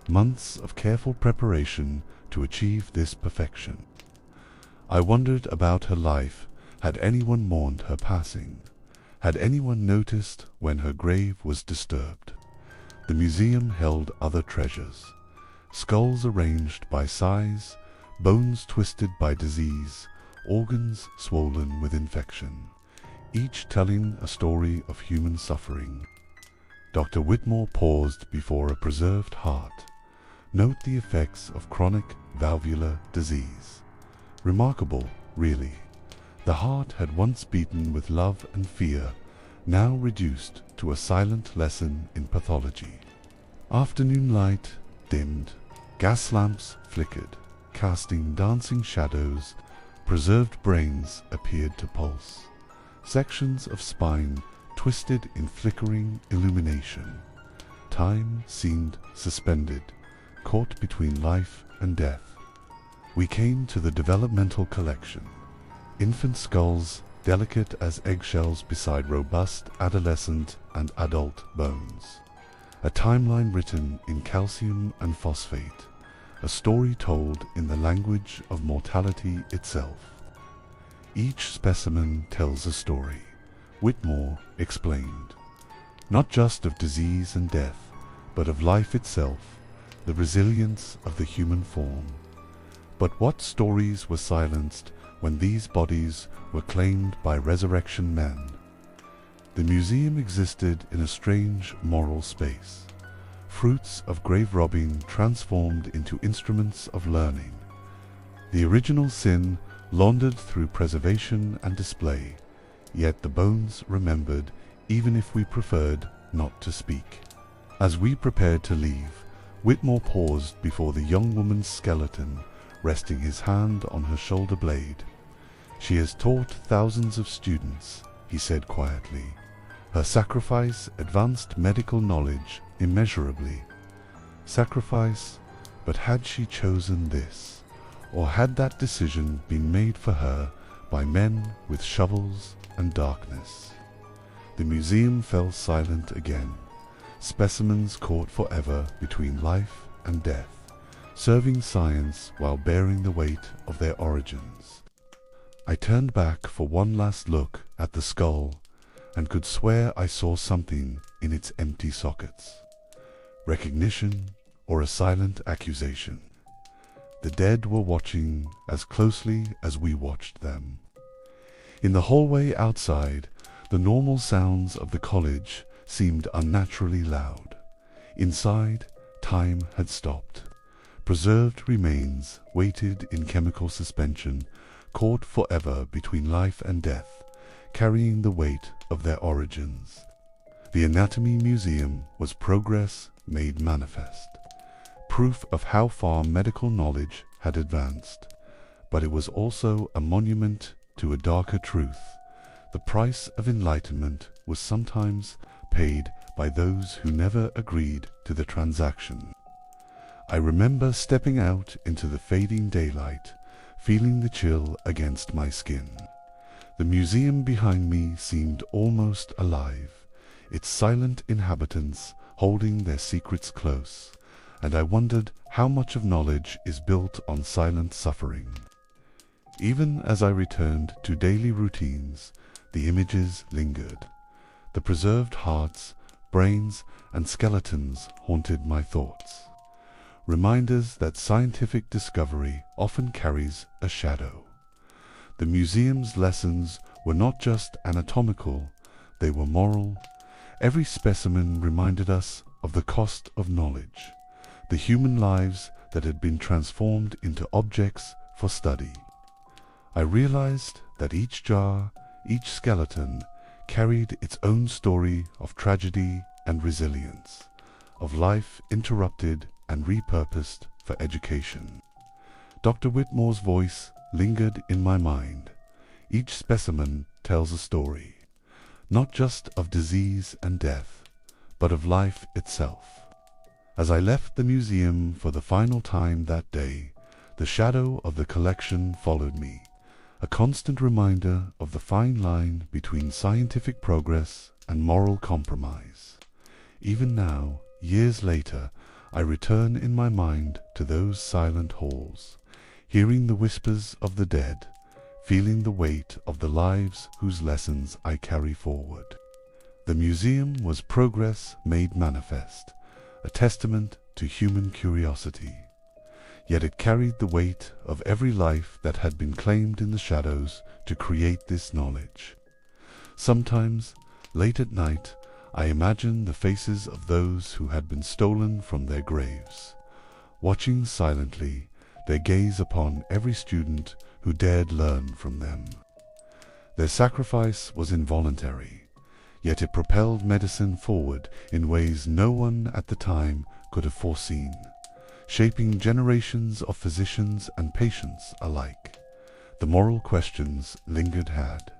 months of careful preparation to achieve this perfection." I wondered about her life. Had anyone mourned her passing? Had anyone noticed when her grave was disturbed? The museum held other treasures. Skulls arranged by size, bones twisted by disease, organs swollen with infection, each telling a story of human suffering. Dr. Whitmore paused before a preserved heart. Note the effects of chronic valvular disease. Remarkable, really. The heart had once beaten with love and fear, now reduced to a silent lesson in pathology. Afternoon light dimmed, gas lamps flickered, casting dancing shadows. Preserved brains appeared to pulse. Sections of spine twisted in flickering illumination. Time seemed suspended, caught between life and death. We came to the developmental collection. Infant skulls, delicate as eggshells beside robust adolescent and adult bones. A timeline written in calcium and phosphate. A story told in the language of mortality itself. Each specimen tells a story, Whitmore explained. Not just of disease and death, but of life itself, the resilience of the human form. But what stories were silenced when these bodies were claimed by resurrection men? The museum existed in a strange moral space. Fruits of grave robbing transformed into instruments of learning. The original sin laundered through preservation and display, yet the bones remembered even if we preferred not to speak. As we prepared to leave, Whitmore paused before the young woman's skeleton, resting his hand on her shoulder blade. "She has taught thousands of students," he said quietly. "Her sacrifice advanced medical knowledge immeasurably." Sacrifice, but had she chosen this? Or had that decision been made for her by men with shovels and darkness? The museum fell silent again. Specimens caught forever between life and death, serving science while bearing the weight of their origins. I turned back for one last look at the skull and could swear I saw something in its empty sockets. Recognition or a silent accusation. The dead were watching as closely as we watched them. In the hallway outside, the normal sounds of the college seemed unnaturally loud. Inside, time had stopped. Preserved remains waited in chemical suspension, caught forever between life and death, carrying the weight of their origins. The Anatomy Museum was progress made manifest, proof of how far medical knowledge had advanced, but it was also a monument to a darker truth. The price of enlightenment was sometimes paid by those who never agreed to the transaction. I remember stepping out into the fading daylight, feeling the chill against my skin. The museum behind me seemed almost alive, its silent inhabitants holding their secrets close, and I wondered how much of knowledge is built on silent suffering. Even as I returned to daily routines, the images lingered. The preserved hearts, brains, and skeletons haunted my thoughts. Reminders that scientific discovery often carries a shadow. The museum's lessons were not just anatomical, they were moral. Every specimen reminded us of the cost of knowledge, the human lives that had been transformed into objects for study. I realized that each jar, each skeleton, carried its own story of tragedy and resilience, of life interrupted and repurposed for education. Dr. Whitmore's voice lingered in my mind. Each specimen tells a story, not just of disease and death, but of life itself. As I left the museum for the final time that day, the shadow of the collection followed me, a constant reminder of the fine line between scientific progress and moral compromise. Even now, years later, I return in my mind to those silent halls, hearing the whispers of the dead, feeling the weight of the lives whose lessons I carry forward. The museum was progress made manifest, a testament to human curiosity. Yet it carried the weight of every life that had been claimed in the shadows to create this knowledge. Sometimes, late at night, I imagine the faces of those who had been stolen from their graves, watching silently their gaze upon every student who dared learn from them. Their sacrifice was involuntary, yet it propelled medicine forward in ways no one at the time could have foreseen, shaping generations of physicians and patients alike. The moral questions lingered had.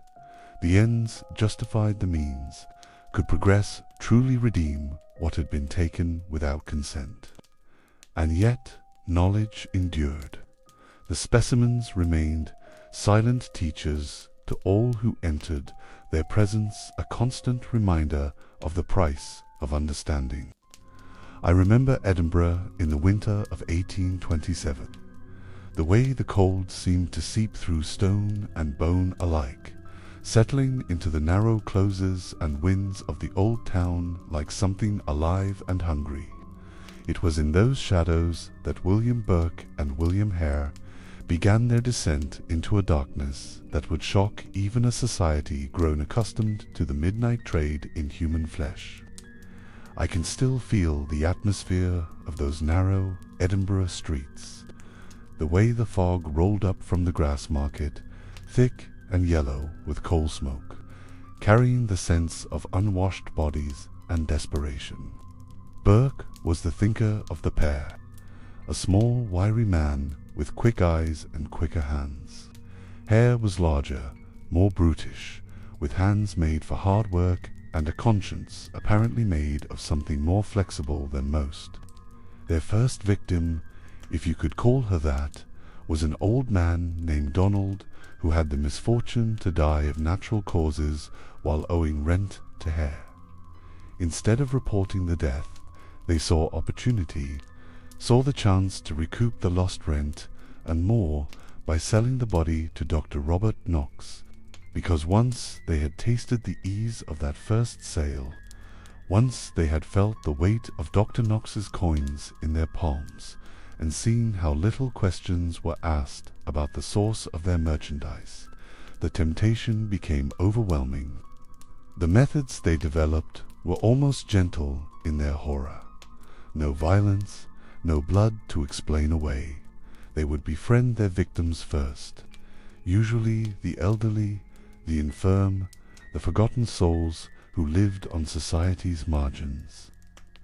The ends justified the means. Could progress truly redeem what had been taken without consent? And yet knowledge endured. The specimens remained silent teachers to all who entered, their presence a constant reminder of the price of understanding. I remember Edinburgh in the winter of 1827. The way the cold seemed to seep through stone and bone alike, settling into the narrow closes and winds of the old town like something alive and hungry. It was in those shadows that William Burke and William Hare began their descent into a darkness that would shock even a society grown accustomed to the midnight trade in human flesh. I can still feel the atmosphere of those narrow Edinburgh streets, the way the fog rolled up from the grass market, thick and yellow with coal smoke, carrying the sense of unwashed bodies and desperation. Burke was the thinker of the pair, a small, wiry man with quick eyes and quicker hands. Hare was larger, more brutish, with hands made for hard work and a conscience apparently made of something more flexible than most. Their first victim, if you could call her that, was an old man named Donald, who had the misfortune to die of natural causes while owing rent to Hare. Instead of reporting the death, they saw opportunity, saw the chance to recoup the lost rent and more by selling the body to Dr. Robert Knox, because once they had tasted the ease of that first sale, once they had felt the weight of Dr. Knox's coins in their palms, and seen how little questions were asked about the source of their merchandise, the temptation became overwhelming. The methods they developed were almost gentle in their horror. No violence, no blood to explain away. They would befriend their victims first, usually the elderly, the infirm, the forgotten souls who lived on society's margins.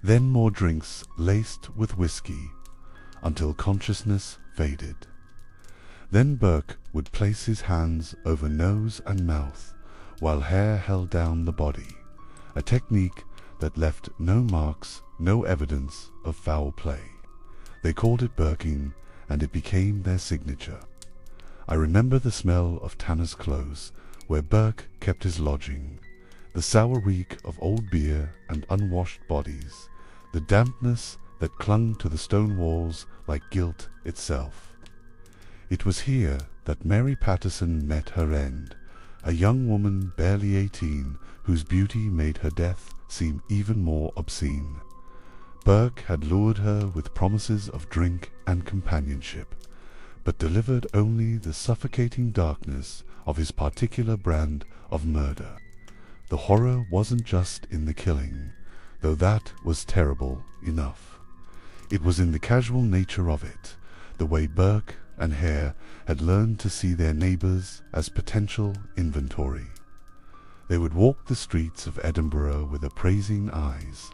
Then more drinks laced with whiskey, until consciousness faded. Then Burke would place his hands over nose and mouth, while Hare held down the body, a technique that left no marks, no evidence of foul play. They called it Burking, and it became their signature. I remember the smell of tanner's clothes, where Burke kept his lodging, the sour reek of old beer and unwashed bodies, the dampness that clung to the stone walls like guilt itself. It was here that Mary Patterson met her end, a young woman barely 18 whose beauty made her death seem even more obscene. Burke had lured her with promises of drink and companionship, but delivered only the suffocating darkness of his particular brand of murder. The horror wasn't just in the killing, though that was terrible enough. It was in the casual nature of it, the way Burke and Hare had learned to see their neighbours as potential inventory. They would walk the streets of Edinburgh with appraising eyes,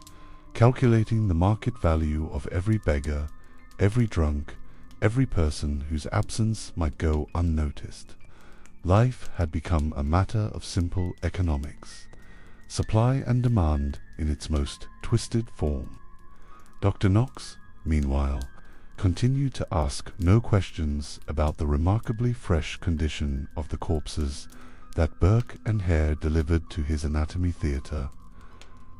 calculating the market value of every beggar, every drunk, every person whose absence might go unnoticed. Life had become a matter of simple economics, supply and demand in its most twisted form. Dr. Knox, meanwhile, continued to ask no questions about the remarkably fresh condition of the corpses that Burke and Hare delivered to his anatomy theatre.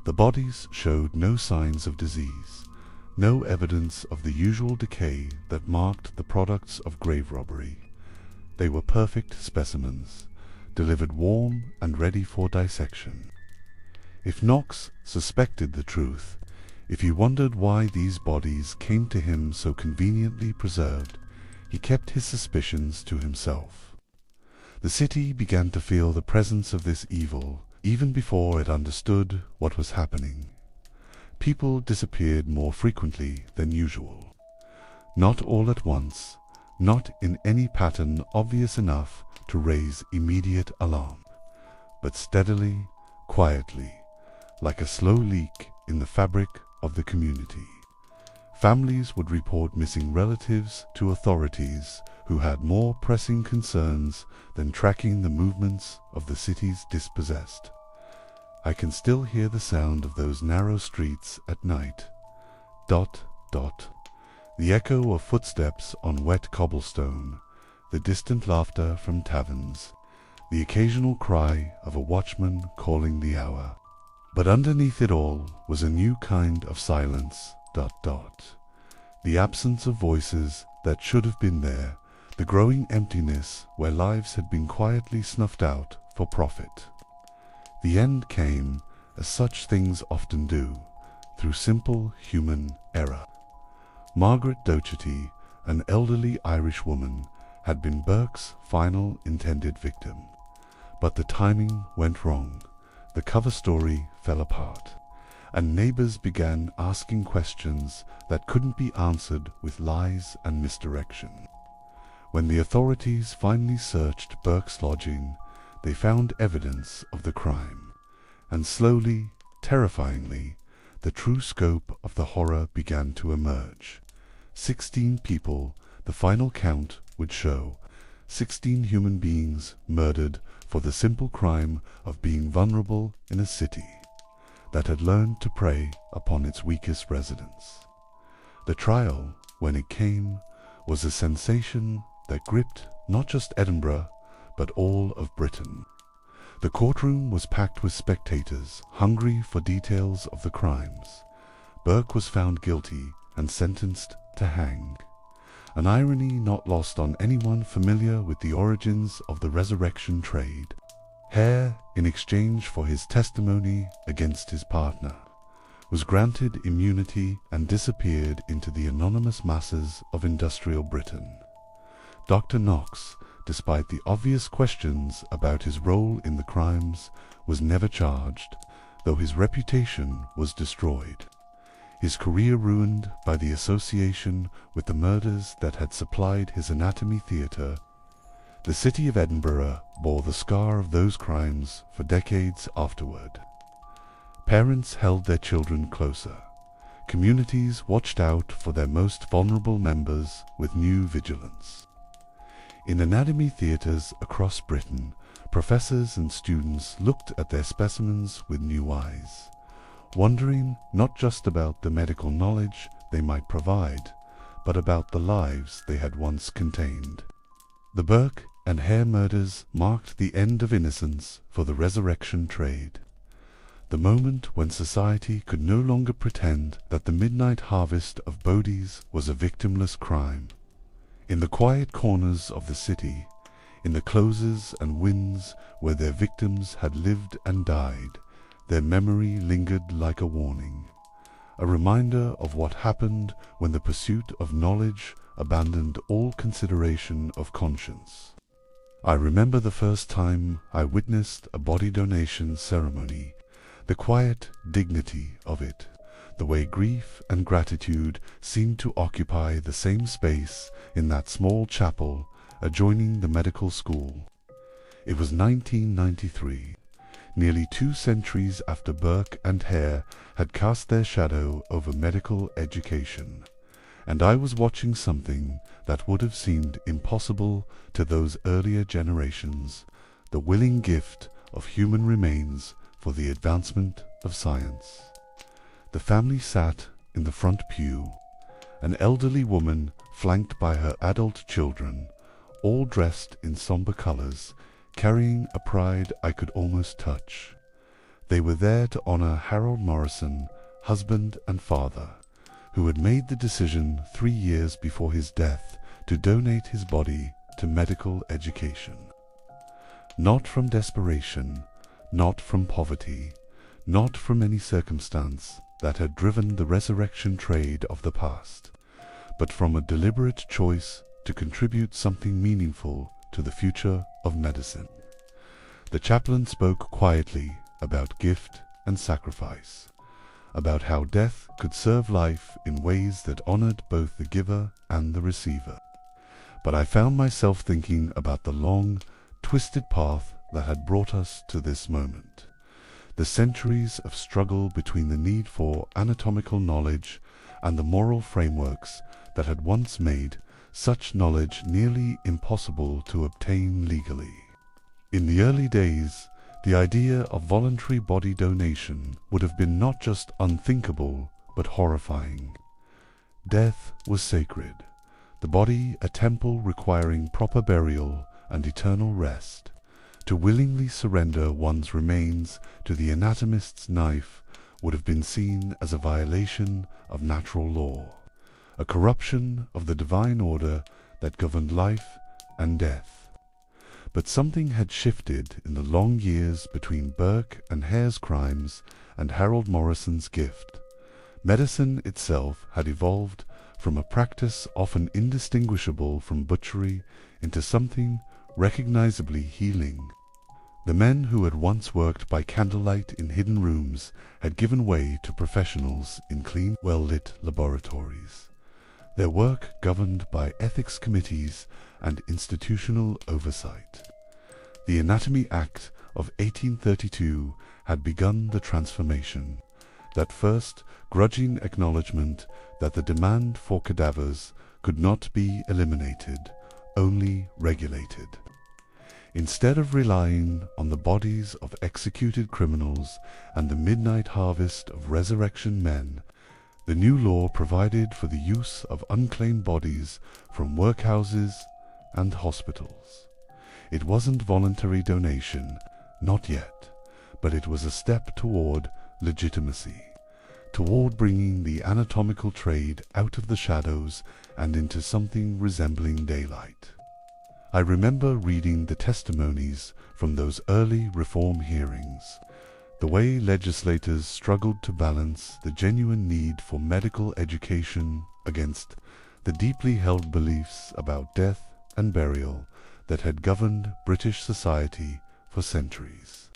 The bodies showed no signs of disease, no evidence of the usual decay that marked the products of grave robbery. They were perfect specimens, delivered warm and ready for dissection. If Knox suspected the truth, if he wondered why these bodies came to him so conveniently preserved, he kept his suspicions to himself. The city began to feel the presence of this evil even before it understood what was happening. People disappeared more frequently than usual. Not all at once, not in any pattern obvious enough to raise immediate alarm, but steadily, quietly, like a slow leak in the fabric of the community. Families would report missing relatives to authorities who had more pressing concerns than tracking the movements of the city's dispossessed. I can still hear the sound of those narrow streets at night. Dot, dot. The echo of footsteps on wet cobblestone, the distant laughter from taverns, the occasional cry of a watchman calling the hour. But underneath it all was a new kind of silence. Dot, dot. The absence of voices that should have been there, the growing emptiness where lives had been quietly snuffed out for profit. The end came, as such things often do, through simple human error. Margaret Docherty, an elderly Irish woman, had been Burke's final intended victim. But the timing went wrong. The cover story fell apart, and neighbours began asking questions that couldn't be answered with lies and misdirection. When the authorities finally searched Burke's lodging, they found evidence of the crime, and slowly, terrifyingly, the true scope of the horror began to emerge. 16 people, the final count would show, 16 human beings murdered for the simple crime of being vulnerable in a city that had learned to prey upon its weakest residents. The trial, when it came, was a sensation that gripped not just Edinburgh, but all of Britain. The courtroom was packed with spectators, hungry for details of the crimes. Burke was found guilty and sentenced to hang, an irony not lost on anyone familiar with the origins of the resurrection trade. Hare, in exchange for his testimony against his partner, was granted immunity and disappeared into the anonymous masses of industrial Britain. Dr. Knox, despite the obvious questions about his role in the crimes, was never charged, though his reputation was destroyed. His career ruined by the association with the murders that had supplied his anatomy theatre. The city of Edinburgh bore the scar of those crimes for decades afterward. Parents held their children closer. Communities watched out for their most vulnerable members with new vigilance. In anatomy theatres across Britain, professors and students looked at their specimens with new eyes, wondering not just about the medical knowledge they might provide, but about the lives they had once contained. The Burke and hair murders marked the end of innocence for the resurrection trade. The moment when society could no longer pretend that the midnight harvest of bodies was a victimless crime. In the quiet corners of the city, in the closes and wynds where their victims had lived and died, their memory lingered like a warning, a reminder of what happened when the pursuit of knowledge abandoned all consideration of conscience. I remember the first time I witnessed a body donation ceremony, the quiet dignity of it, the way grief and gratitude seemed to occupy the same space in that small chapel adjoining the medical school. It was 1993, nearly 2 centuries after Burke and Hare had cast their shadow over medical education, and I was watching something that would have seemed impossible to those earlier generations, the willing gift of human remains for the advancement of science. The family sat in the front pew, an elderly woman flanked by her adult children, all dressed in somber colors, carrying a pride I could almost touch. They were there to honor Harold Morrison, husband and father, who had made the decision 3 years before his death to donate his body to medical education. Not from desperation, not from poverty, not from any circumstance that had driven the resurrection trade of the past, but from a deliberate choice to contribute something meaningful to the future of medicine. The chaplain spoke quietly about gift and sacrifice, about how death could serve life in ways that honored both the giver and the receiver. But I found myself thinking about the long, twisted path that had brought us to this moment, the centuries of struggle between the need for anatomical knowledge and the moral frameworks that had once made such knowledge nearly impossible to obtain legally. In the early days, the idea of voluntary body donation would have been not just unthinkable, but horrifying. Death was sacred, the body a temple requiring proper burial and eternal rest. To willingly surrender one's remains to the anatomist's knife would have been seen as a violation of natural law, a corruption of the divine order that governed life and death. But something had shifted in the long years between Burke and Hare's crimes and Harold Morrison's gift. Medicine itself had evolved from a practice often indistinguishable from butchery into something recognizably healing. The men who had once worked by candlelight in hidden rooms had given way to professionals in clean, well-lit laboratories, their work governed by ethics committees and institutional oversight. The Anatomy Act of 1832 had begun the transformation, that first grudging acknowledgement that the demand for cadavers could not be eliminated, only regulated. Instead of relying on the bodies of executed criminals and the midnight harvest of resurrection men, the new law provided for the use of unclaimed bodies from workhouses and hospitals. It wasn't voluntary donation, not yet, but it was a step toward legitimacy, toward bringing the anatomical trade out of the shadows and into something resembling daylight. I remember reading the testimonies from those early reform hearings, the way legislators struggled to balance the genuine need for medical education against the deeply held beliefs about death and burial that had governed British society for centuries.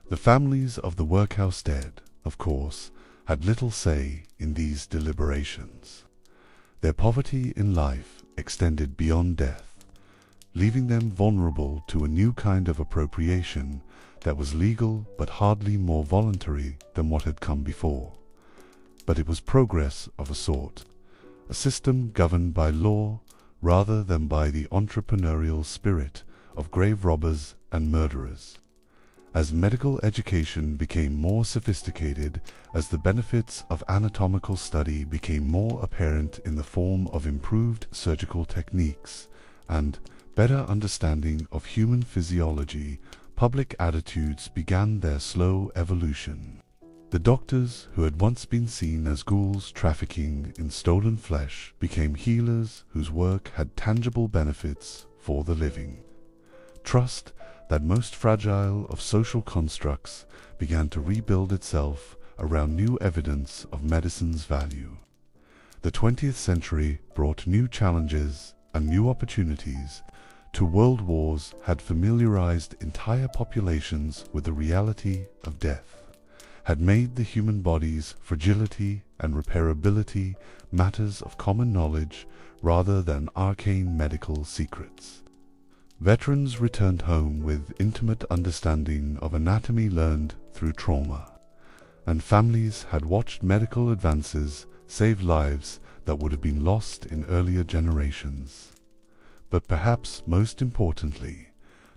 The families of the workhouse dead, of course, had little say in these deliberations. Their poverty in life extended beyond death, leaving them vulnerable to a new kind of appropriation that was legal but hardly more voluntary than what had come before. But it was progress of a sort, a system governed by law rather than by the entrepreneurial spirit of grave robbers and murderers. As medical education became more sophisticated, as the benefits of anatomical study became more apparent in the form of improved surgical techniques and better understanding of human physiology, public attitudes began their slow evolution. The doctors who had once been seen as ghouls trafficking in stolen flesh became healers whose work had tangible benefits for the living. Trust, that most fragile of social constructs, began to rebuild itself around new evidence of medicine's value. The 20th century brought new challenges and new opportunities. Two world wars had familiarized entire populations with the reality of death, had made the human body's fragility and repairability matters of common knowledge rather than arcane medical secrets. Veterans returned home with intimate understanding of anatomy learned through trauma, and families had watched medical advances save lives that would have been lost in earlier generations. But perhaps most importantly,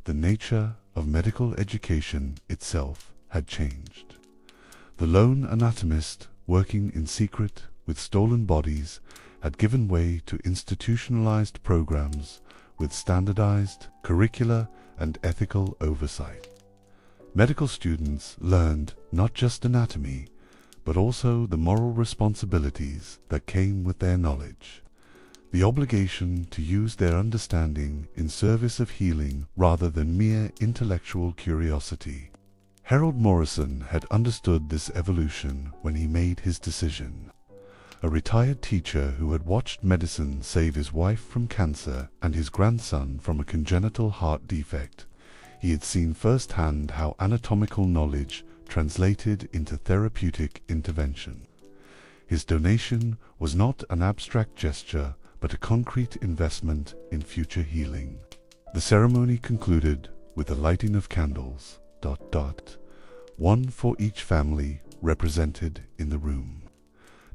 the nature of medical education itself had changed. The lone anatomist, working in secret with stolen bodies, had given way to institutionalized programs with standardized curricula and ethical oversight. Medical students learned not just anatomy, but also the moral responsibilities that came with their knowledge, the obligation to use their understanding in service of healing rather than mere intellectual curiosity. Harold Morrison had understood this evolution when he made his decision. A retired teacher who had watched medicine save his wife from cancer and his grandson from a congenital heart defect, he had seen firsthand how anatomical knowledge translated into therapeutic intervention. His donation was not an abstract gesture, but a concrete investment in future healing. The ceremony concluded with the lighting of candles, one for each family represented in the room.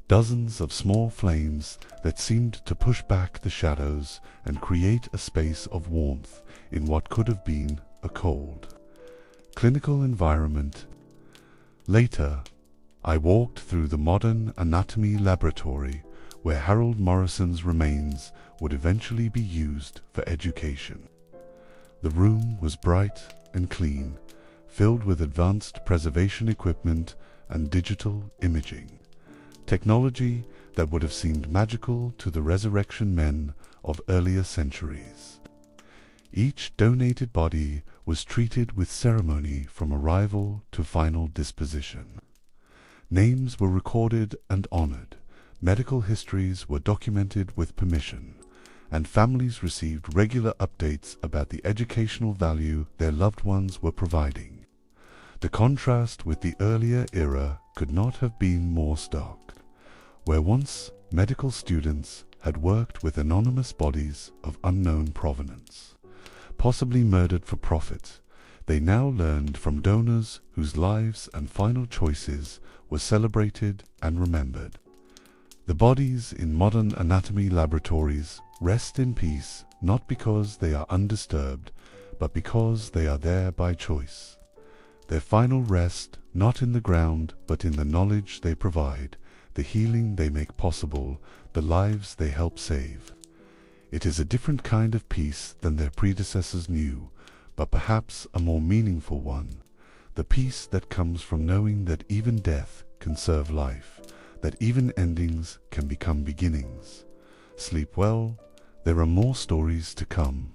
Dozens of small flames that seemed to push back the shadows and create a space of warmth in what could have been a cold, clinical environment. Later, I walked through the modern anatomy laboratory where Harold Morrison's remains would eventually be used for education. The room was bright and clean, filled with advanced preservation equipment and digital imaging, technology that would have seemed magical to the resurrection men of earlier centuries. Each donated body was treated with ceremony from arrival to final disposition. Names were recorded and honored, medical histories were documented with permission, and families received regular updates about the educational value their loved ones were providing. The contrast with the earlier era could not have been more stark. Where once medical students had worked with anonymous bodies of unknown provenance, possibly murdered for profit, they now learned from donors whose lives and final choices were celebrated and remembered. The bodies in modern anatomy laboratories rest in peace not because they are undisturbed, but because they are there by choice. Their final rest not in the ground, but in the knowledge they provide, the healing they make possible, the lives they help save. It is a different kind of peace than their predecessors knew, but perhaps a more meaningful one, the peace that comes from knowing that even death can serve life, that even endings can become beginnings. Sleep well, there are more stories to come.